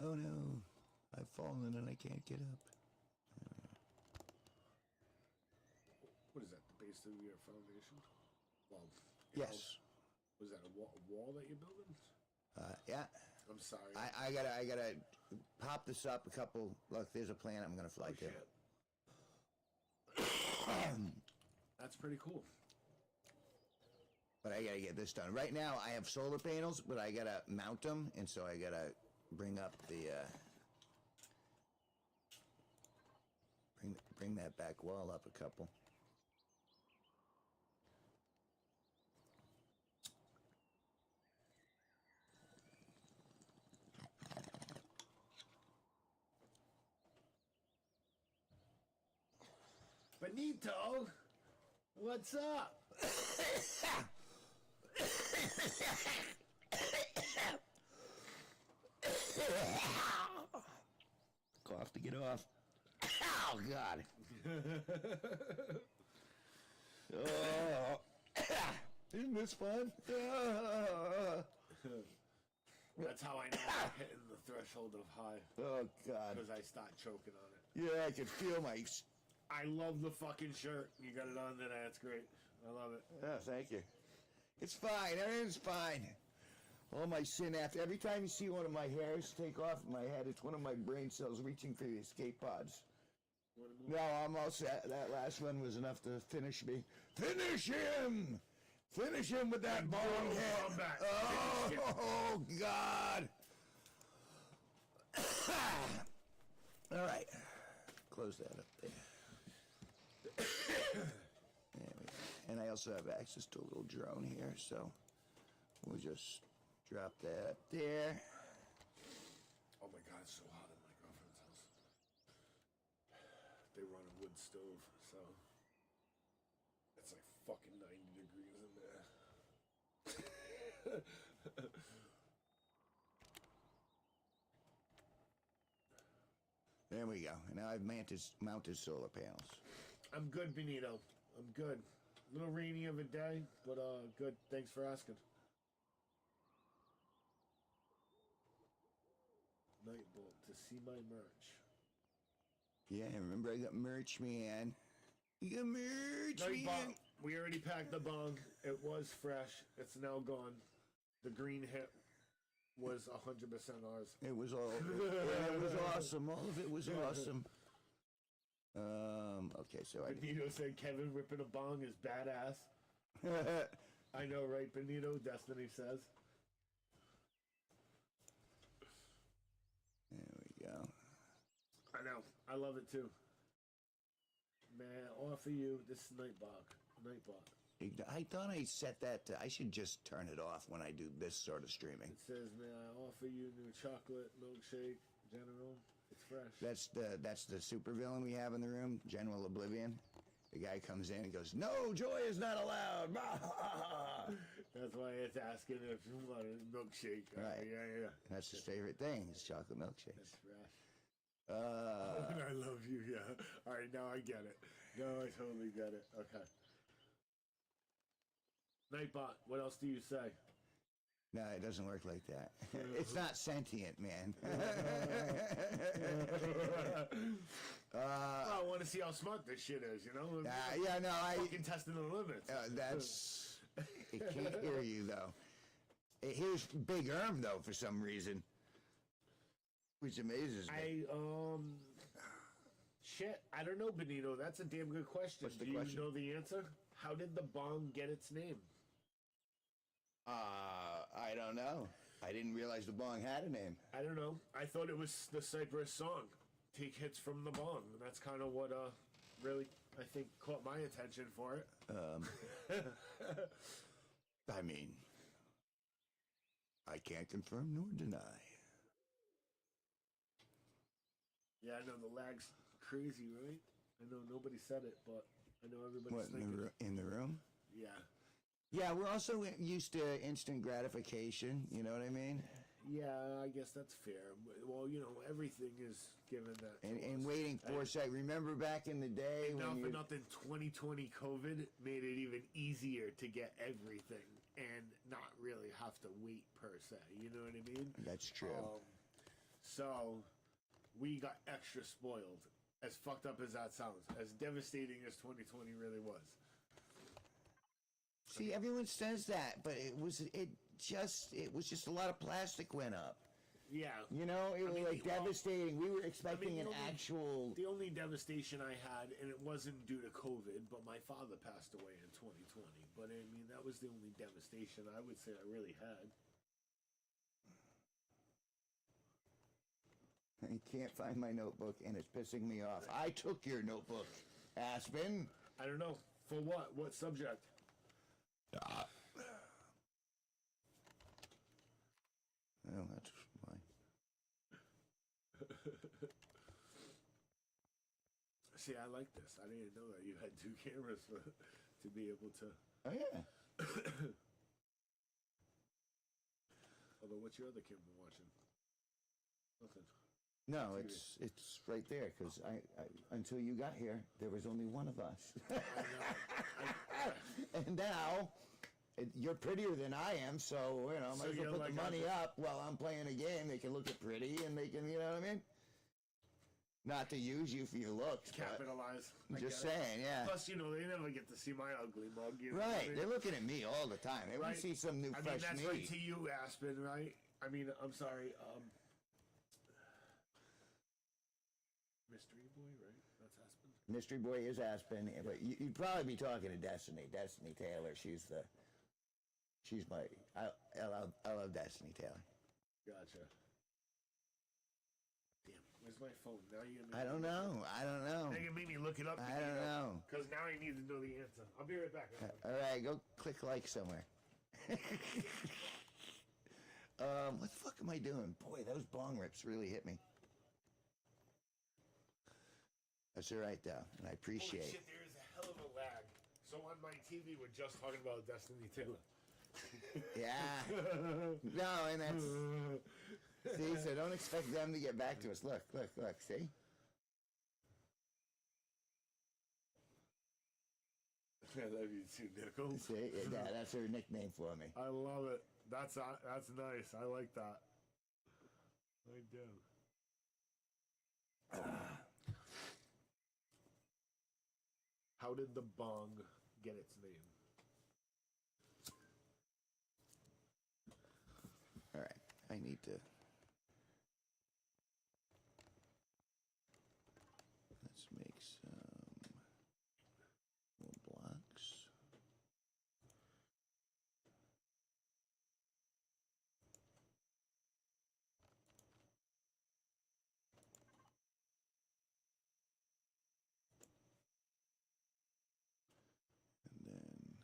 Oh no, I've fallen and I can't get up. What is that? The base of your foundation? Well, Yes. Was that a wall that you're building? Yeah. I'm sorry. I gotta pop this up a couple. Look, there's a plant I'm gonna fly to. That's pretty cool. But I gotta get this done. Right now, I have solar panels, but I gotta mount them, and so I gotta bring up the bring that back wall up a couple. Benito, what's up? Cough to get off. Oh God. Oh. Isn't this fun? That's how I know I'm hitting the threshold of high. Oh God. Because I start choking on it. Yeah, I can feel my. I love the fucking shirt. You got it on today. That's great. I love it. Oh, thank you. It's fine. Everything's fine. All my synapse. Every time you see one of my hairs take off my head, it's one of my brain cells reaching for the escape pods. No, I'm all set. That last one was enough to finish me. Finish him! Finish him with that bong head. Come back. Oh, God. All right. Close that up there. There we go. And I also have access to a little drone here, so we'll just drop that up there. Oh my God, it's so hot in my girlfriend's house. They run a wood stove, so it's like fucking 90 degrees in there. There we go. And now I've mounted solar panels. I'm good, Benito. I'm good. A little rainy of a day, but good. Thanks for asking. Nightbolt to see my merch. Yeah, remember I got merch, man. You got merch, Night man. bong. We already packed the bong. It was fresh. It's now gone. The green hit was 100% ours. It was all. Yeah, it was awesome. All of it was awesome. Okay, so Benito said Kevin ripping a bong is badass. I know, right, Benito? Destiny says. There we go. I know. I love it too. May I offer you this Nightbot? I thought I set that to, I should just turn it off when I do this sort of streaming. It says, may I offer you new chocolate milkshake, General? It's fresh. That's the supervillain we have in the room, General Oblivion. The guy comes in and goes, "No, joy is not allowed." That's why it's asking if you want a milkshake. Right. Yeah. That's his favorite thing, is chocolate milkshakes. That's fresh. Uh, I love you, yeah. All right, now I get it. No, I totally get it. Okay. Nightbot, what else do you say? no, it doesn't work like that. It's not sentient, man. Well, I want to see how smart this shit is, you know? Yeah, no, Fucking testing the limits. that's, it can't hear you, though. It hears Big Erm, though, for some reason. Which amazes me. Shit, I don't know, Benito. That's a damn good question. What's the Do question? you know the answer? How did the bong get its name? I don't know. I didn't realize the bong had a name. I don't know. I thought it was the Cypress song, "Take Hits from the Bong." And that's kind of what really, I think, caught my attention for it. I mean, I can't confirm nor deny. Yeah, I know the lag's crazy, right? I know nobody said it, but I know everybody's What, thinking. in the room? Yeah. Yeah, we're also used to instant gratification, you know what I mean? Yeah, I guess that's fair. Well, you know, everything is given that. to And us. waiting for a sec. Remember back in the day And not when for you... nothing, 2020 COVID made it even easier to get everything and not really have to wait per se. You know what I mean? That's true. So we got extra spoiled. As fucked up as that sounds, as devastating as 2020 really was. See, everyone says that, but it was just a lot of plastic went up. Yeah. You know, it was mean, like well, devastating. We were expecting an the only- actual... The only devastation I had, and it wasn't due to COVID, but my father passed away in 2020. But I mean, that was the only devastation I would say I really had. I can't find my notebook, and it's pissing me off. I took your notebook, Aspen. I don't know. For what? What subject? Well, that's fine. See, I like this. I didn't know that you had two cameras to be able to. Oh, yeah. Although, what's your other camera watching? Nothing. No, it's right there, because I until you got here, there was only one of us. And now, you're prettier than I am, so, you know, I So might as well you're put like the money us. up while I'm playing a game. They can look at pretty, and they can, you know what I mean? Not to use you for your looks, but Capitalize. I just get it. saying, yeah. Plus, you know, they never get to see my ugly mug. You know what I Right, mean? they're looking at me all the time. They want Right. to see some new I mean, fresh that's meat. right to you, Aspen, right? I mean, I'm sorry. Mystery Boy, right? That's Aspen. Mystery Boy is Aspen, but you'd probably be talking to Destiny. Destiny Taylor, she's my, I love Destiny Taylor. Gotcha. Damn, where's my phone? Now you're I don't know. Now you make me look it up. I don't know. Because now I need to know the answer. I'll be right back. All right, go click like somewhere. What the fuck am I doing? Boy, those bong rips really hit me. That's all right, though, and I Holy appreciate it. shit, there is a hell of a lag. So on my TV, we're just talking about Destiny Taylor. Yeah. No, and that's... See, so don't expect them to get back to us. Look, see? I love you too, Nickel. See? Yeah, that's her nickname for me. I love it. That's nice. I like that. I do. How did the bong get its name? All right, I need to... Let's make some more blocks. And then...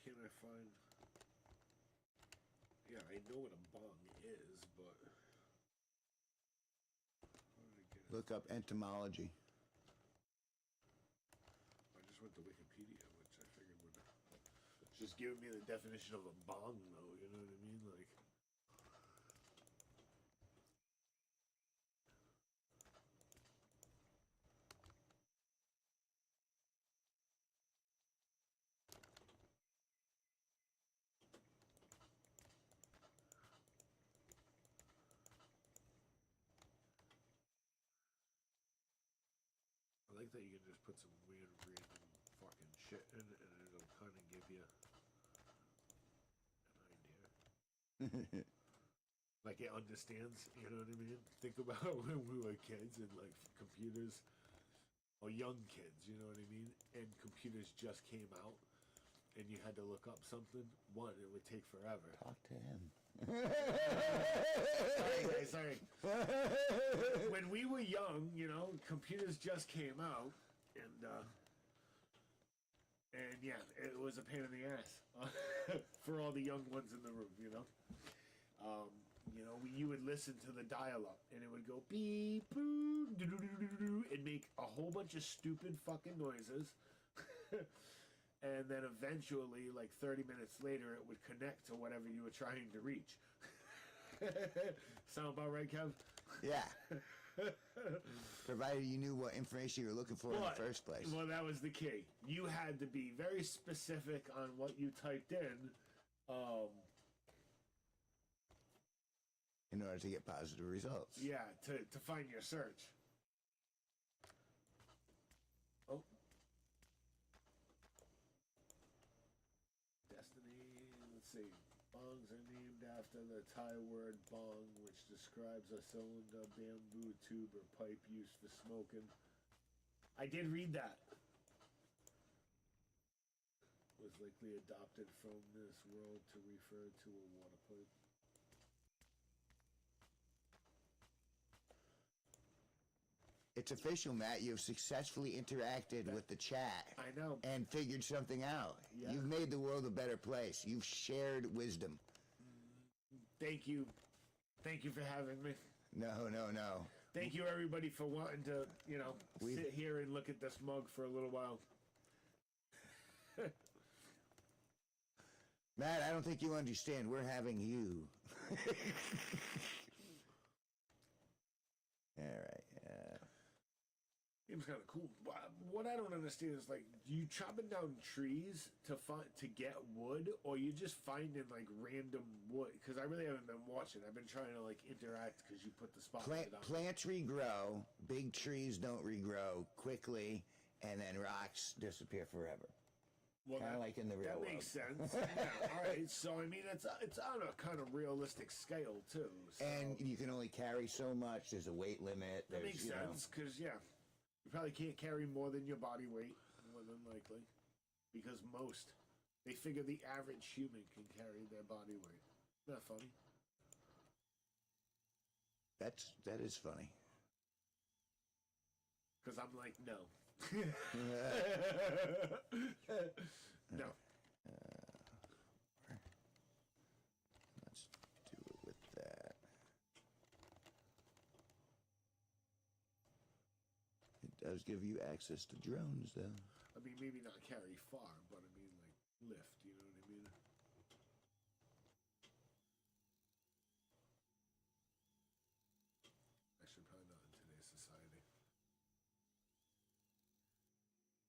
can't I find? Yeah, I know what a bong is, but how did I get it? Look up entomology. I just went to Wikipedia, which I figured would just give me the definition of a bong, though. You know what I mean? Like, I like that you can just put some weird, random fucking shit in it, and it'll kind of give you an idea. Like it understands, you know what I mean? Think about when we were kids and like computers, or young kids, you know what I mean? And computers just came out, and you had to look up something. One, it would take forever. Talk to him. Sorry. When we were young, you know, computers just came out, and yeah, it was a pain in the ass for all the young ones in the room, you know. You would listen to the dial-up, and it would go beep, boo, doo doo doo doo doo, and make a whole bunch of stupid fucking noises. And then eventually, like 30 minutes later, it would connect to whatever you were trying to reach. Sound about right, Kev? Yeah. Provided you knew what information you were looking for in the first place. Well, that was the key. You had to be very specific on what you typed in order to get positive results. yeah, to find your search. Oh. Destiny, let's see. Bongs are named after the Thai word bong, which describes a cylinder, bamboo tube, or pipe used for smoking. I did read that. Was likely adopted from this world to refer to a water pipe. It's official, Matt. You've successfully interacted with the chat. I know. And figured something out. Yeah. You've made the world a better place. You've shared wisdom. Thank you. Thank you for having me. No. Thank you, everybody, for wanting to, sit here and look at this mug for a little while. Matt, I don't think you understand. We're having you. All right. Game's kind of cool. What I don't understand is, like, you chopping down trees to get wood, or you just finding like random wood? Because I really haven't been watching. I've been trying to like interact because you put the spotlight on. Plants regrow. Big trees don't regrow quickly, and then rocks disappear forever. Well, kind of like in the real world. That makes sense. Yeah, all right. So I mean, it's on a kind of realistic scale too. So. And you can only carry so much. There's a weight limit. That makes sense because you probably can't carry more than your body weight, more than likely, because they figure the average human can carry their body weight. Isn't that funny? That is funny. Because I'm like, no. No. Let's do it with that. It does give you access to drones, though. I mean, maybe not carry far, but I mean, like, lift, you know what I mean? Actually, probably not in today's society.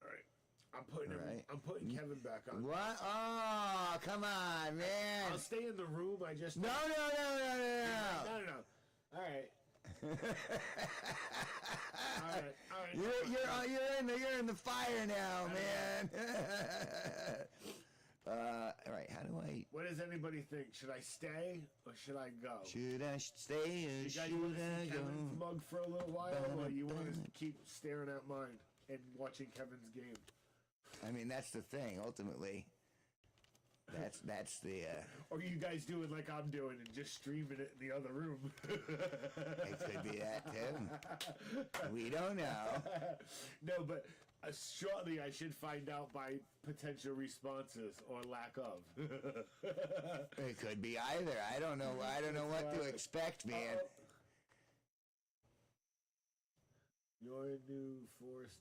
Alright. I'm putting Kevin back on. What? Oh, come on, man. I'll stay in the room, I just... No. No. Alright. Alright. You're in the fire now, man. All right. How do I? What does anybody think? Should I stay or should I go? Should I stay or You guys should want to I see go? Kevin's mug for a little while, or you want to keep staring at mine and watching Kevin's game? I mean, that's the thing. Ultimately, that's the. Or you guys doing like I'm doing and just streaming it in the other room? It could be that too. We don't know. No, but Shortly, I should find out my potential responses or lack of. It could be either. I don't know. I don't know what to expect, man. You're new forced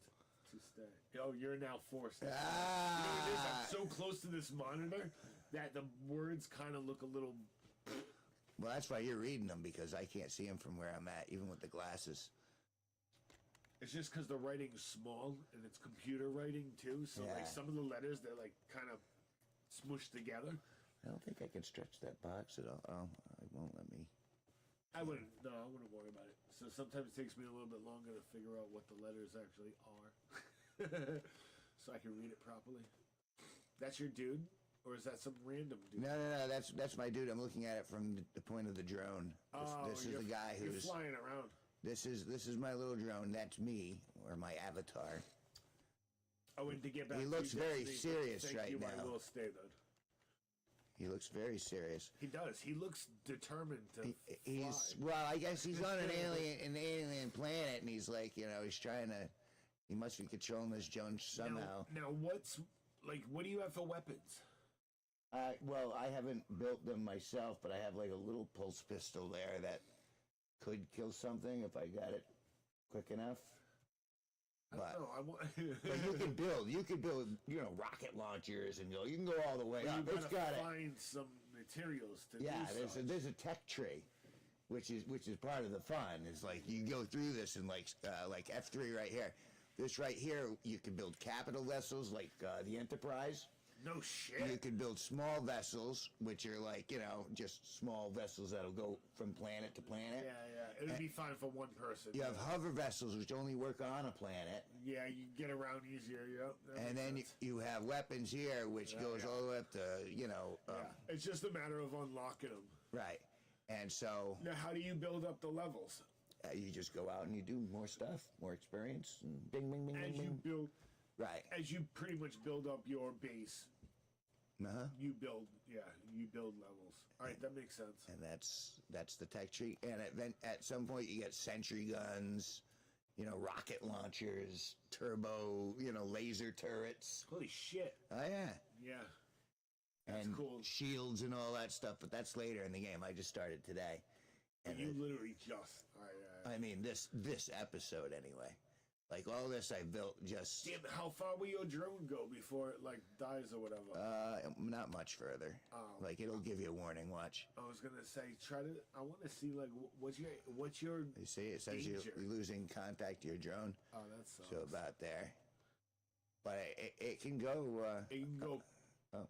to stay. Oh, you're now forced to stay. Ah. You know what it is? I'm so close to this monitor that the words kind of look a little. Well, that's why you're reading them, because I can't see them from where I'm at, even with the glasses. It's just because the writing's small and it's computer writing too. So Yeah. like some of the letters, they're like kind of smushed together. I don't think I can stretch that box at all. Oh, it won't let me. I wouldn't worry about it. So sometimes it takes me a little bit longer to figure out what the letters actually are, so I can read it properly. That's your dude, or is that some random dude? No. That's my dude. I'm looking at it from the point of the drone. This is the guy you're who's. flying around. This is my little drone. That's me, or my avatar. Oh, and to get back, He to looks you, very Destiny, serious thank right you, now. I will stay then. He looks very serious. He does. He looks determined to He's fly. well, I guess he's on an alien planet, and he's like, he's trying to. He must be controlling this drone somehow. Now, what do you have for weapons? Well, I haven't built them myself, but I have like a little pulse pistol there that could kill something if I got it quick enough. I don't know. I want. But you can build, rocket launchers, and you can go all the way But up. you It's gotta got it. find some materials to Yeah, do such. there's a tech tree, which is part of the fun. It's like you go through this and like F3 right here. This right here, you can build capital vessels like the Enterprise. No shit. You can build small vessels, which are like, just small vessels that'll go from planet to planet. Yeah. It'd be fine for one person. You have hover vessels, which only work on a planet. Yeah, you get around easier. Yep. that And makes then sense. you have weapons here, which goes all the way up to, Yeah. It's just a matter of unlocking them. right. And so Now, how do you build up the levels? you just go out and you do more stuff, more experience, and bing, bing, bing, As bing, you bing. build, Right. as you pretty much build up your base, Uh-huh. you build levels. All right, that makes sense. And that's the tech tree. And at some point you get sentry guns, rocket launchers, turbo, laser turrets. Holy shit! Oh yeah. Yeah, that's And cool. shields and all that stuff, but that's later in the game. I just started today. And You literally just. I mean this episode anyway. Like all this I built just Damn, how far will your drone go before it like dies or whatever? not much further. Oh. Like it'll give you a warning, watch. I was gonna say, I want to see like what's your. You see it says you're Danger. losing contact to your drone. Oh, that sucks. So about there. But it can go it can go. oh,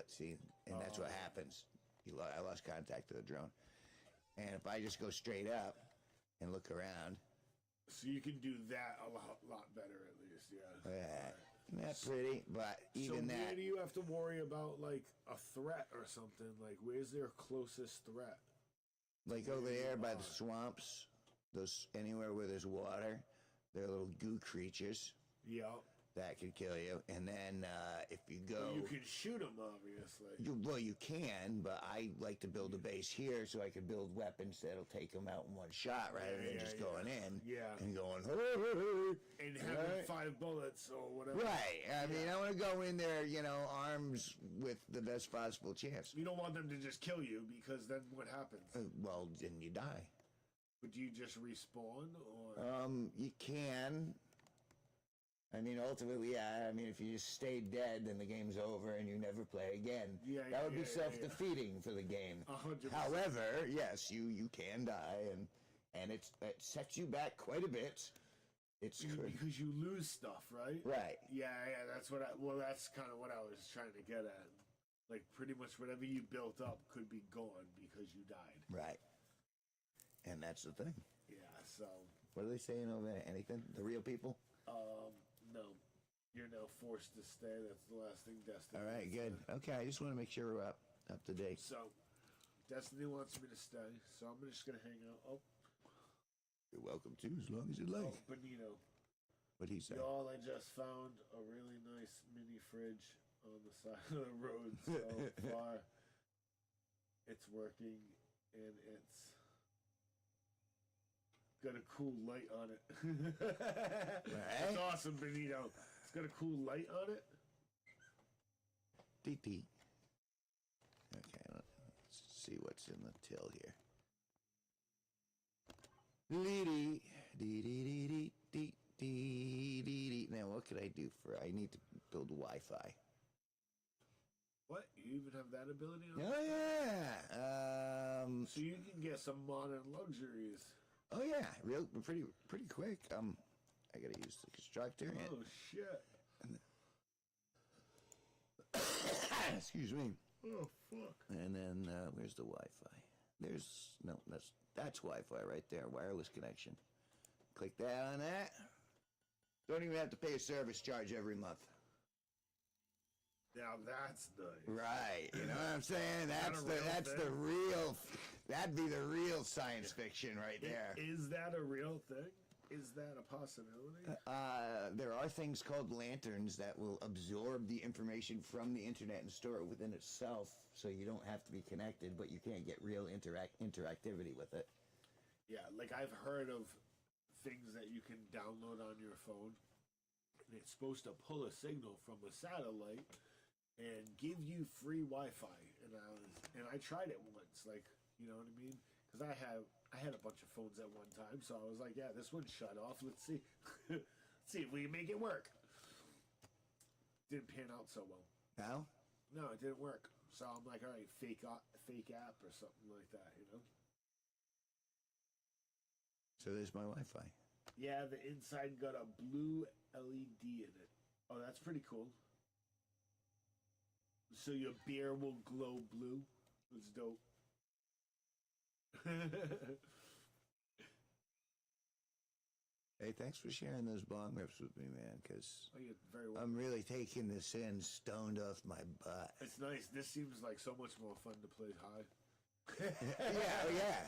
see, and that's what happens. I lost contact to the drone. And if I just go straight up and look around, So you can do that a lot better at least, yeah. not pretty, but even so where that. do you have to worry about like a threat or something? Like where's their closest threat? Like over there by the swamps, anywhere where there's water, there are little goo creatures Yeah. that could kill you. And then if you go, You can shoot them, obviously. you can, but I like to build a base here so I can build weapons that'll take them out in one shot rather than Yeah, just yeah. going in Yeah. and going, hey. And having Right. 5 bullets or whatever. Right. I mean, I want to go in there, arms with the best possible chance. You don't want them to just kill you because then what happens? Well, then you die. Would you just respawn or? You can. I mean, ultimately, yeah. I mean, if you just stay dead, then the game's over and you never play again. Yeah, that would be yeah, self-defeating for the game. 100%. However, yes, you can die, and it sets you back quite a bit. It's good. Because you lose stuff, right? Right. Yeah, that's that's kind of what I was trying to get at. Like, pretty much whatever you built up could be gone because you died. Right. And that's the thing. Yeah, so, What are they saying over there? Anything? The real people? no. You're now forced to stay. That's the last thing Destiny All right, good. Okay, I just want to make sure we're up to date. So, Destiny wants me to stay, so I'm just going to hang out. Oh, You're welcome to, as long as you like. Benito. What'd he say? Y'all, I just found a really nice mini fridge on the side of the road so far. It's working, and it's got a cool light on it. Right? That's awesome, Benito. It's got a cool light on it. Dee. Okay, let's see what's in the till here. Dee dee dee. Now, what could I do I need to build Wi-Fi. What? You even have that ability on? Oh yeah. So you can get some modern luxuries. Oh yeah. Pretty quick. I gotta use the constructor. Oh shit. Excuse me. Oh fuck. And then where's the Wi-Fi? That's Wi-Fi right there. Wireless connection. Click that on that. Don't even have to pay a service charge every month. Now that's nice. Right. You know what I'm saying? That'd be the real science fiction right there. Is that a real thing? Is that a possibility? There are things called lanterns that will absorb the information from the internet and store it within itself, so you don't have to be connected, but you can't get real interactivity with it. Yeah, like I've heard of things that you can download on your phone, and it's supposed to pull a signal from a satellite and give you free Wi-Fi. And I tried it once, like, you know what I mean? Because I had a bunch of phones at one time, so I was like, yeah, this one shut off. Let's see, let's see if we can make it work. Didn't pan out so well. No? No, it didn't work. So I'm like, all right, fake app or something like that, you know? So there's my Wi-Fi. Yeah, the inside got a blue LED in it. Oh, that's pretty cool. So your beer will glow blue. It's dope. Hey, thanks for sharing those bong rips with me, man, because Oh, you're very welcome. I'm really taking this in stoned off my butt. It's nice. This seems like so much more fun to play high.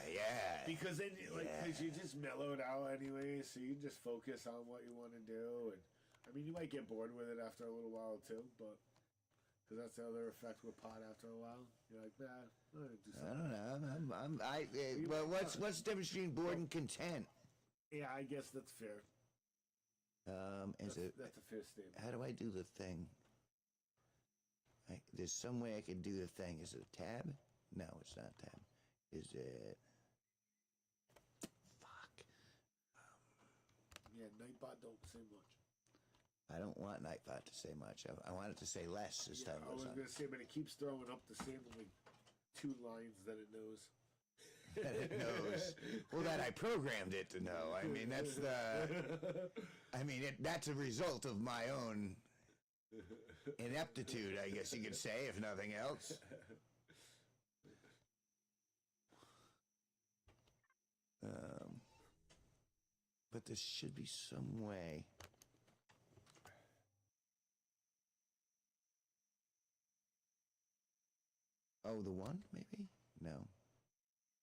yeah. Because then, because you just mellowed out anyway, so you just focus on what you want to do. And I mean, you might get bored with it after a little while too, but because that's the other effect with pot. After a while, you're like, nah, I'm gonna do I something. don't know. But what's the difference between bored and content? Yeah, I guess that's fair. That's a fair statement. How do I do the thing? There's some way I could do the thing. Is it a tab? No, it's not a tab. Is it? Fuck. Yeah, Nightbot don't say much. I don't want Nightbot to say much. I want it to say less as time I goes was on. gonna say, but it keeps throwing up the same like 2 lines that it knows. That it knows. Well, that I programmed it to know. I mean, that's that's a result of my own ineptitude, I guess you could say, if nothing else. But there should be some way. Oh, the one, maybe? No.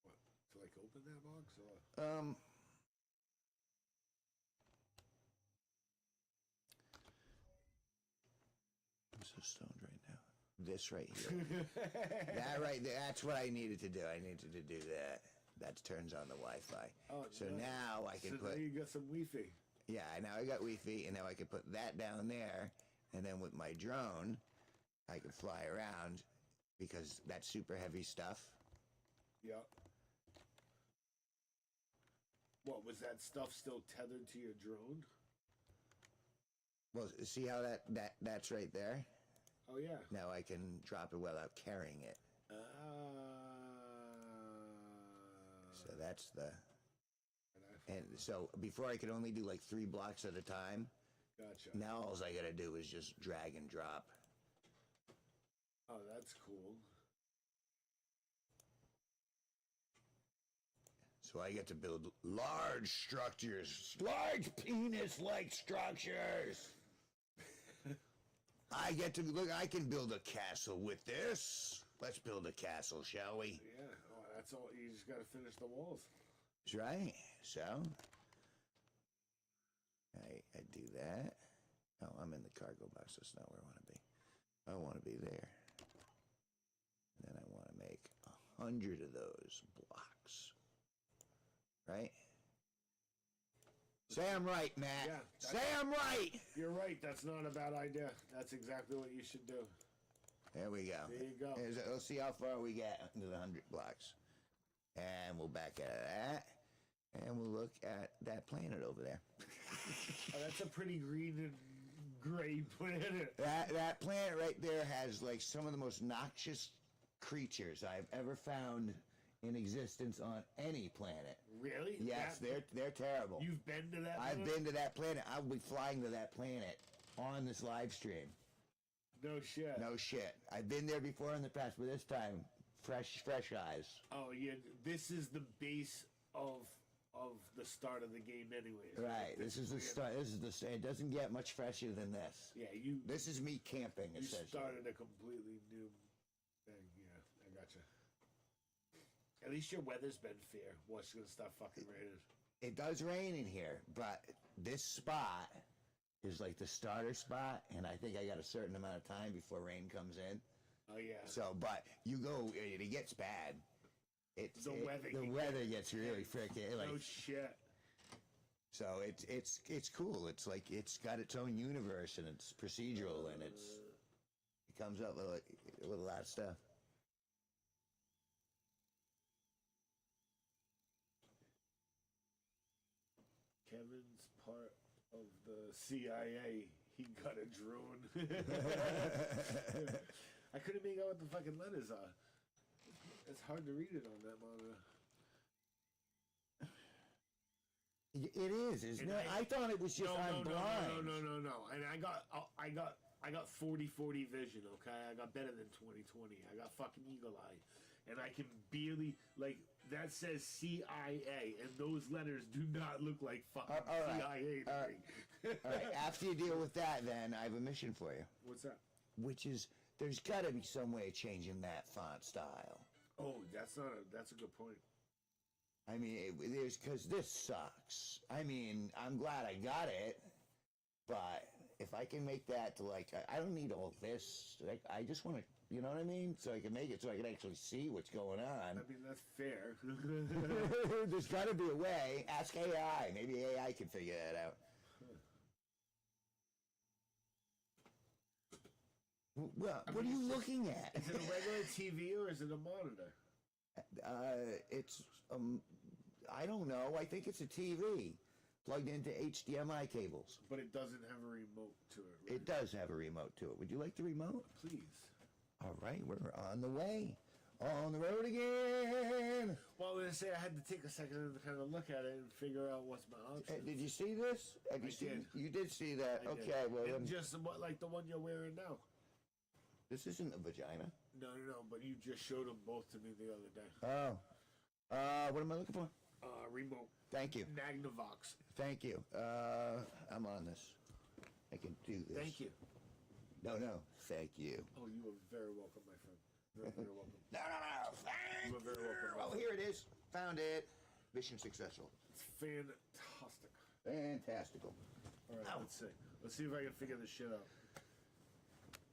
What? To like open that box or? I'm so stoned right now. This right here. That right there, that's what I needed to do. I needed to do that. That turns on the Wi-Fi. Oh, so nice. now I can put... Now you got some Wi-Fi. Yeah, now I got Wi-Fi, and now I can put that down there, and then with my drone, I can fly around, because that's super heavy stuff. Yeah. What, was that stuff still tethered to your drone? Well, see how that's right there? Oh, yeah. Now I can drop it without carrying it. So that's the... And so before I could only do like 3 blocks at a time. Gotcha. Now all I gotta do is just drag and drop. Oh, that's cool. So I get to build large structures, large penis-like structures. I get to look. I can build a castle with this. Let's build a castle, shall we? Yeah. Oh, that's all. You just got to finish the walls. That's right. So I do that. Oh, I'm in the cargo box. That's not where I want to be. I want to be there. And then I want to make 100 of those blocks. Right? Say I'm right, Matt. Yeah, Say I'm right. You're right. That's not a bad idea. That's exactly what you should do. There we go. There you go. Let's see how far we get into the 100 blocks. And we'll back out of that. And we'll look at that planet over there. Oh, that's a pretty green and gray planet. That planet right there has like some of the most noxious creatures I've ever found in existence on any planet. Really? Yes, That- they're terrible. You've been to that? I've planet? been to that planet. I'll be flying to that planet on this live stream. No shit. No shit. I've been there before in the past, but this time, fresh eyes. Oh yeah, this is the base of the start of the game, anyways. Right. This is the start. This is the. It doesn't get much fresher than this. Yeah, you. This is me camping. You Essentially. started a completely new thing. Yeah, I gotcha. At least your weather's been fair. What's gonna stop fucking raining? It does rain in here, but this spot is like the starter spot, and I think I got a certain amount of time before rain comes in. Oh yeah. So, but you go, it gets bad. The weather the can weather gets really freaking like. No shit. So it's cool. It's like it's got its own universe and it's procedural and it comes up with a lot of stuff. Kevin's part of the CIA. He got a drone. I couldn't make out what the fucking letters are. It's hard to read it on that monitor. It is, isn't And it? I thought it was just I'm blind. No. And I got 40/40 vision. Okay, I got better than 20/20. I got fucking eagle eye, and I can barely like that says CIA, and those letters do not look like fucking All right. CIA to All me. All right, after you deal with that, then I have a mission for you, What's that? which is there's got to be some way of changing that font style. Oh, that's a good point. I mean, there's because this sucks. I mean, I'm glad I got it, but if I can make that to like, I don't need all this. Like, I just want to, you know what I mean? So I can make it so I can actually see what's going on. I mean, that's fair. There's got to be a way. Ask AI. Maybe AI can figure that out. Well, what are you looking at? Is it a regular TV or is it a monitor? It's I don't know. I think it's a TV plugged into HDMI cables. But it doesn't have a remote to it. Right? It does have a remote to it. Would you like the remote? Please. All right, we're on the way. On the road again. Well, I was gonna say I had to take a second to kind of look at it and figure out what's my options. Did you see this? Have you seen? did. You did see that? I did. Okay, well And then, just what like the one you're wearing now. this isn't a vagina. No, but you just showed them both to me the other day. Oh, what am I looking for? Remote Thank you, Magnavox. thank you. I'm on this. I can do this. Thank you. No, thank you. Oh, you are very welcome, my friend. Very, very welcome. No. Thank You are very welcome. you. Oh, here it is. Found it. Mission successful. It's fantastic. Fantastical. All right, Ow. let's see. Let's see if I can figure this shit out.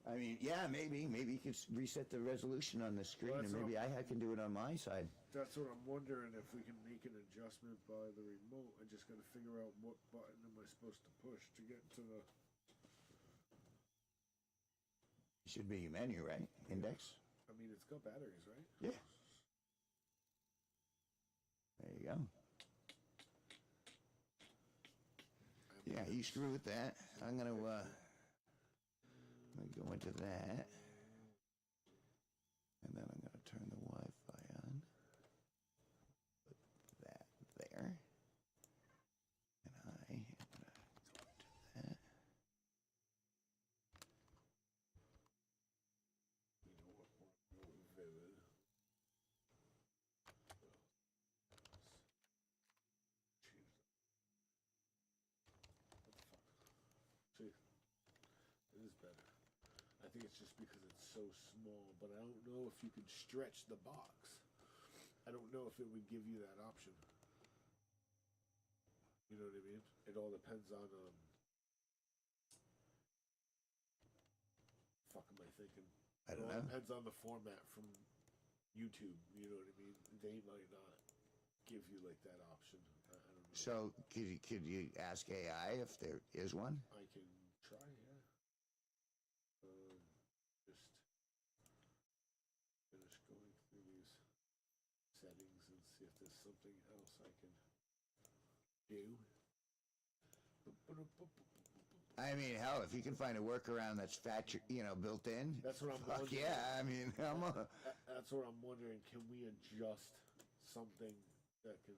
I mean, yeah, maybe you could reset the resolution on the screen, Well, and that's maybe I can do it on my side. That's what I'm wondering, if we can make an adjustment by the remote. I just got to figure out what button am I supposed to push to get to the... It should be menu, right? Index. I mean, it's got batteries, right? Yeah. There you go. Yeah, you screw with that. I'm gonna go into that, and then I'm gonna turn the Wi-Fi on. Put that there, and I am gonna go into that. You know what? We'll go with Vivid. Change that. What the fuck? See, it is better. I think it's just because it's so small, but I don't know if you can stretch the box. I don't know if it would give you that option. You know what I mean? It all depends on fuck am I thinking? I don't It all know. depends on the format from YouTube. You know what I mean? They might not give you like that option. I don't know. So could you ask AI if there is one? I can try, yeah. Just finish going through these settings and see if there's something else I can do. I mean, hell, if you can find a workaround that's built in. That's what I'm Fuck wondering. yeah! I mean, That's what I'm wondering. Can we adjust something that can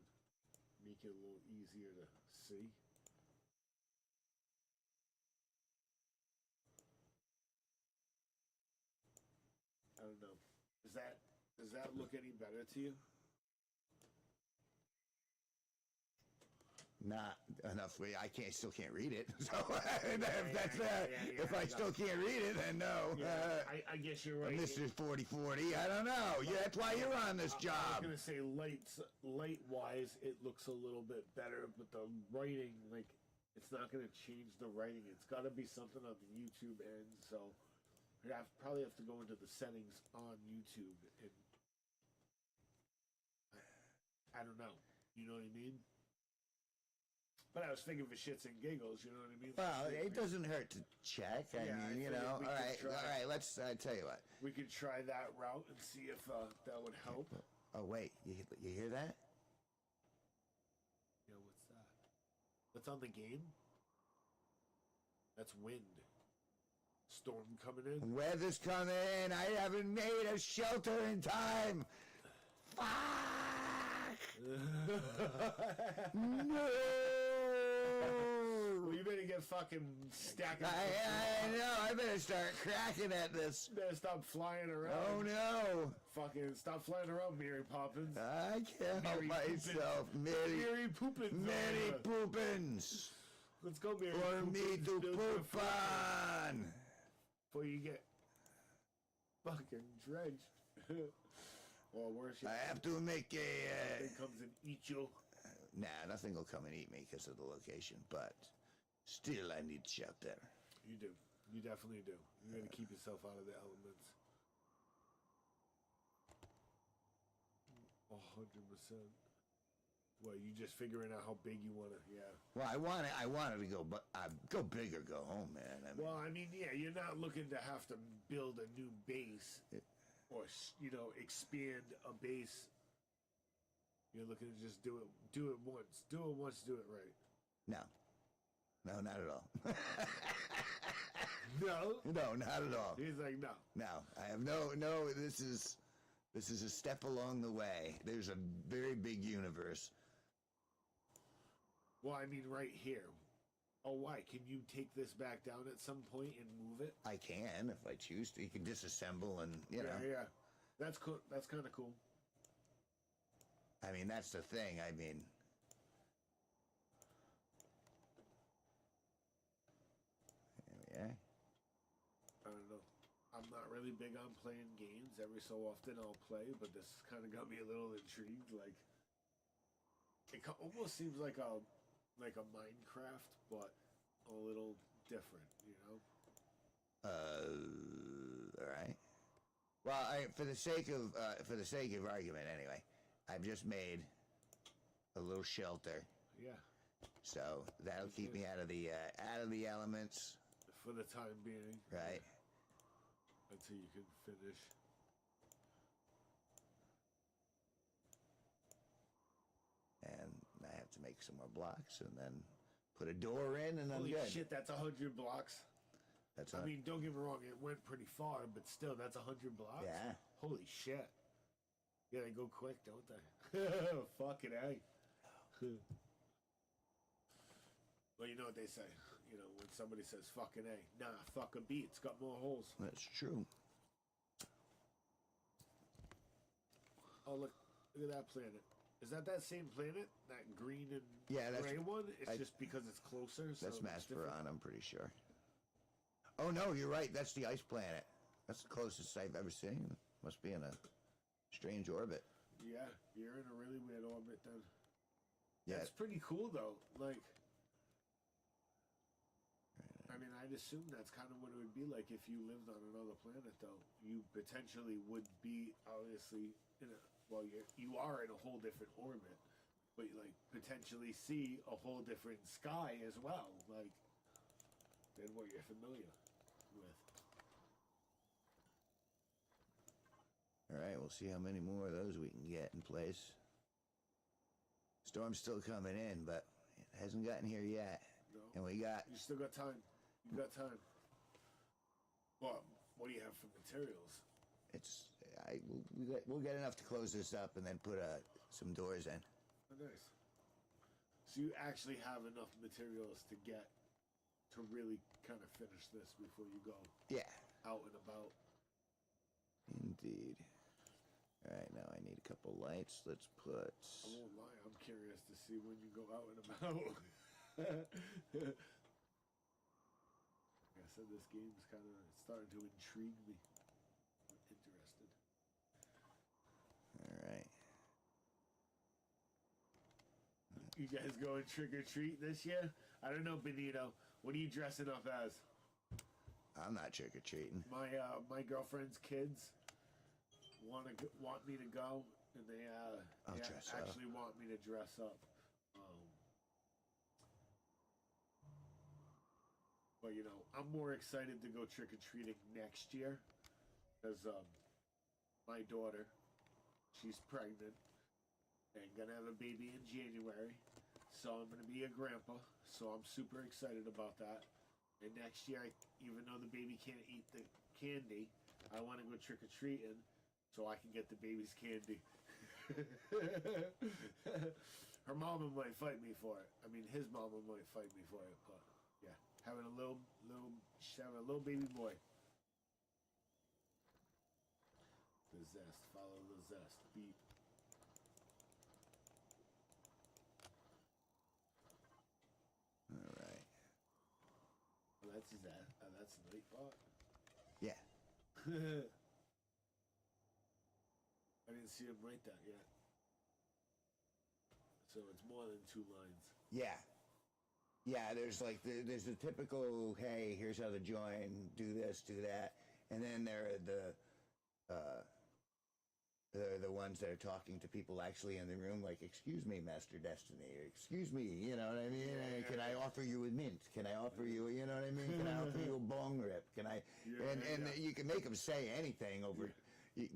make it a little easier to see? I don't know. Does that look any better to you? not enough. I still can't read it. So if I still can't read it, then no. Yeah, I guess you're right. Mr. 4040, I don't know. Yeah, that's why you're on this I was job. gonna say light wise, it looks a little bit better, but the writing, like, it's not gonna change the writing. It's got to be something on the YouTube end. So I probably have to go into the settings on YouTube, and I don't know. You know what I mean? But I was thinking for shits and giggles. You know what I mean? Well, it doesn't hurt to check. I Yeah, I mean, you figured know. we All could right, try. all right. Let's tell you what. We could try that route and see if that would help. Oh wait, you hear that? Yeah, what's that? That's on the game? That's wind. Storm coming in. Weather's coming in. I haven't made a shelter in time. Fuck! No! Well, you better get fucking stacking. I know. I better start cracking at this. You better stop flying around. Oh no! Fucking stop flying around, Mary Poppins. I can't help Mary myself. Mary Poppins. Mary Poopins. Let's go, Mary For Poppins. me to Build your poop fire on. Before you get fucking drenched. Or worse, I have to make a. it comes and eat you. Nah, nothing will come and eat me because of the location, but still I need shelter. You do. You definitely do. You gotta keep yourself out of the elements. 100%. Well, you just figuring out how big you want to, yeah. Well, I wanted to go, but go big or go home, man. I mean, Well, I mean, yeah, you're not looking to have to build a new base or, expand a base. You're looking to just do it once. Do it once, do it right. no, not at all. No? No, not at all. He's like, no. No, I have no. This is a step along the way. There's a very big universe. Well, I mean, right here. Oh, why? Can you take this back down at some point and move it? I can if I choose to. You can disassemble and you know. Yeah. That's cool. That's kind of cool. I mean, that's the thing. I mean. Yeah. I don't know. I'm not really big on playing games. Every so often I'll play, but this kind of got me a little intrigued. Like, it almost seems like a Minecraft, but a little different. You know? All right. Well, for the sake of argument, anyway, I've just made a little shelter, Yeah. so that'll keep me out of the elements, For the time being. right? Until you can finish. And I have to make some more blocks, and then put a door in, and I'm Holy good. shit, that's 100 blocks. That's I all. mean, don't get me wrong, it went pretty far, but still, that's 100 blocks? Yeah. Holy shit. Yeah, they go quick, don't they? Fucking A. Well, you know what they say. You know, when somebody says fucking A. Nah, fuck a B, it's got more holes. That's true. Oh, look at that planet. Is that same planet? That green and Yeah, that's- gray one? It's I- just because it's closer? So That's it's different? Masperon, I'm pretty sure. Oh no, you're right. That's the ice planet. That's the closest I've ever seen. Must be in a strange orbit. Yeah, you're in a really weird orbit then. Yeah. That's pretty cool though. Like, I mean, I'd assume that's kind of what it would be like if you lived on another planet, though. You potentially would be, obviously, you are in a whole different orbit. but like potentially see a whole different sky as well, like than what you're familiar with. All right, we'll see how many more of those we can get in place. Storm's still coming in, but it hasn't gotten here yet. No. And we got, You still got time. You got time. Well, what do you have for materials? we'll get enough to close this up and then put some doors in. Oh, nice. So you actually have enough materials to get to really kind of finish this before you go Yeah, out and about. indeed. All right, now I need a couple lights. Let's put. I won't lie, I'm curious to see when you go out and about. Like I said, this game's kind of starting to intrigue me. I'm interested. All right. You guys going trick or treat this year? I don't know, Benito. What are you dressing up as? I'm not trick or treating. My girlfriend's kids want me to go, and they dress up. actually want me to dress up. But you know, I'm more excited to go trick or treating next year because my daughter, she's pregnant and gonna have a baby in January, so I'm gonna be a grandpa. So I'm super excited about that. And next year, even though the baby can't eat the candy, I want to go trick or treating so I can get the baby's candy. Her mama might fight me for it. I mean, his mama might fight me for it, but yeah, having a little baby boy. The zest, follow the zest. Beat. All right. Oh, that's that. That's Nightbot. Yeah. I didn't see him write that yet. So it's more than 2 lines. Yeah. Yeah, there's like there's the typical, hey, here's how to join, do this, do that, and then there are the ones that are talking to people actually in the room, like, excuse me, Master Destiny, or excuse me, you know what I mean? Can I offer you a mint? Can I offer you, you know what I mean? Can I offer you a bong rip? Can I? And you can make them say anything over,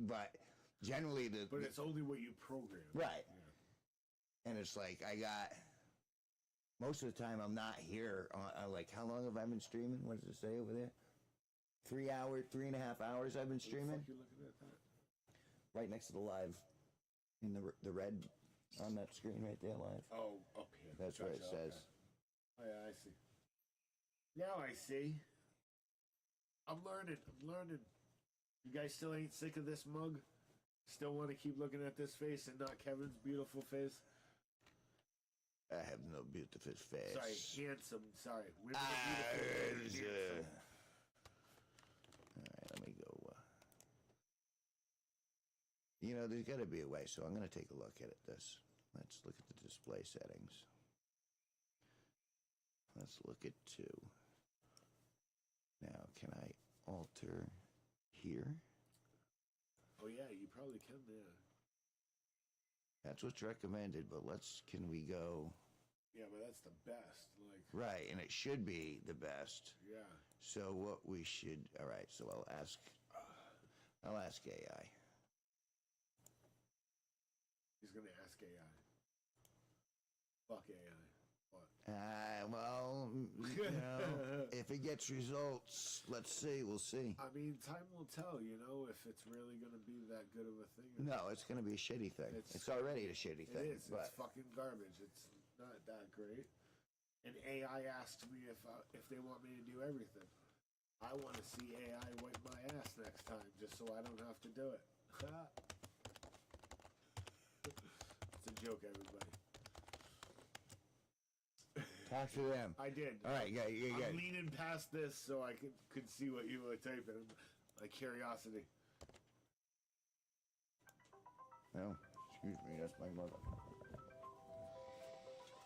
but generally But it's only what you program. right. Yeah. And it's like most of the time I'm not here. Like, how long have I been streaming? What does it say over there? 3 hours, 3.5 hours I've been streaming. What the fuck you looking at that? Right next to the live, in the red on that screen right there, live. Oh, up here. That's what it Gotcha, says. okay. Oh, yeah, I see. Now I see. I'm learning. You guys still ain't sick of this mug? Still want to keep looking at this face and not Kevin's beautiful face? I have no beautiful face. Sorry, handsome. Sorry. Women are beautiful. Handsome. All right, let me go. You know, there's got to be a way, so I'm going to take a look at this. Let's look at the display settings. Let's look at 2. Now, can I alter here? Oh, yeah, you probably can there. That's what's recommended, but can we go? Yeah, but that's the best. Like, Right, and it should be the best. yeah. So what we should, all right, so I'll ask AI. He's going to ask AI. Fuck AI. What? Well, you know, if it gets results, let's see, we'll see. I mean, time will tell, you know, if it's really going to be that good of a thing. No, it's going to be a shitty thing. It's already a shitty thing. It is. But It's fucking garbage. It's not that great. And AI asked me if they want me to do everything. I want to see AI wipe my ass next time, just so I don't have to do it. It's a joke, everybody. talk to them. I did. All right, yeah. I'm leaning past this so I could see what you were typing. My curiosity. No, excuse me, that's my mother.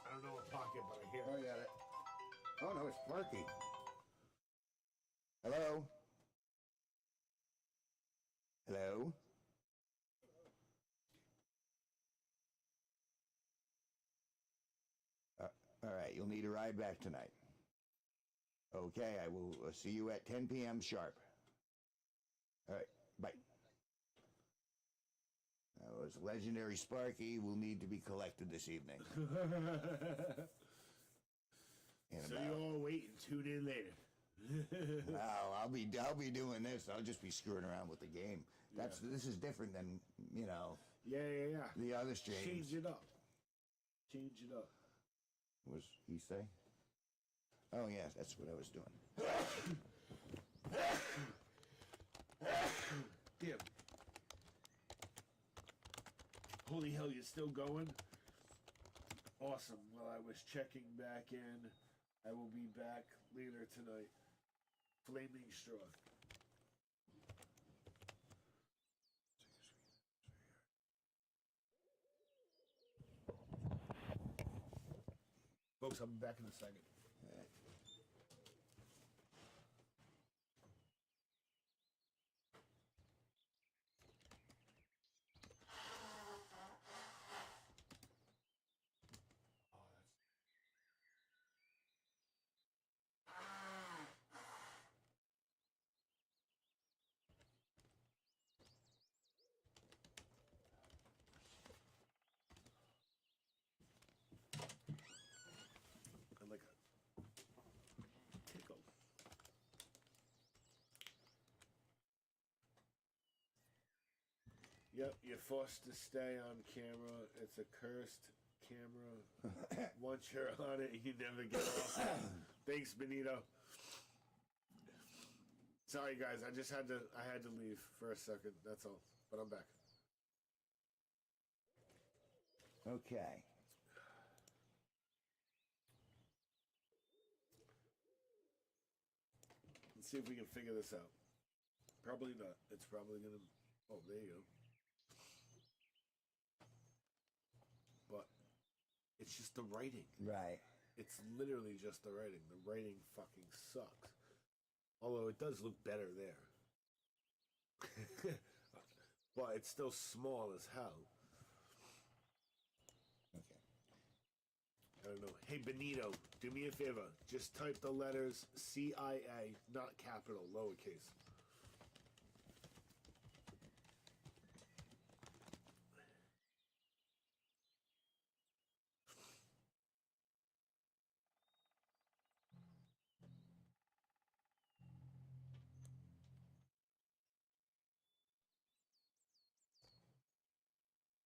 I don't know what pocket, but I hear Oh, I got it. Oh, no, it's Sparky. Hello? Hello? All right, you'll need a ride back tonight. Okay, I will see you at 10 p.m. sharp. All right, bye. That was legendary Sparky. Will need to be collected this evening. So you all wait and tune in later. Wow, I'll be doing this. I'll just be screwing around with the game. This is different than Yeah. the other streams. Change it up. Change it up. Was he say? Oh yeah, that's what I was doing. Damn. Holy hell, you're still going? Awesome. Well, I was checking back in. I will be back later tonight. Flaming straw. Folks, I'll be back in a second. I like a tickle. Yep, you're forced to stay on camera. It's a cursed camera. Once you're on it, you never get off. Thanks, Benito. Sorry, guys. I had to leave for a second. That's all. But I'm back. Okay. Let's see if we can figure this out. Probably not. It's probably gonna. Oh, there you go. But it's just the writing. Right. It's literally just the writing. The writing fucking sucks. Although it does look better there. But it's still small as hell. Okay. I don't know. Hey, Benito, do me a favor. Just type the letters CIA, not capital, lowercase.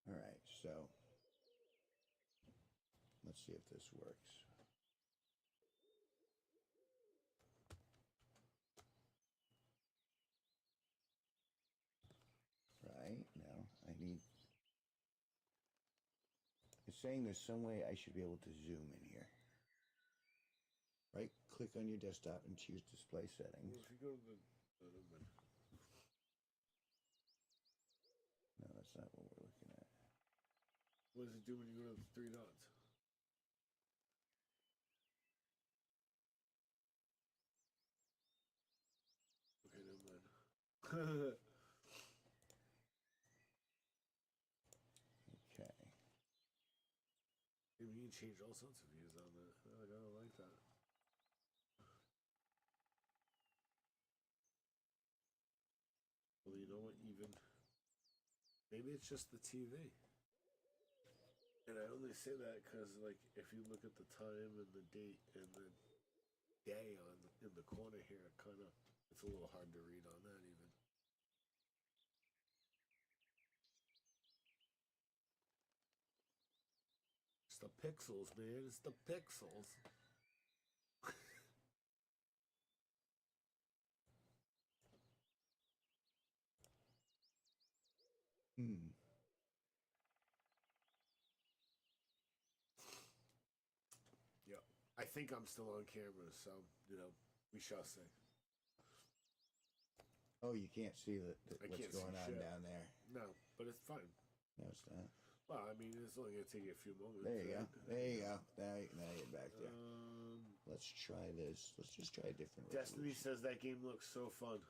All right, so let's see if this works. Right, now I need... It's saying there's some way I should be able to zoom in here. Right, click on your desktop and choose display settings. Well, if you go to the... No, that's not what we're looking at. What does it do when you go to the three dots? Okay, never mind. Okay. Maybe you can change all sorts of views on that. I don't like that. Well, you know what? Even maybe it's just the TV. And I only say that because, like, if you look at the time and the date and the day in the corner here, it's a little hard to read on that even. It's the pixels, man. It's the pixels. Hmm. Yeah. I think I'm still on camera, so, we shall see. Oh, you can't see I what's can't see going on shit. down there. No, but it's fine. No, it's not. Well, I mean, it's only going to take you a few moments. There you go. right? There you go. Now you're back there. Um, Let's try this. Let's just try a different Destiny resolution. says that game looks so fun.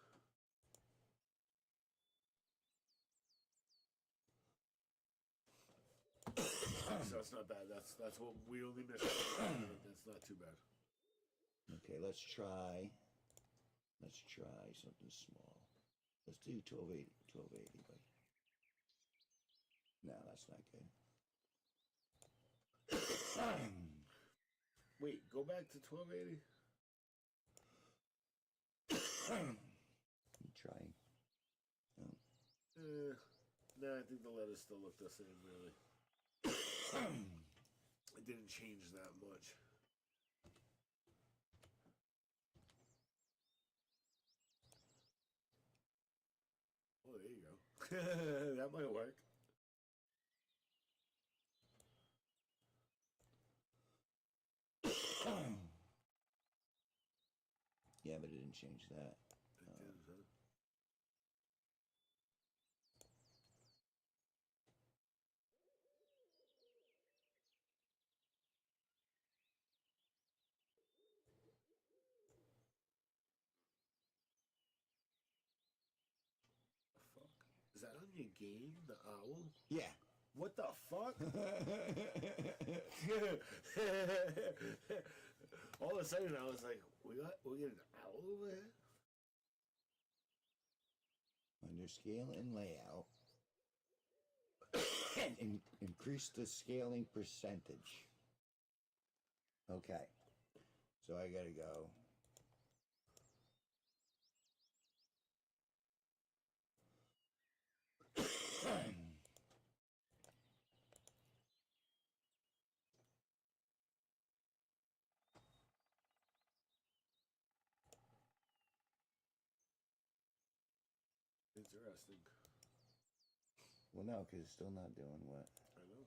So that's not bad. That's what we only missed. That's not too bad. Okay, let's try something small. Let's do 1280, but no, that's not good. Wait, go back to 1280. I'm trying. Nah, I think the letters still look the same, really. It didn't change that much. Oh, there you go. That might work. Yeah, but it didn't change that. It did, huh? Fuck. Is that on your game, the owl? Yeah. What the fuck? All of a sudden, I was like, we get an owl over here? Under scale and layout, increase the scaling percentage. Okay, so I gotta go. Interesting. Well, no, because it's still not doing what. I know.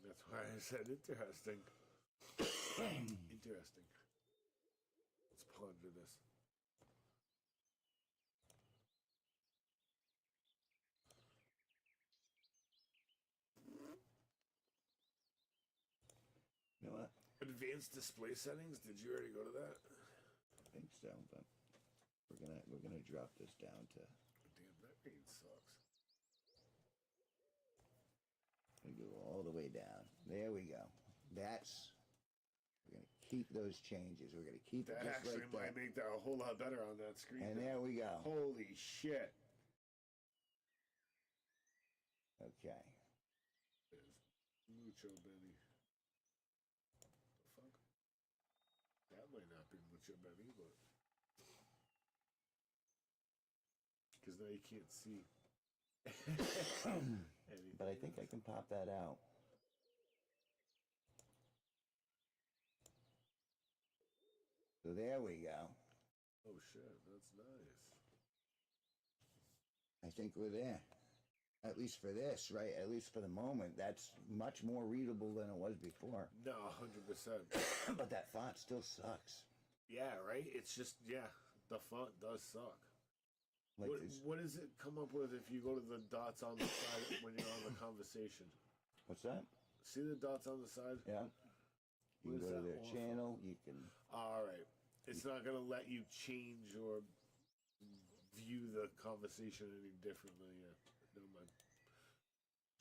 That's why I said interesting. Interesting. Let's ponder this. You know what? Advanced display settings. Did you already go to that? I think so, but we're gonna drop this down to. Damn, that rain sucks. We go all the way down. There we go. We're gonna keep those changes. We're gonna keep it That just actually like might that. make that a whole lot better on that screen. And there we go. Holy shit. Okay. There's Mucho Benny. The fuck? That might not be Mucho Benny, but. Because now you can't see. Anything But I think I can pop that out. So there we go. Oh shit, that's nice. I think we're there. At least for this, right? At least for the moment, that's much more readable than it was before. No, 100%. But that font still sucks. Yeah, right? It's just, yeah, the font does suck. Like What does it come up with if you go to the dots on the side when you're on the conversation? What's that? See the dots on the side? Yeah. You What can is go to that their one for? channel. You can. All right. It's not going to let you change or view the conversation any differently. Yeah. Never mind.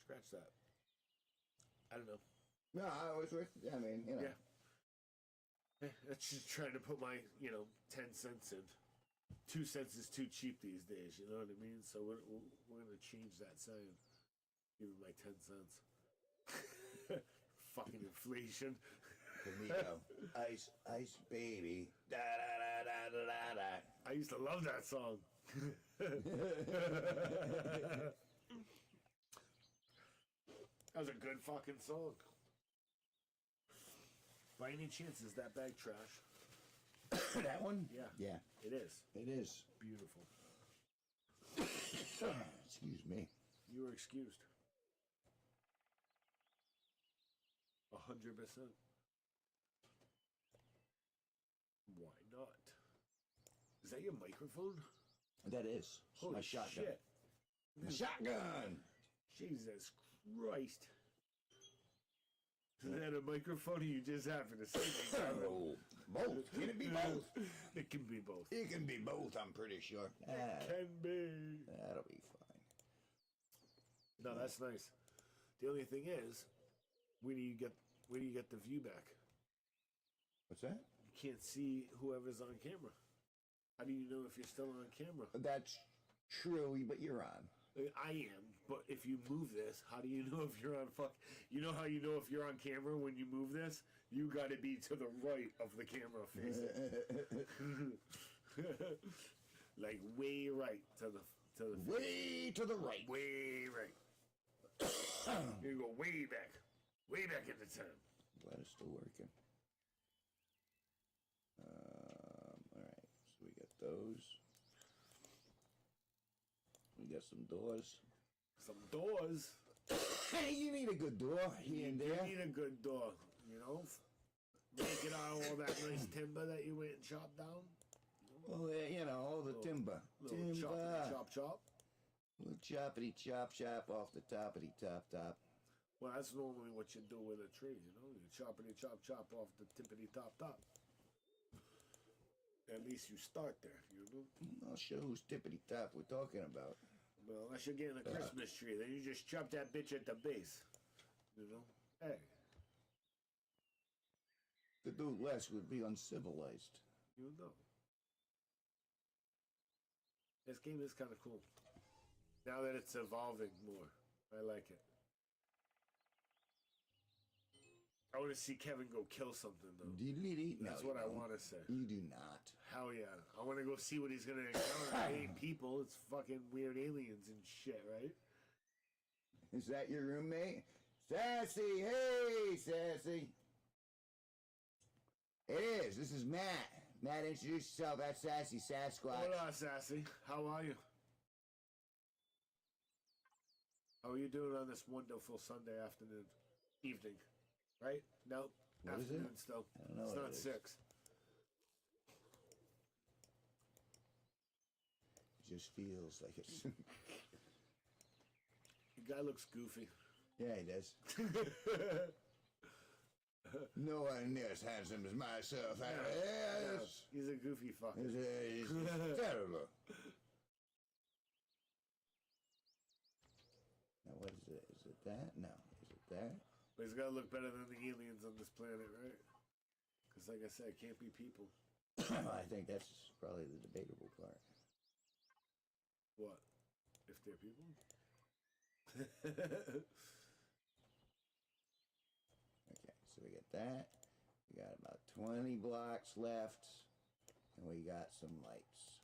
Scratch that. I don't know. No, I was with. I mean, you know. Yeah. That's just trying to put my, 10 cents in. 2 cents is too cheap these days, you know what I mean? So we're going to change that saying. Give me my 10 cents. Fucking inflation. Camino. Ice, ice, baby. Da da da da da da. I used to love that song. That was a good fucking song. By any chance, is that bag trash? That one? Yeah. Yeah, It is. it is. Beautiful. Excuse me. You are excused. 100%. Why not? Is that your microphone? That is. Holy my shotgun. shit. My shotgun. Jesus Christ. Is that a microphone or you just happen to say it? Oh, both. Can it be both? It can be both. It can be both, I'm pretty sure. Can be. That'll be fine. No, that's nice. The only thing is, Where do you get the view back? What's that? You can't see whoever's on camera. How do you know if you're still on camera? That's true, but you're on. I am, but if you move this, how do you know if you're on You know how you know if you're on camera when you move this? You got to be to the right of the camera facing. Like way right to the Way to the right. way right. You go way back in the time. Glad it's still working. All right, so we got those. We got some doors. Some doors. Hey, you need a good door here and there. You need a good door, you know. Make it out of all that nice timber that you went and chopped down. Well, you know, all the timber. Little Timber. chop. Little choppity chop off the toppity top. Well, that's normally what you do with a tree, you know. You choppity chop off the tippity top. At least you start there, you know. I'll show whose tippity top we're talking about. Well, unless you're getting a Christmas tree, then you just chop that bitch at the base. You know? Hey, To do less would be uncivilized. you know. This game is kind of cool. Now that it's evolving more, I like it. I want to see Kevin go kill something, though. That's what I want to say. You do not. Hell yeah. I want to go see what he's going to encounter. It ain't people, it's fucking weird aliens and shit, right? Is that your roommate? Sassy! Hey, Sassy! It is. This is Matt. Matt, introduce yourself. That's Sassy Sasquatch. Hola, Sassy. How are you? How are you doing on this wonderful Sunday afternoon? Evening. Right? No. What is Afternoon it? still. I don't know It's what not it is. 6. It just feels like it's... The guy looks goofy. Yeah, he does. No one near as handsome as myself. Yes. He's a goofy fucker. It's terrible. Now, what is it? Is it that? No. Is it that? But he's got to look better than the aliens on this planet, right? Because, like I said, it can't be people. I think that's probably the debatable part. What? If they're people? Okay, so we got that. We got about 20 blocks left. And we got some lights.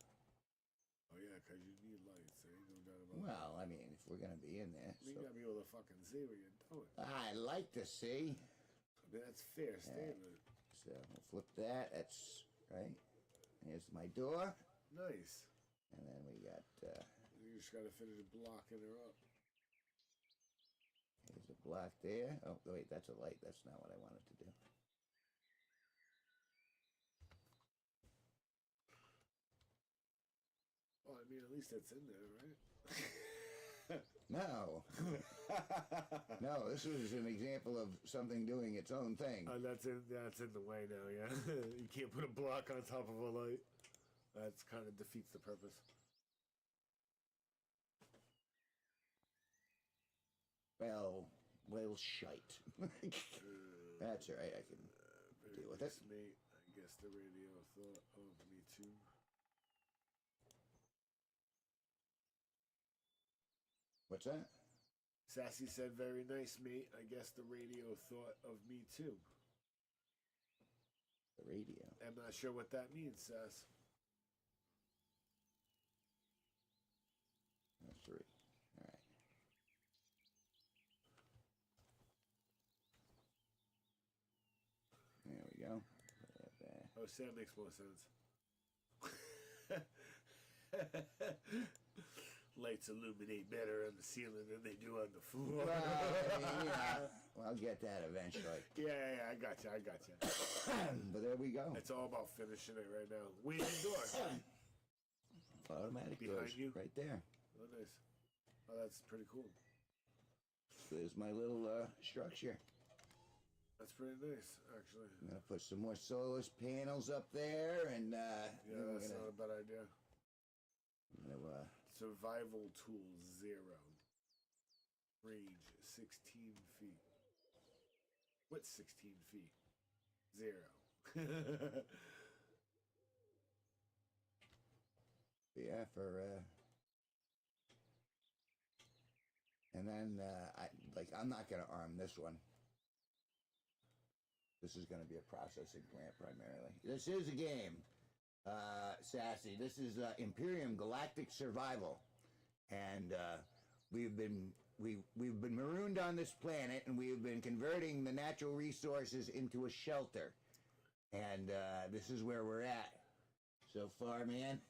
Oh, yeah, because you need lights. There ain't no doubt about it. Well, I mean, if we're going to be in there. You So. got to be able to fucking see what you're doing. I like to see. I mean, that's fair statement. So we'll flip that. That's right. Here's my door. Nice. And then we got, You just got to finish blocking her up. here's a block there. Oh, wait, that's a light. That's not what I wanted to do. Well, I mean, at least it's in there, right? No. No, this was an example of something doing its own thing. That's in the way now, yeah. You can't put a block on top of a light. That's kind of defeats the purpose. Well, shite. That's all right. I can deal with it. Mate, I guess the radio thought of me too. What's that? Sassy said, "Very nice, mate. I guess the radio thought of me too." The radio. I'm not sure what that means, Sass. That's 3. All right. There we go. Put that there. Oh, Sam makes more sense. Lights illuminate better on the ceiling than they do on the floor. Well, I mean, yeah. Well, I'll get that eventually. Yeah, I got you. But there we go. It's all about finishing it right now. Where's your door? Automatic Behind doors you? right there. Oh, nice. Oh, that's pretty cool. There's my little structure. That's pretty nice, actually. I'm gonna put some more solar panels up there, and Yeah, then that's not a bad idea. I'm gonna, Survival tool 0. Range 16 feet. What's 16 feet? 0. Yeah, and then I'm not gonna arm this one. This is gonna be a processing plant primarily. This is a game, Sassy. This is Empyrion Galactic Survival, and we've been marooned on this planet, and we have been converting the natural resources into a shelter, and this is where we're at so far, man.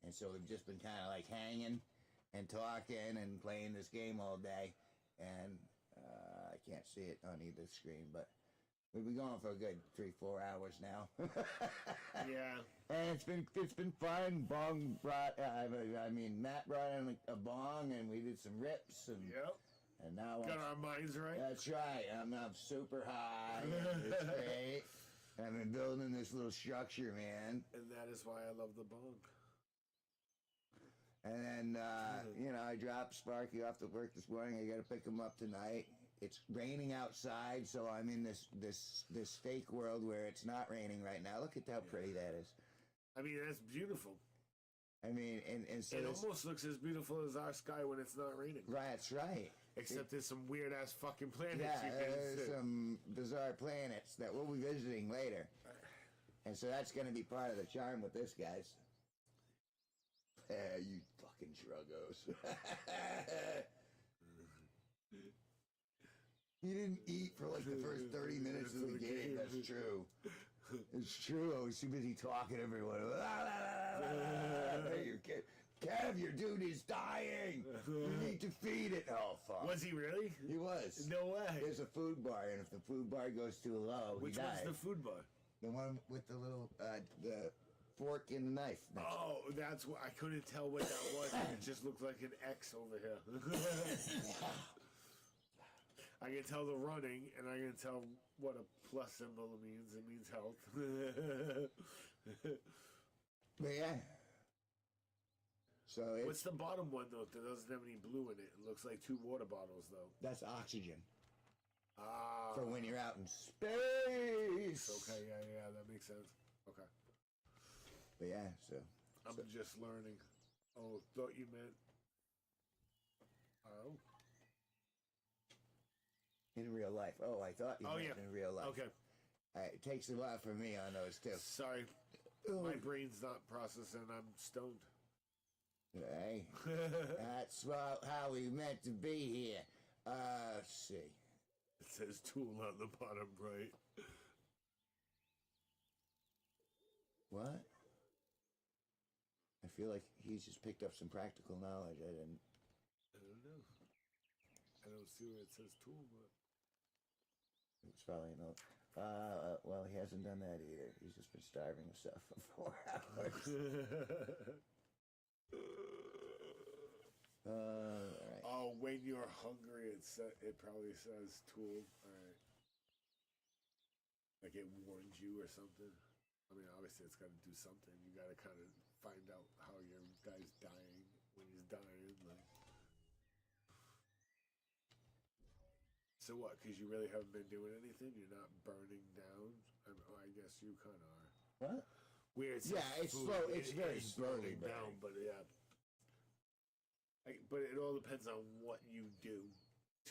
And so we've just been kind of like hanging and talking and playing this game all day, and I can't see it on either screen, but we've been going for a good 3-4 hours now. Yeah. And it's been fun. Bong brought, Matt brought in a bong, and we did some rips, and Yep. and now Got our minds right. that's right. I'm super high. It's great. I've been building this little structure, man. And that is why I love the bong. And then, I dropped Sparky off to work this morning. I got to pick him up tonight. It's raining outside, so I'm in this fake world where it's not raining right now. Look at how pretty that is. I mean, that's beautiful. I mean, and so It this, almost looks as beautiful as our sky when it's not raining. right, that's right. Except there's some weird ass fucking planets Yeah, you can there's see. some bizarre planets that we'll be visiting later. And so that's going to be part of the charm with this, guys. You fucking druggos. He didn't eat for like the first 30 minutes of the game. That's true. It's true. I was too busy talking to everyone. Kev, your dude is dying. You need to feed it. Oh, fuck. Was he really? He was. No way. There's a food bar, and if the food bar goes too low, Which he one's dies. the food bar? The one with the little the fork and the knife. Oh, that's what I couldn't tell what that was. It just looked like an X over here. I can tell the running, and I can tell what a plus symbol means. It means health. But yeah. So it's, What's the bottom one though? That doesn't have any blue in it. It looks like 2 water bottles though. that's oxygen Ah. for when you're out in space. Okay, yeah, that makes sense. Okay. But yeah, so I'm just learning. Oh, thought you meant. Oh. in real life. Oh, I thought you Oh, meant yeah. in real life. Okay. It takes a lot for me on those too. Sorry. My brain's not processing. I'm stoned. Hey, that's how we meant to be here. Let's see. It says tool on the bottom right. What? I feel like he's just picked up some practical knowledge. I didn't. I don't know. I don't see where it says tool, but. It's probably no. Well, he hasn't done that either. He's just been starving himself for 4 hours. All right. Oh, when you're hungry, it probably says tool. All right. Like it warns you or something. I mean, obviously it's got to do something. You got to kind of find out how your guy's dying when he's dying. Like. So what? Because you really haven't been doing anything. You're not burning down. I guess you kind of are. What? Weird. Yeah, it's slow. It's very slowly burning down, but yeah. But it all depends on what you do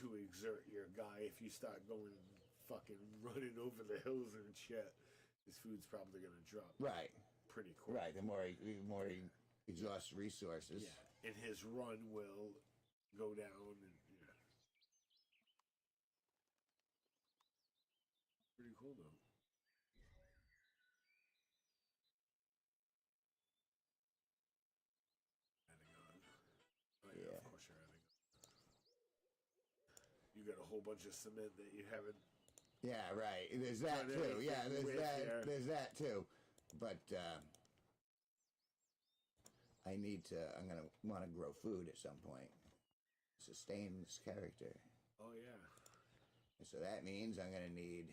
to exert your guy. If you start going fucking running over the hills and shit, his food's probably gonna drop. Right. Pretty quick. Right. The more he exhausts resources. Yeah, and his run will go down, and yeah. Pretty cool though. Yeah. Of course you're adding. You got a whole bunch of cement that you haven't. Yeah, right. There's that But too. Yeah, anything there's with that. there- There's that too. But I need to. I'm gonna want to grow food at some point. Sustain this character. Oh yeah. And so that means I'm gonna need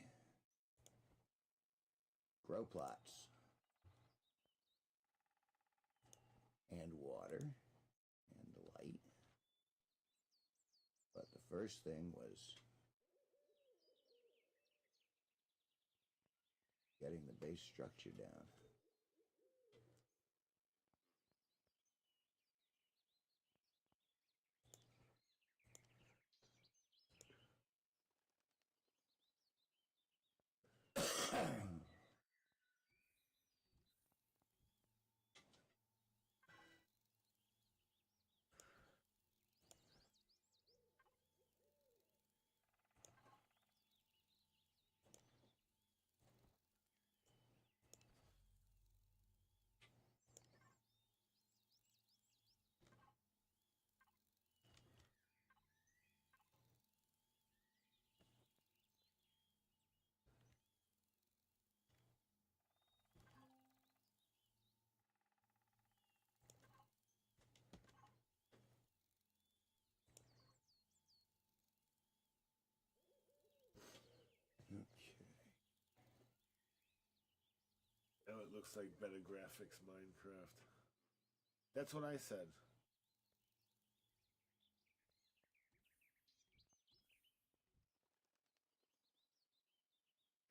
grow plots and water and light. But the first thing was getting the base structure down. Now it looks like better graphics Minecraft. That's what I said.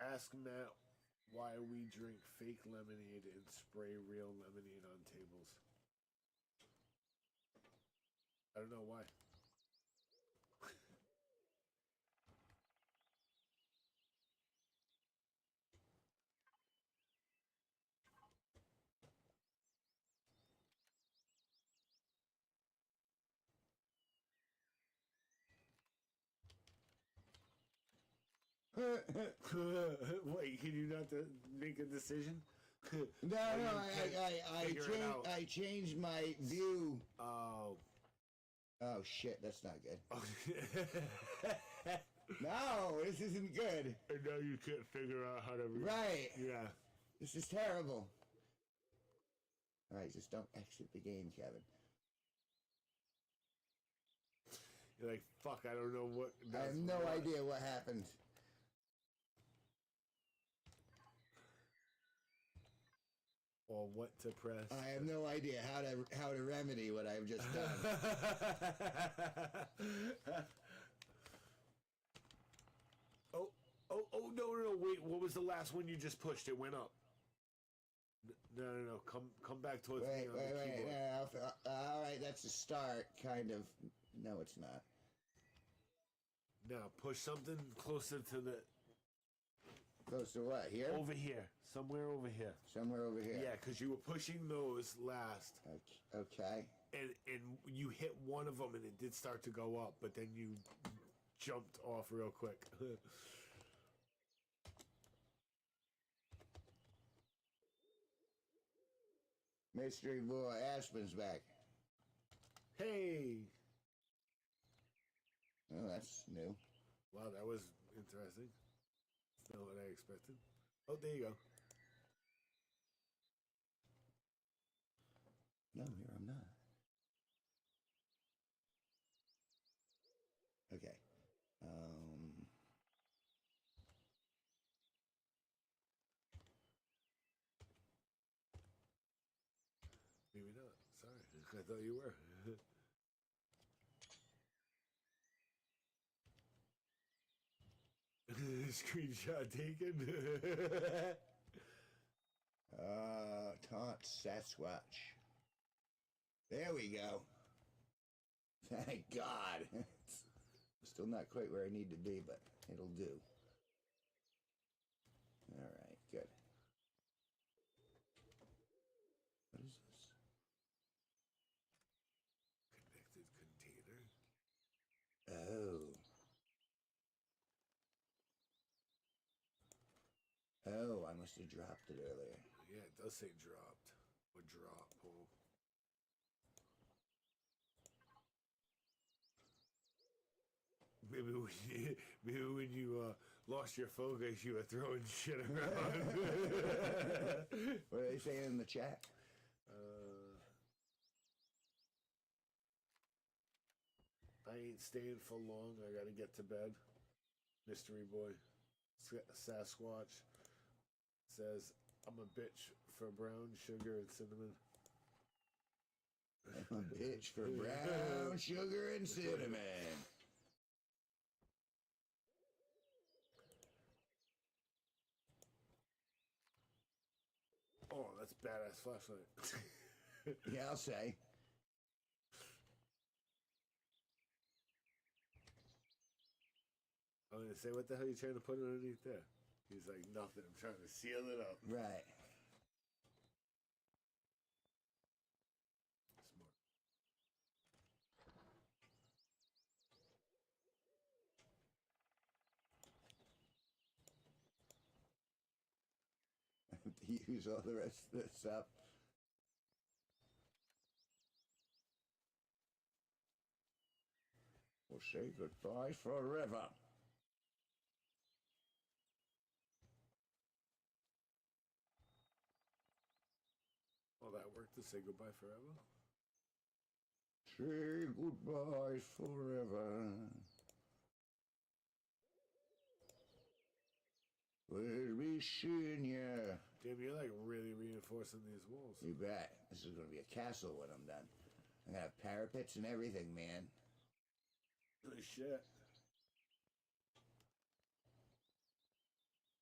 Ask Matt why we drink fake lemonade and spray real lemonade on tables. I don't know why. Wait, can you not make a decision? No, Or no, you can't figure it out? I changed my view. Oh. Oh shit, that's not good. No, this isn't good. And now you can't figure out how to... Right. Yeah. This is terrible. All right, just don't exit the game, Kevin. You're like, fuck, I don't know what... I have no idea what happened. Or what to press. I have no idea how to remedy what I've just done. Oh, no, wait, what was the last one you just pushed? It went up. No, come back towards me on the keyboard. No, all right, that's a start, kind of. No, it's not. Now, push something closer to the... Close to what, here? Over here. Somewhere over here. Somewhere over here. Yeah, because you were pushing those last. Okay. And you hit one of them and it did start to go up, but then you jumped off real quick. Mystery boy Aspen's back. Hey! Oh, that's new. Wow, that was interesting. It's not what I expected. Oh, there you go. No, here I'm not. Okay. Maybe not. Sorry. I thought you were. Screenshot taken. Taunt Sasquatch. There we go. Thank God. Still not quite where I need to be, but it'll do. All right, good. What is this? Connected container. Oh. Oh, I must have dropped it earlier. Yeah, it does say dropped. Or drop. Oh. Maybe when you lost your focus, you were throwing shit around. What are they saying in the chat? I ain't staying for long. I gotta get to bed. Mystery boy. Sasquatch says, I'm a bitch for brown sugar and cinnamon. I'm a bitch for brown sugar and cinnamon. badass flashlight. Yeah, I'll say. I'm gonna say, what the hell are you trying to put underneath there? He's like, nothing. I'm trying to seal it up. Right. Smart. To use all the rest of this up. We'll say goodbye forever. All that work to say goodbye forever? Say goodbye forever. We'll be seeing ya. Damn, you're like really reinforcing these walls. You bet. This is gonna be a castle when I'm done. I'm gonna have parapets and everything, man. Holy shit.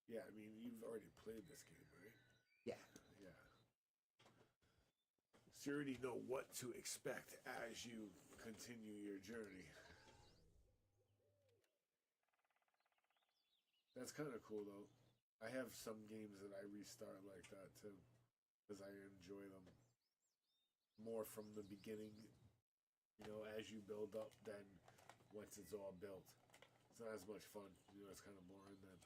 Yeah, I mean, you've already played this game, right? Yeah. Yeah. So you already know what to expect as you continue your journey. That's kind of cool, though. I have some games that I restart like that, too. Because I enjoy them more from the beginning. You know, as you build up, than once it's all built. It's not as much fun. You know, it's kind of boring then.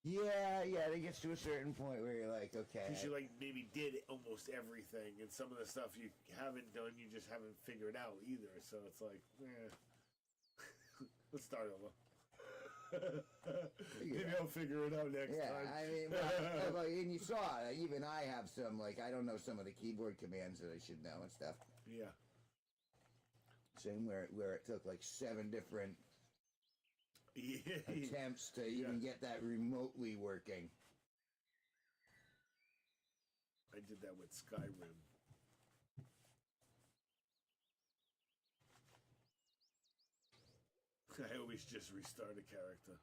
Yeah, it gets to a certain point where you're like, okay. Because you, like, maybe did almost everything, and some of the stuff you haven't done, you just haven't figured out either. So it's like, let's start over. Maybe I'll figure it out next time. I mean, well, and you saw, even I have some, like, I don't know some of the keyboard commands that I should know and stuff. Yeah. Same where it took like 7 different attempts to even get that remotely working. I did that with Skyrim. I always just restart a character.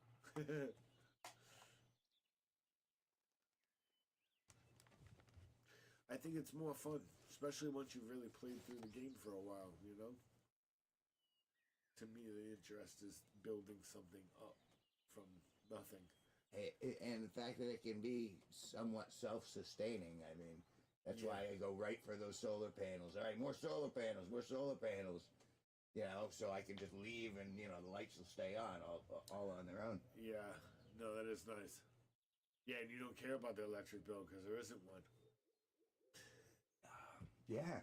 I think it's more fun, especially once you've really played through the game for a while, you know? To me, the interest is building something up from nothing. And the fact that it can be somewhat self-sustaining, I mean, that's why I go right for those solar panels. All right, more solar panels, more solar panels. You know, so I can just leave and, you know, the lights will stay on all on their own. Yeah, no, that is nice. Yeah, and you don't care about the electric bill because there isn't one. Yeah.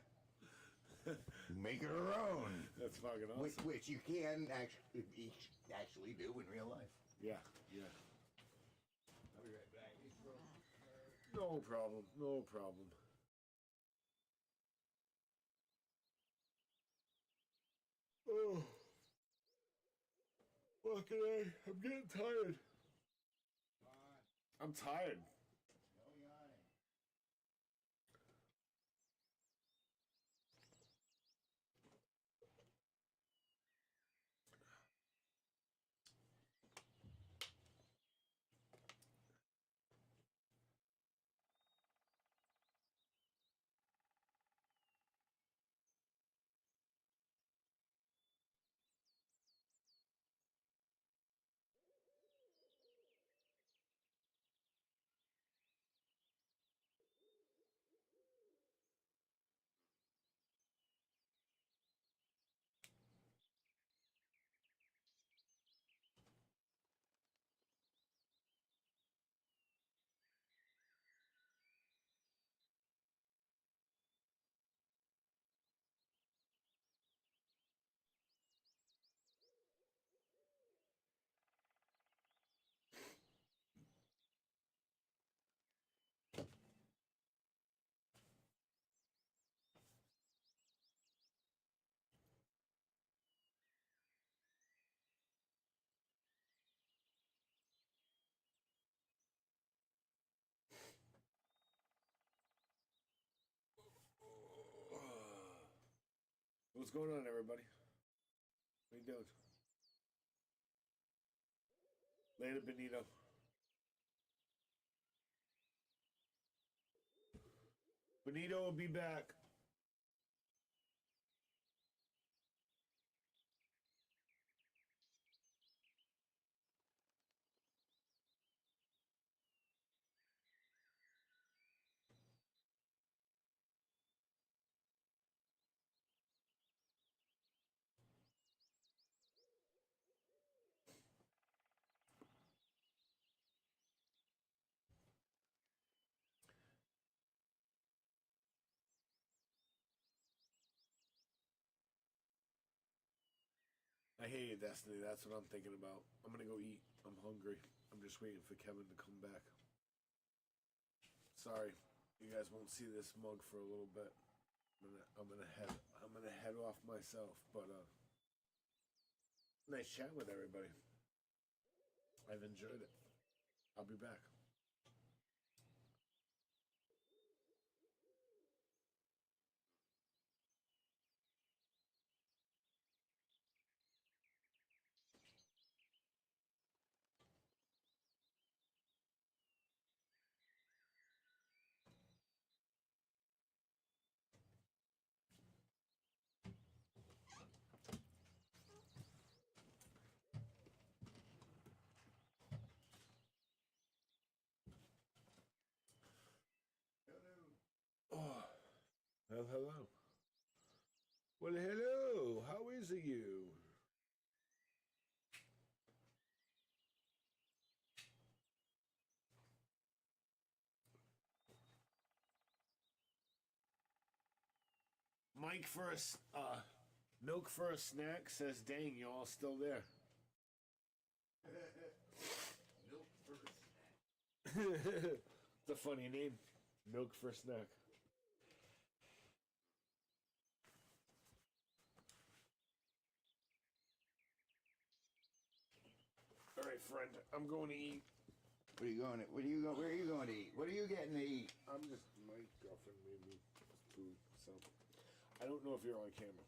Make it our own. That's fucking awesome. Which you can actually do in real life. Yeah. I'll be right back. No problem. Oh, fucking A. I'm getting tired. I'm tired. What's going on, everybody? What are you doing? Later, Benito. Benito will be back. I hate Destiny. That's what I'm thinking about. I'm gonna go eat. I'm hungry. I'm just waiting for Kevin to come back. Sorry, you guys won't see this mug for a little bit. I'm gonna head off myself. But nice chat with everybody. I've enjoyed it. I'll be back. Oh, well, hello. Well, hello. How is you? Mike for milk for a snack says, "Dang, you all still there?" Milk for a snack. It's a funny name, milk for a snack. All right, friend, I'm going to eat. Where are you going? Where are you going to eat? What are you getting to eat? I'm just my girlfriend made me food, so I don't know if you're on camera.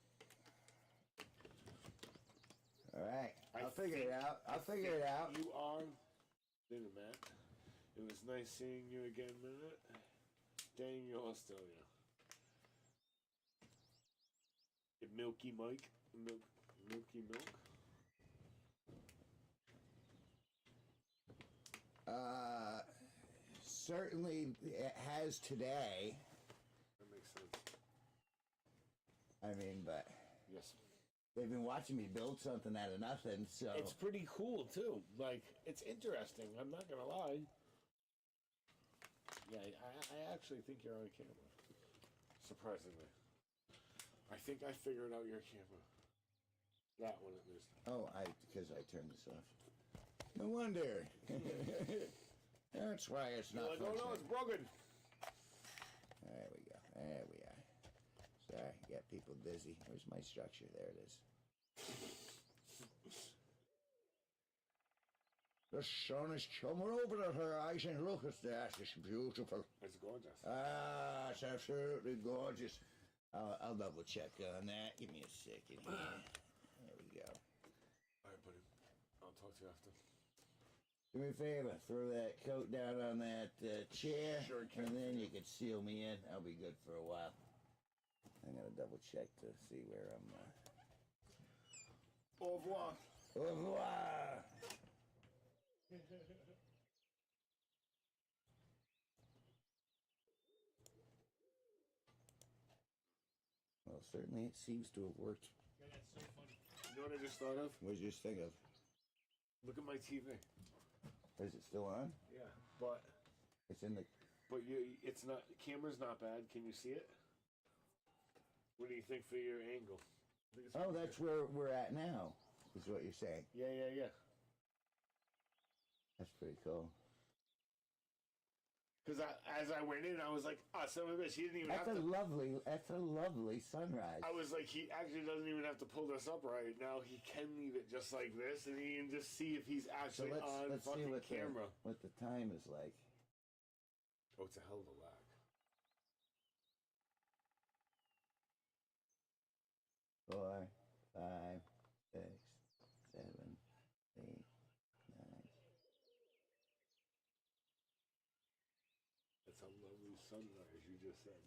All right, I'll figure think- it out. I I'll figure it think out. You are. Dinner, Matt. It was nice seeing you again, Matt. Dang, you're still here. Milky Mike, Milky Milk. Certainly it has today. That makes sense. I mean, but Yes. they've been watching me build something out of nothing, so It's pretty cool too. Like, it's interesting. I'm not gonna lie. Yeah, I actually think you're on camera. Surprisingly, I think I figured out your camera. That one at least. because I turned this off. No wonder. That's why it's You're not like, oh no, it's functioning. broken. There we go. There we are. Sorry, got people busy. Where's my structure? There it is. The sun is coming over the horizon. Look at that. It's beautiful. It's gorgeous. Ah, it's absolutely gorgeous. I'll double check on that. Give me a second here. There we go. All right, buddy. I'll talk to you after. Do me a favor. Throw that coat down on that chair. Sure can. And then you can seal me in. I'll be good for a while. I'm going to double check to see where I'm... Au revoir. Au revoir. Well, certainly it seems to have worked. Yeah, that's so funny. You know what I just thought of? What did you just think of? Look at my TV. Is it still on? Yeah, but It's in the... it's not. The camera's not bad. Can you see it? What do you think for your angle? I think it's Oh, pretty that's good. where we're at now, is what you're saying. Yeah. That's pretty cool. Because as I went in, I was like, "Ah, son of a bitch, he didn't even That's have a to." lovely sunrise. I was like, he actually doesn't even have to pull this up right now. He can leave it just like this, and he can just see if he's So actually on let's see fucking what camera. what the time is like. Oh, it's a hell of a lag. Four, five, 6, 7, 8, 9. That's a lovely sunrise you just said.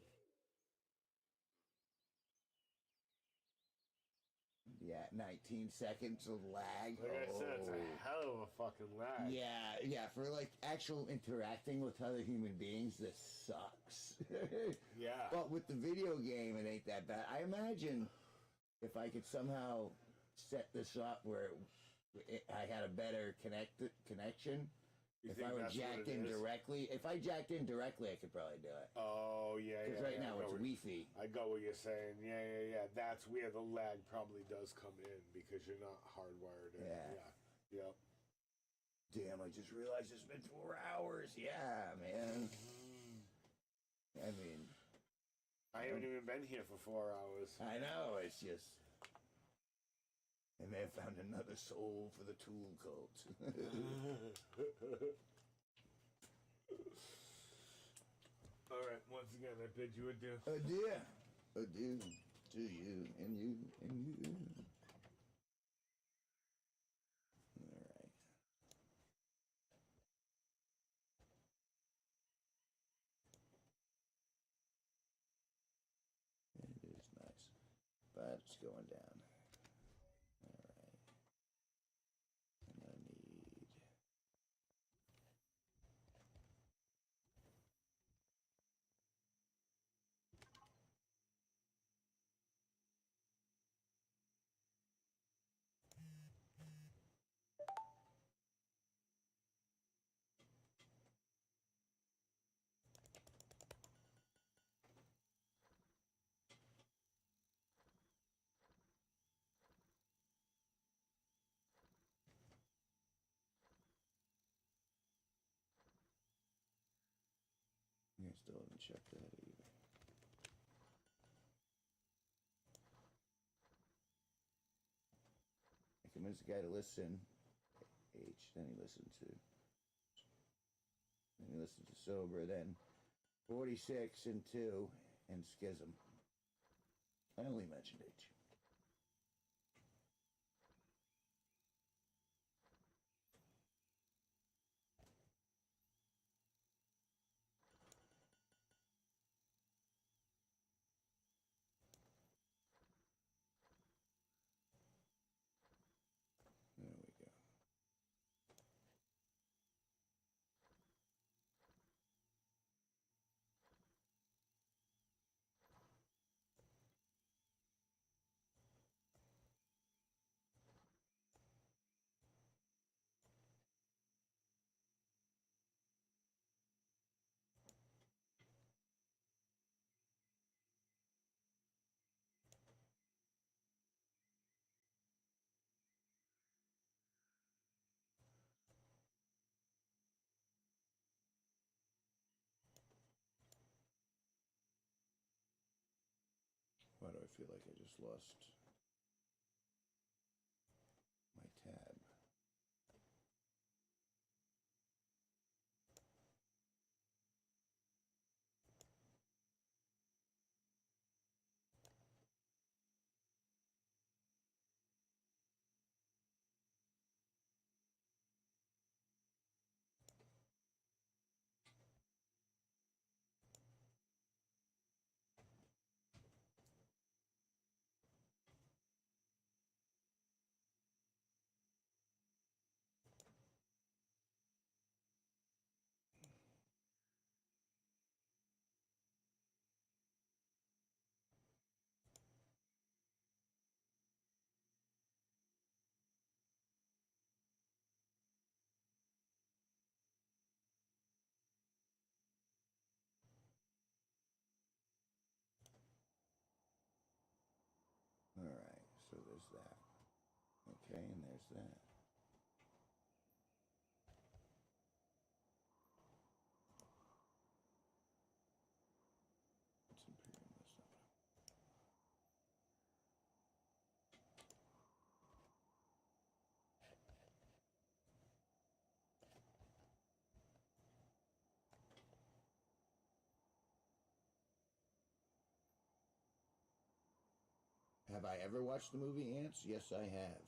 that 19 seconds of lag. Like I said, it's Oh. a hell of a fucking lag. Yeah, for like actual interacting with other human beings, this sucks. Yeah. But with the video game, it ain't that bad. I imagine if I could somehow set this up where I had a better connection, You if think I were that's what jacked it in is? directly, if I jacked in directly, I could probably do it. Oh, yeah, Because yeah. right yeah, now I it's got what- Wi-Fi. I got what you're saying. Yeah. That's where the lag probably does come in because you're not hardwired in. Yeah. Yep. Damn, I just realized it's been 4 hours. Yeah, man. I mean, I haven't even been here for 4 hours. I know, it's just. I may have found another soul for the tool cult. All right, once again, I bid you adieu. Adieu. Adieu to you and you and you. All right. It is nice, but it's going down. All right. And I need. I still haven't checked that either. I convinced the guy to listen. H. Then he listened to. Then he listened to Sober. Then 46 and 2 and Schism. I only mentioned H. There we go. Why do I feel like I just lost my tab? All right, so there's that. Okay, and there's that. It's Empyrion, that's not bad. Have I ever watched the movie Ants? Yes, I have.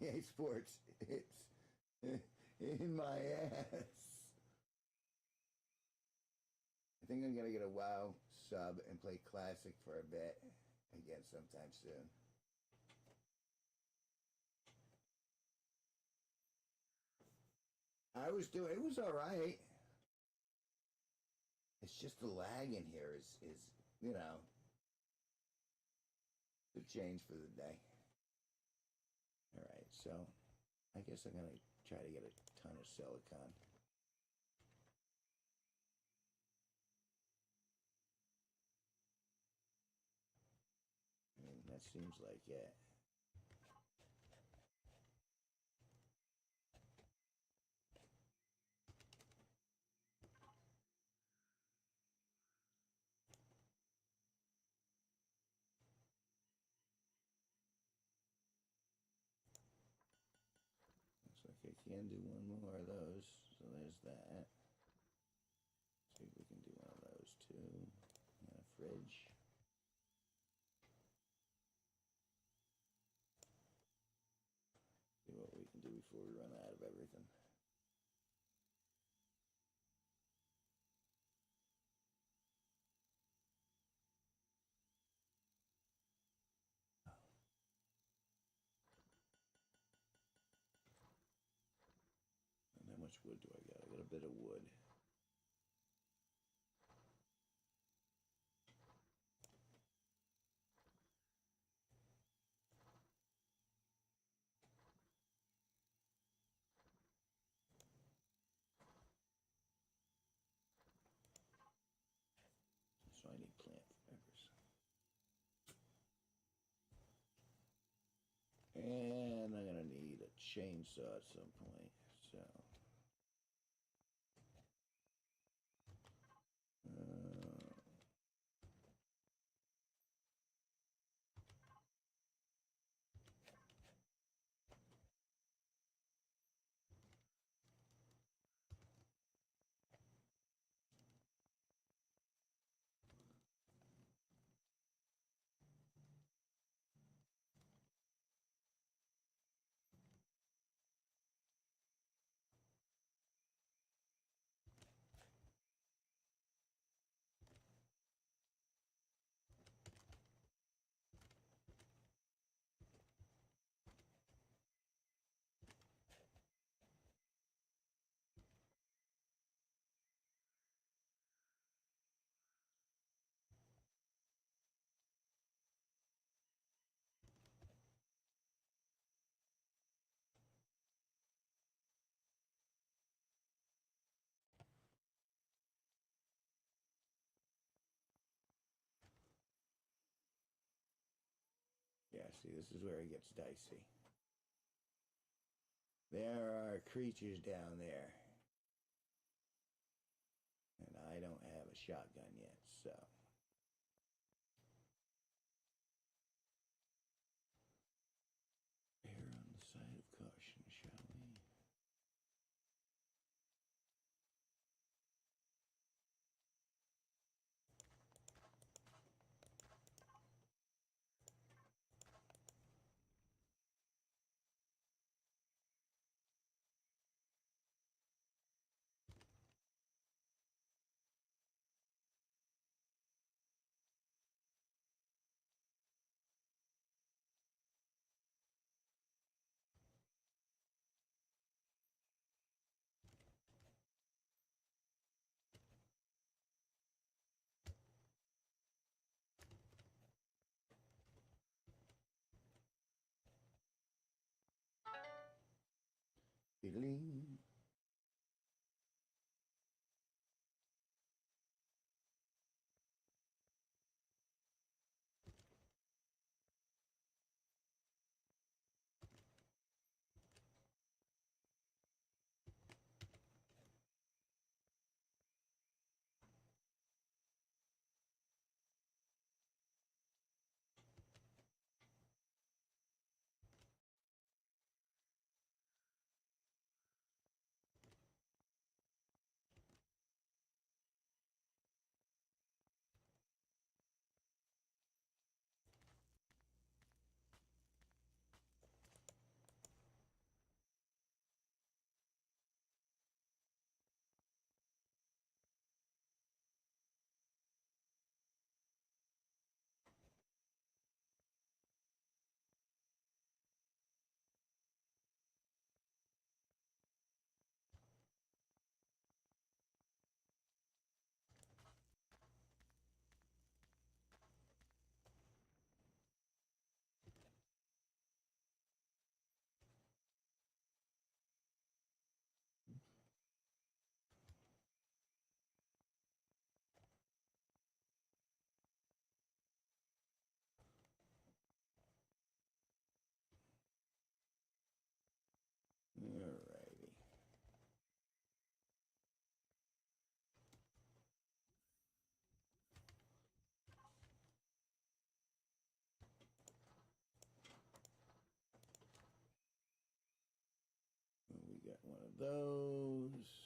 EA Sports, it's in my ass. I think I'm gonna get a WoW sub and play Classic for a bit again sometime soon. It was all right. It's just the lag in here is you know, the change for the day. All right, so I guess I'm gonna try to get a ton of silicon. I mean, that seems like it. Looks like I can do one more of those, so there's that. See if we can do one of those too. And a fridge. See what we can do before we run out of everything. And how much wood do I got? I got a bit of wood. So I need plant fibers. And I'm gonna need a chainsaw at some point. So yeah, see, this is where it gets dicey. There are creatures down there. And I don't have a shotgun yet, so. Err on the side of caution, shall we? Diddling. those.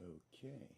Okay.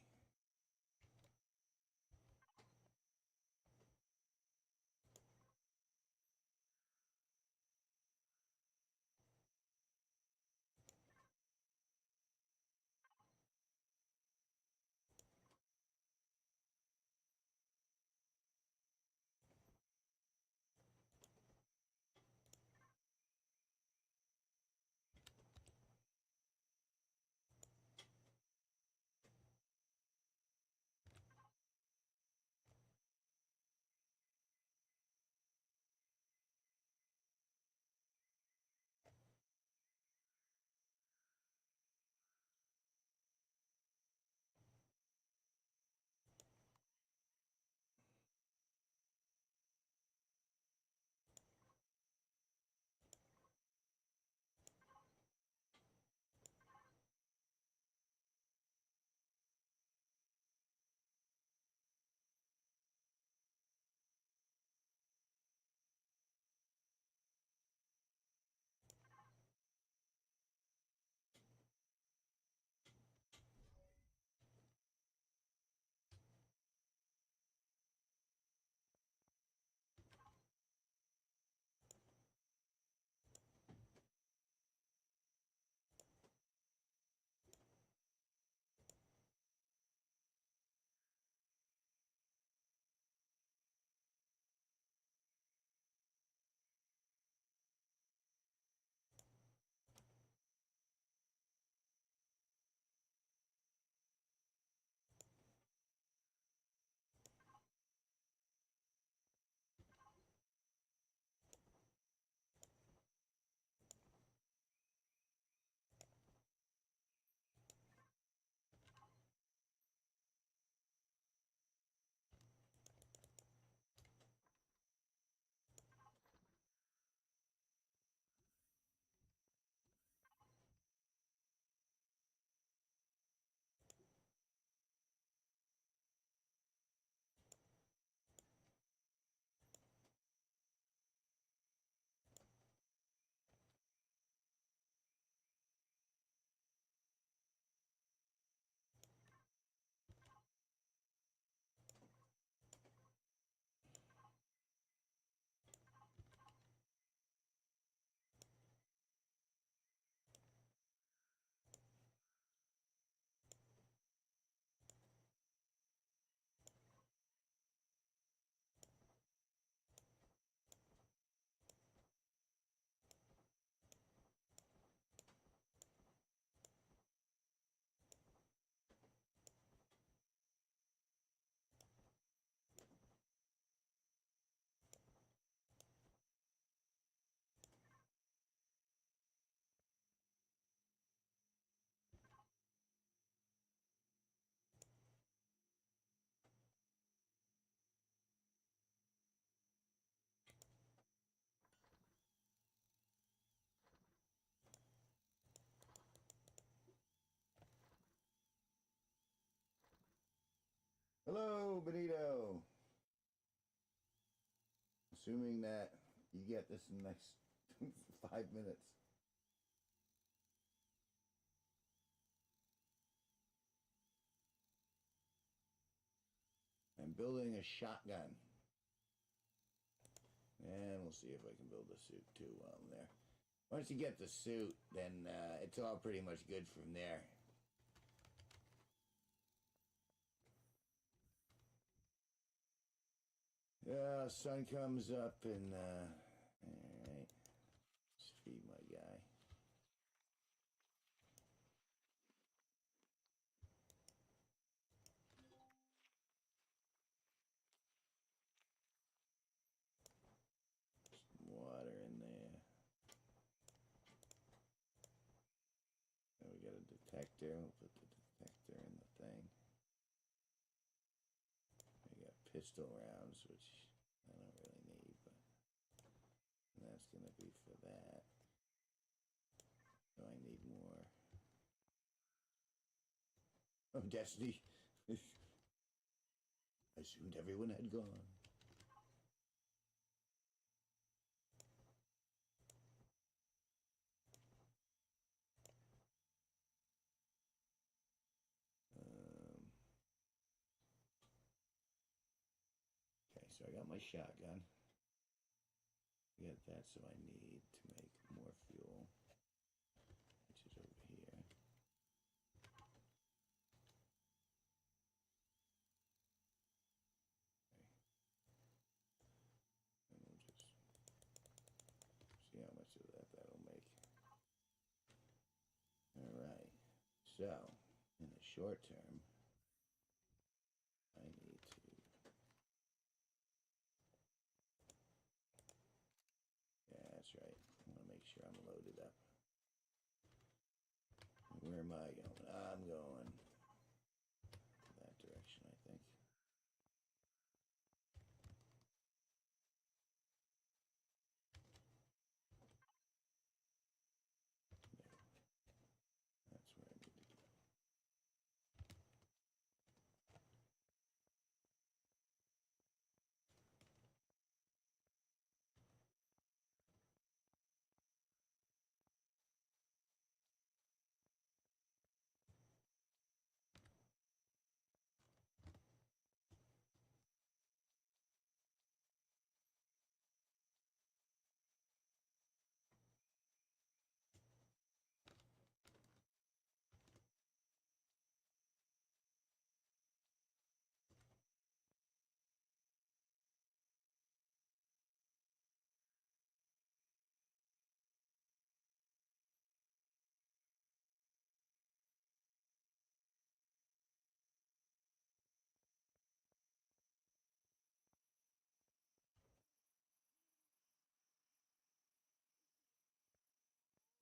go, Benito. Assuming that you get this in the next 5 minutes. I'm building a shotgun. And we'll see if I can build a suit too while I'm there. Once you get the suit, then it's all pretty much good from there. Yeah, sun comes up and, alright. Let's feed my guy. Some water in there. And we got a detector. We'll put the detector in the thing. We got pistol rounds, which I don't really need, but that's gonna be for that. So I need more. Oh, Destiny. I assumed everyone had gone. Okay, so I got my shotgun. I got that, so I need to make more fuel, which is over here. Okay. And we'll just see how much of that that'll make. Alright, so in the short term, I need to. Yeah, that's right. I want to make sure I'm loaded up. Where am I going? I'm going that direction, I think. There. That's where I need to go.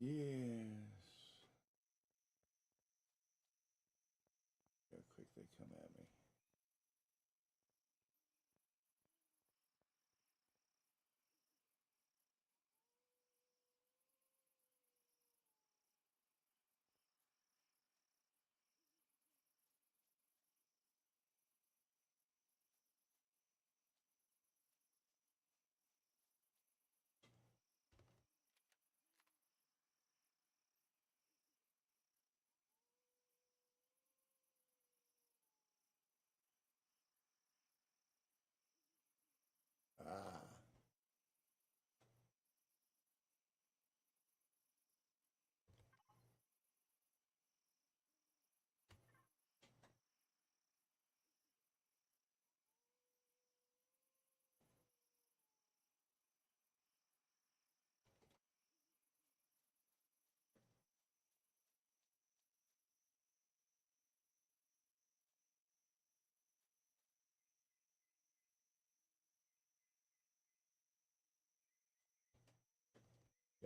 Yes. How quick they come at me. Ah.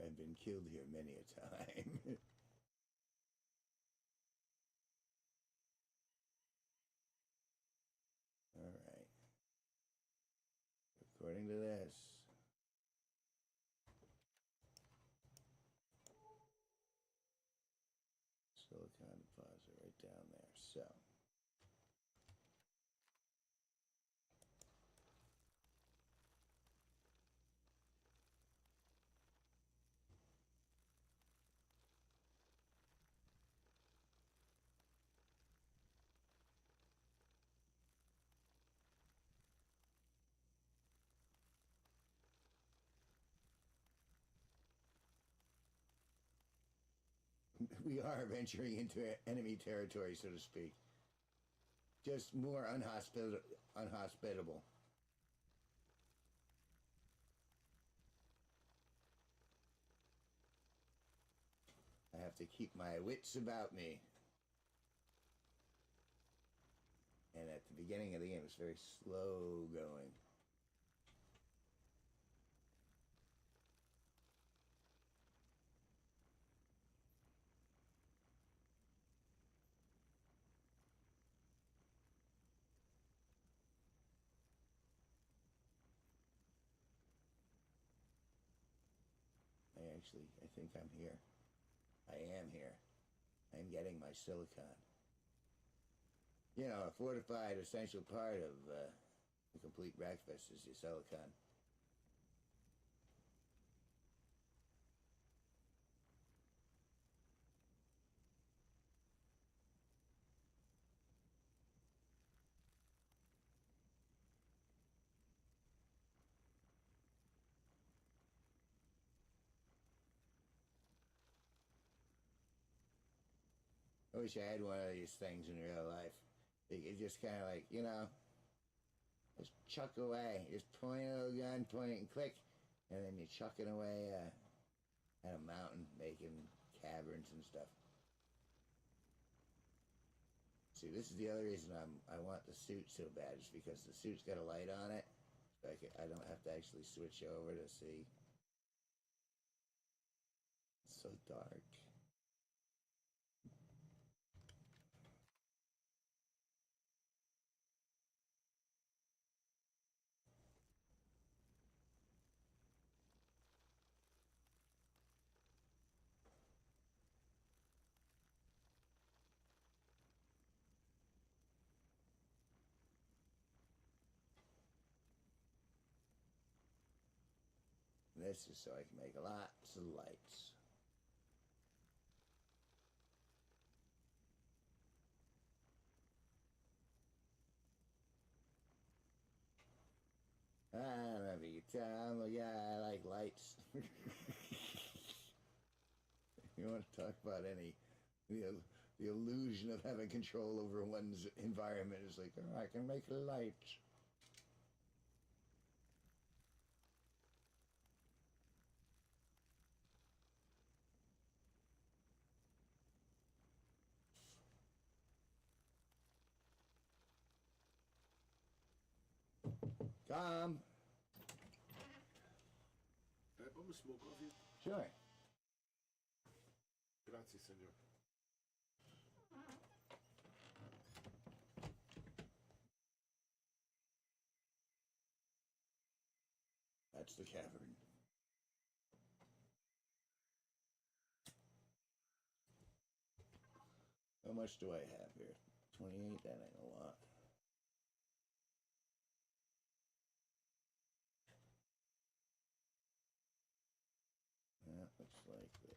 I've been killed here many a time. Alright. According to this, silicon deposit right down there. So, we are venturing into enemy territory, so to speak. Just more unhospitable. I have to keep my wits about me. And at the beginning of the game, it's very slow going. I think I'm here. I am here. I'm getting my silicon. You know, a fortified essential part of a complete breakfast is your silicon. I wish I had one of these things in real life. You could just kind of like, you know, just chuck away. Just point a little gun, point it and click, and then you're chucking away at a mountain, making caverns and stuff. See, this is the other reason I want the suit so bad, is because the suit's got a light on it. So I don't have to actually switch over to see. It's so dark. This is so I can make lots of lights. I don't know if you can tell, I'm a guy, I like lights. You want to talk about the illusion of having control over one's environment is like, oh, I can make lights. Tom. Can I bum a smoke off you? Sure. Grazie, senor. That's the cavern. How much do I have here? 28? That ain't a lot. Yeah, looks like that.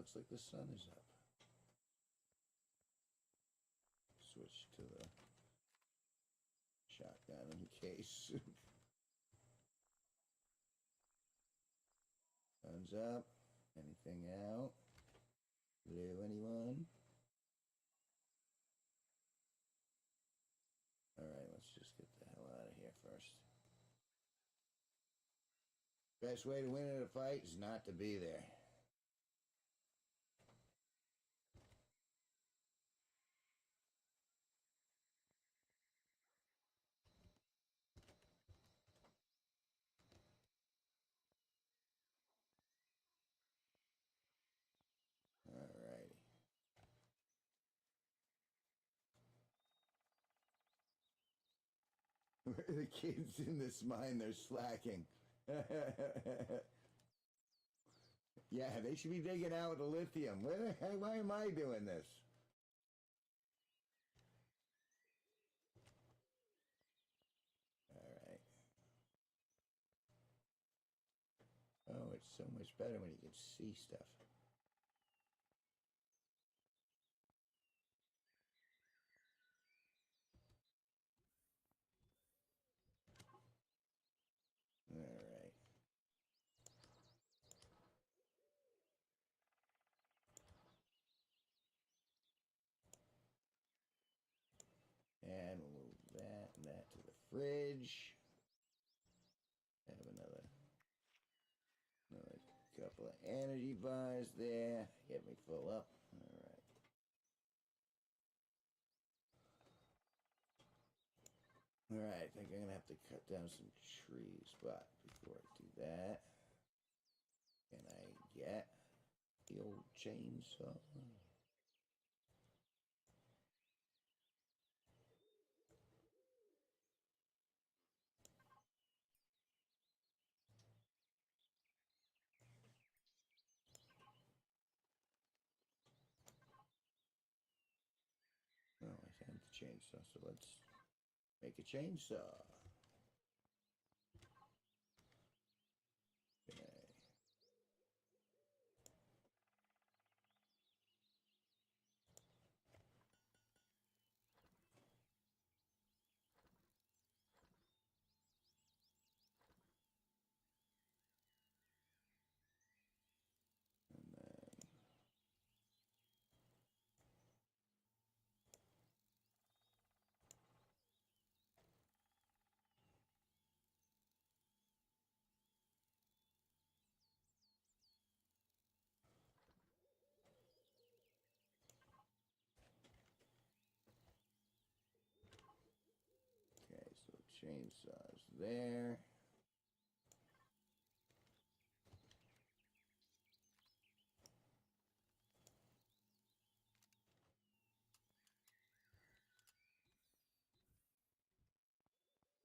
looks like the sun is up. Switch to the shotgun in case. Sun's up. Anything out? Blue, anyone? Alright, let's just get the hell out of here first. Best way to win at a fight is not to be there. Alrighty. The kids in this mine, they're slacking. Yeah, they should be digging out the lithium. Where the heck, why am I doing this? Alright. Oh, it's so much better when you can see stuff. Alright. And we'll move that and that to the fridge. Have another couple of energy bars there. Get me full up. Alright. Alright, I think I'm gonna have to cut down some trees, but before I do that, can I get the old chainsaw? Oh, I have the chainsaw, so let's make a chainsaw. Okay. And then okay, so chainsaw's there.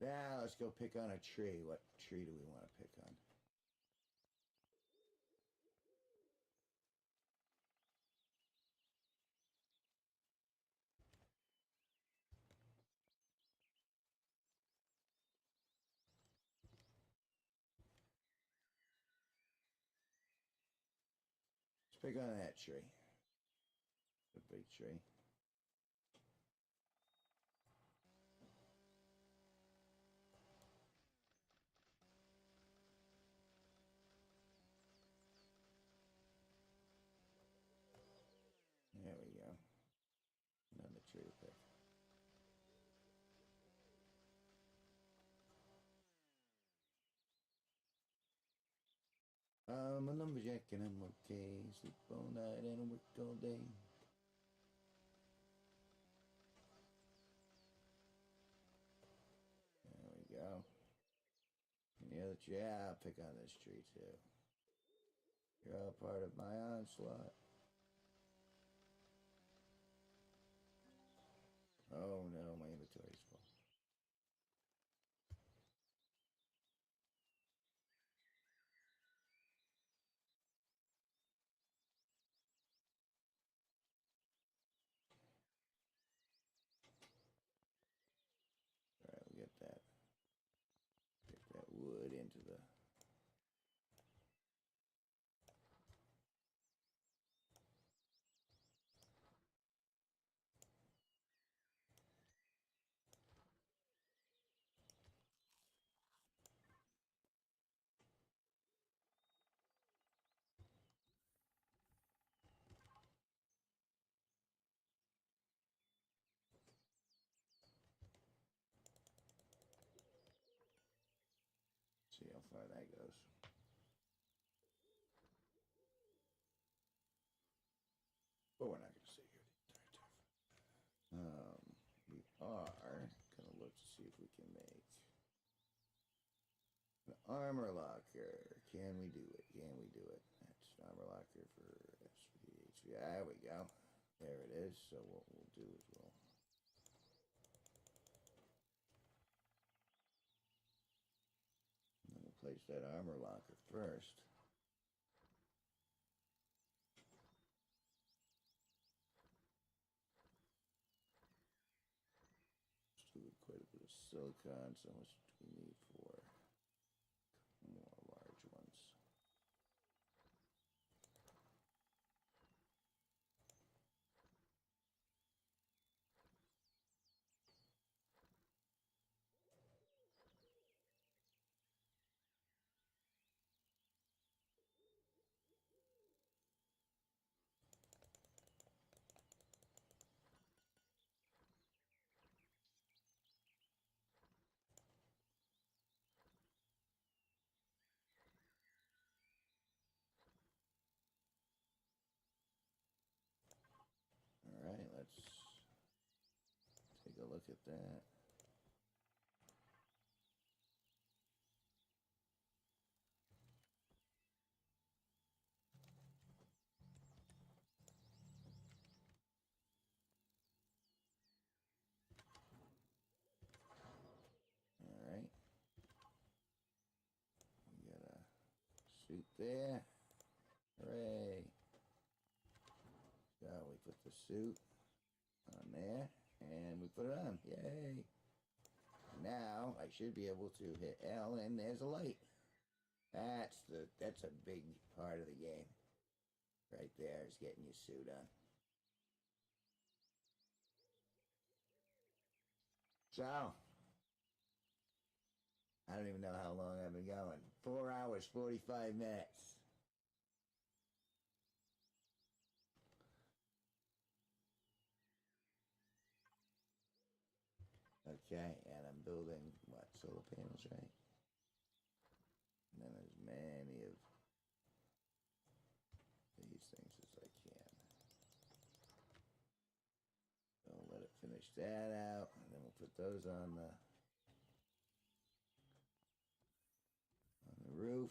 Now let's go pick on a tree. What tree do we want to pick on? Let's pick on that tree. The big tree. There we go. Another tree to pick. I'm a lumberjack and I'm okay. Sleep all night and I work all day. There we go. And the other tree, yeah, I'll pick on this tree too. You're all part of my onslaught. Oh no, my inventory's full. Alright, we'll get that. Get that wood into the... See how far that goes. But we're not going to sit here the entire time. We are going to look to see if we can make an armor locker. Can we do it? Can we do it? That's armor locker for SVHV. There we go. There it is. So what we'll do is we'll place that armor locker first. Just do quite a bit of silicon. So much do we need for more large ones? All right, let's take a look at that. All right. We got a suit there. Hooray. So we put the suit on there and we put it on. Yay. Now I should be able to hit L and there's a light. That's a big part of the game. Right there is getting your suit on. So I don't even know how long I've been going. 4 hours, 45 minutes. Okay, and I'm building, what, solar panels, right? And then as many of these things as I can. So I'll let it finish that out, and then we'll put those on the roof.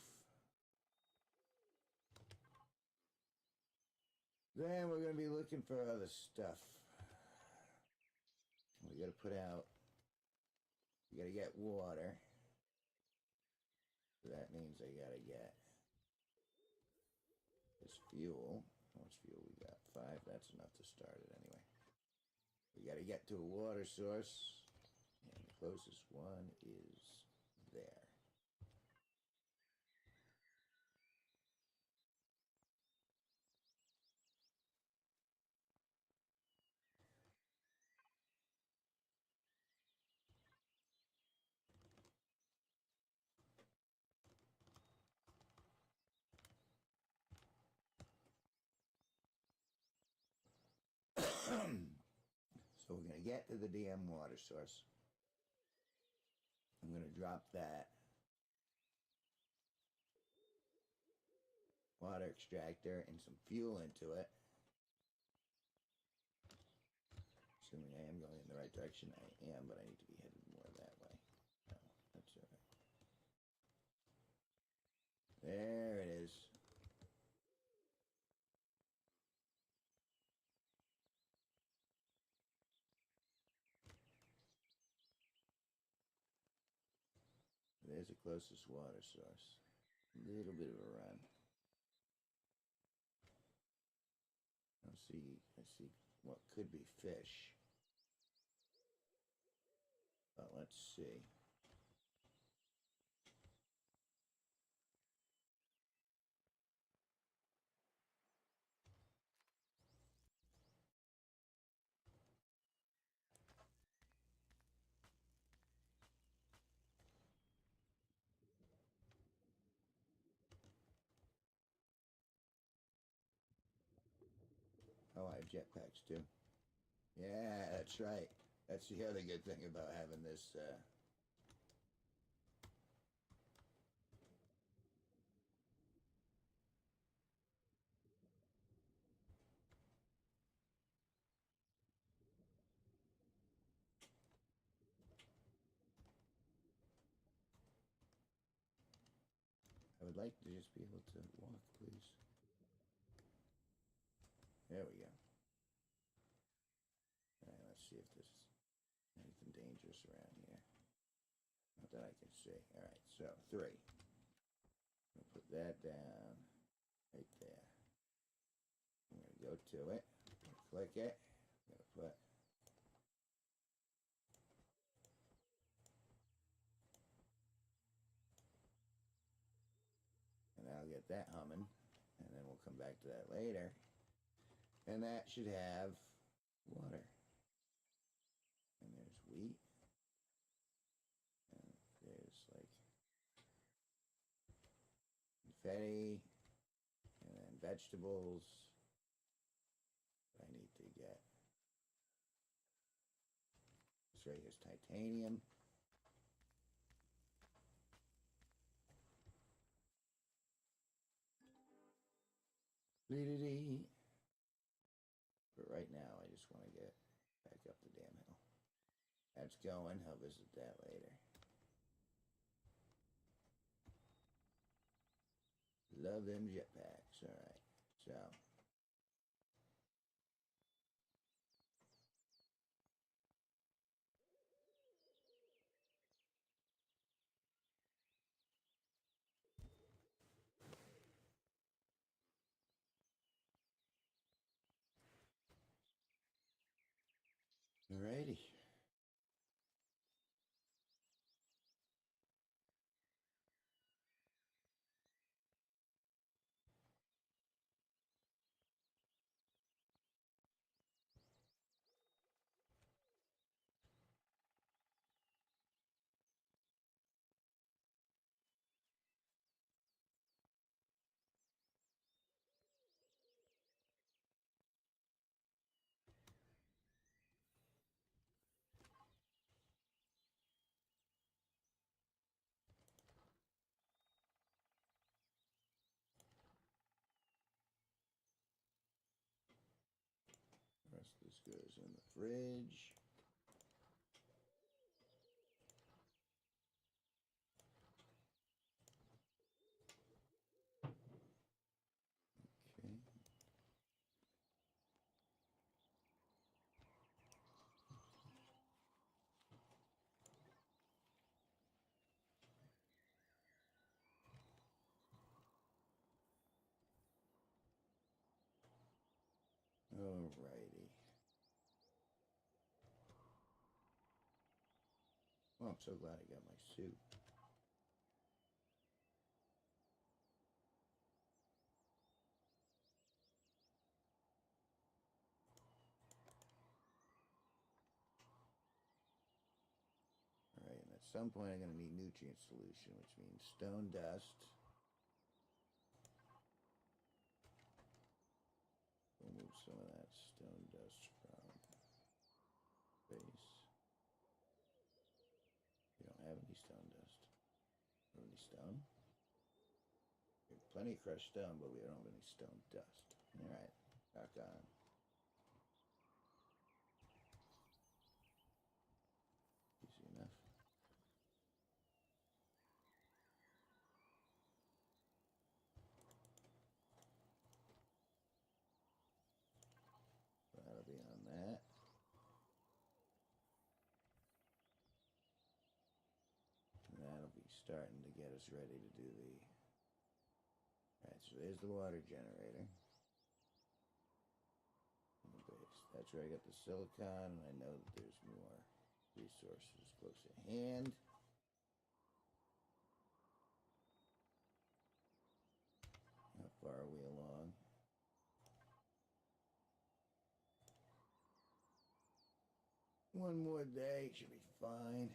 Then we're going to be looking for other stuff. We got to put out, we got to get water. So that means I got to get this fuel. How much fuel we got? 5. That's enough to start it anyway. We got to get to a water source. And the closest one is there. So we're going to get to the damn water source. I'm going to drop that water extractor and some fuel into it. Assuming I am going in the right direction. I am, but I need to be headed more that way. No, that's all right. There it is. There's the closest water source. A little bit of a run. I see what could be fish. But let's see. Oh, I have jetpacks too. Yeah, that's right. That's the other good thing about having this I would like to just be able to walk, please. There we go. Alright, let's see if there's anything dangerous around here. Not that I can see. Alright, so 3. I'm going to put that down right there. I'm going to go to it. Click it. I'm going to put... And I'll get that humming. And then we'll come back to that later. And that should have water. And there's wheat. And there's like confetti. And then vegetables. I need to get. This right here's titanium. Dee-dee-dee. But right now, I just want to get back up the damn hill. That's going. I'll visit that later. Love them jetpacks. Alright. So. Alrighty. The rest of this goes in the fridge. Okay. Alrighty. Well, I'm so glad I got my suit. Alright, and at some point I'm going to need nutrient solution, which means stone dust. We'll move some of that stone dust from base. We don't have any stone dust. Have any stone? We have plenty of crushed stone, but we don't have any stone dust. Alright, back on. Easy enough. That'll be on that. And that'll be starting to get us ready to do the... Alright, so there's the water generator. On the base. That's where I got the silicon, and I know that there's more resources close at hand. How far are we along? One more day, should be fine.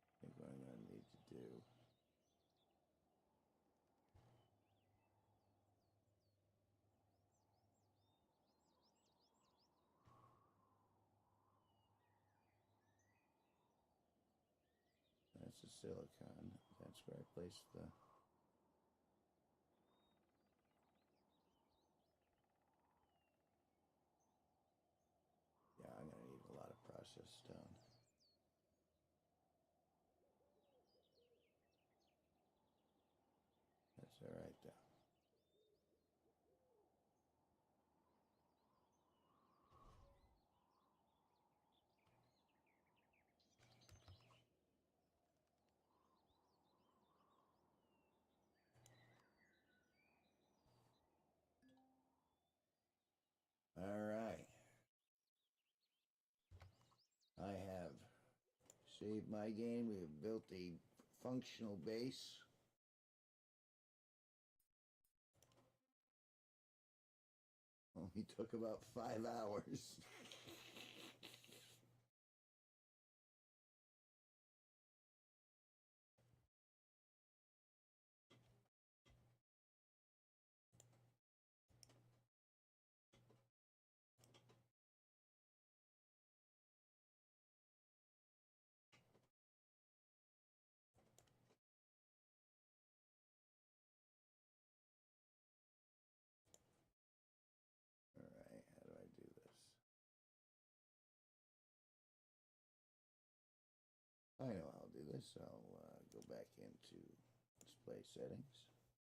I think what I'm going to need to silicon. That's where I placed the... Yeah, I'm going to need a lot of processed stone. That's all right, though. All right. I have saved my game. We have built a functional base. Only took about 5 hours. All right, how do I do this? I know I'll do this. I'll go back into display settings.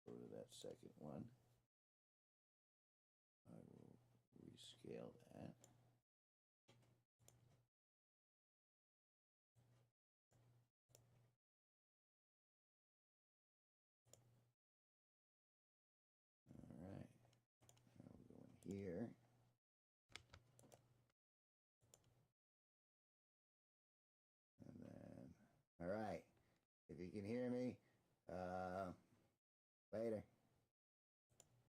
Go to that second one. I will rescale that. All right. Now we'll go in here. And then, all right. If you can hear me, later.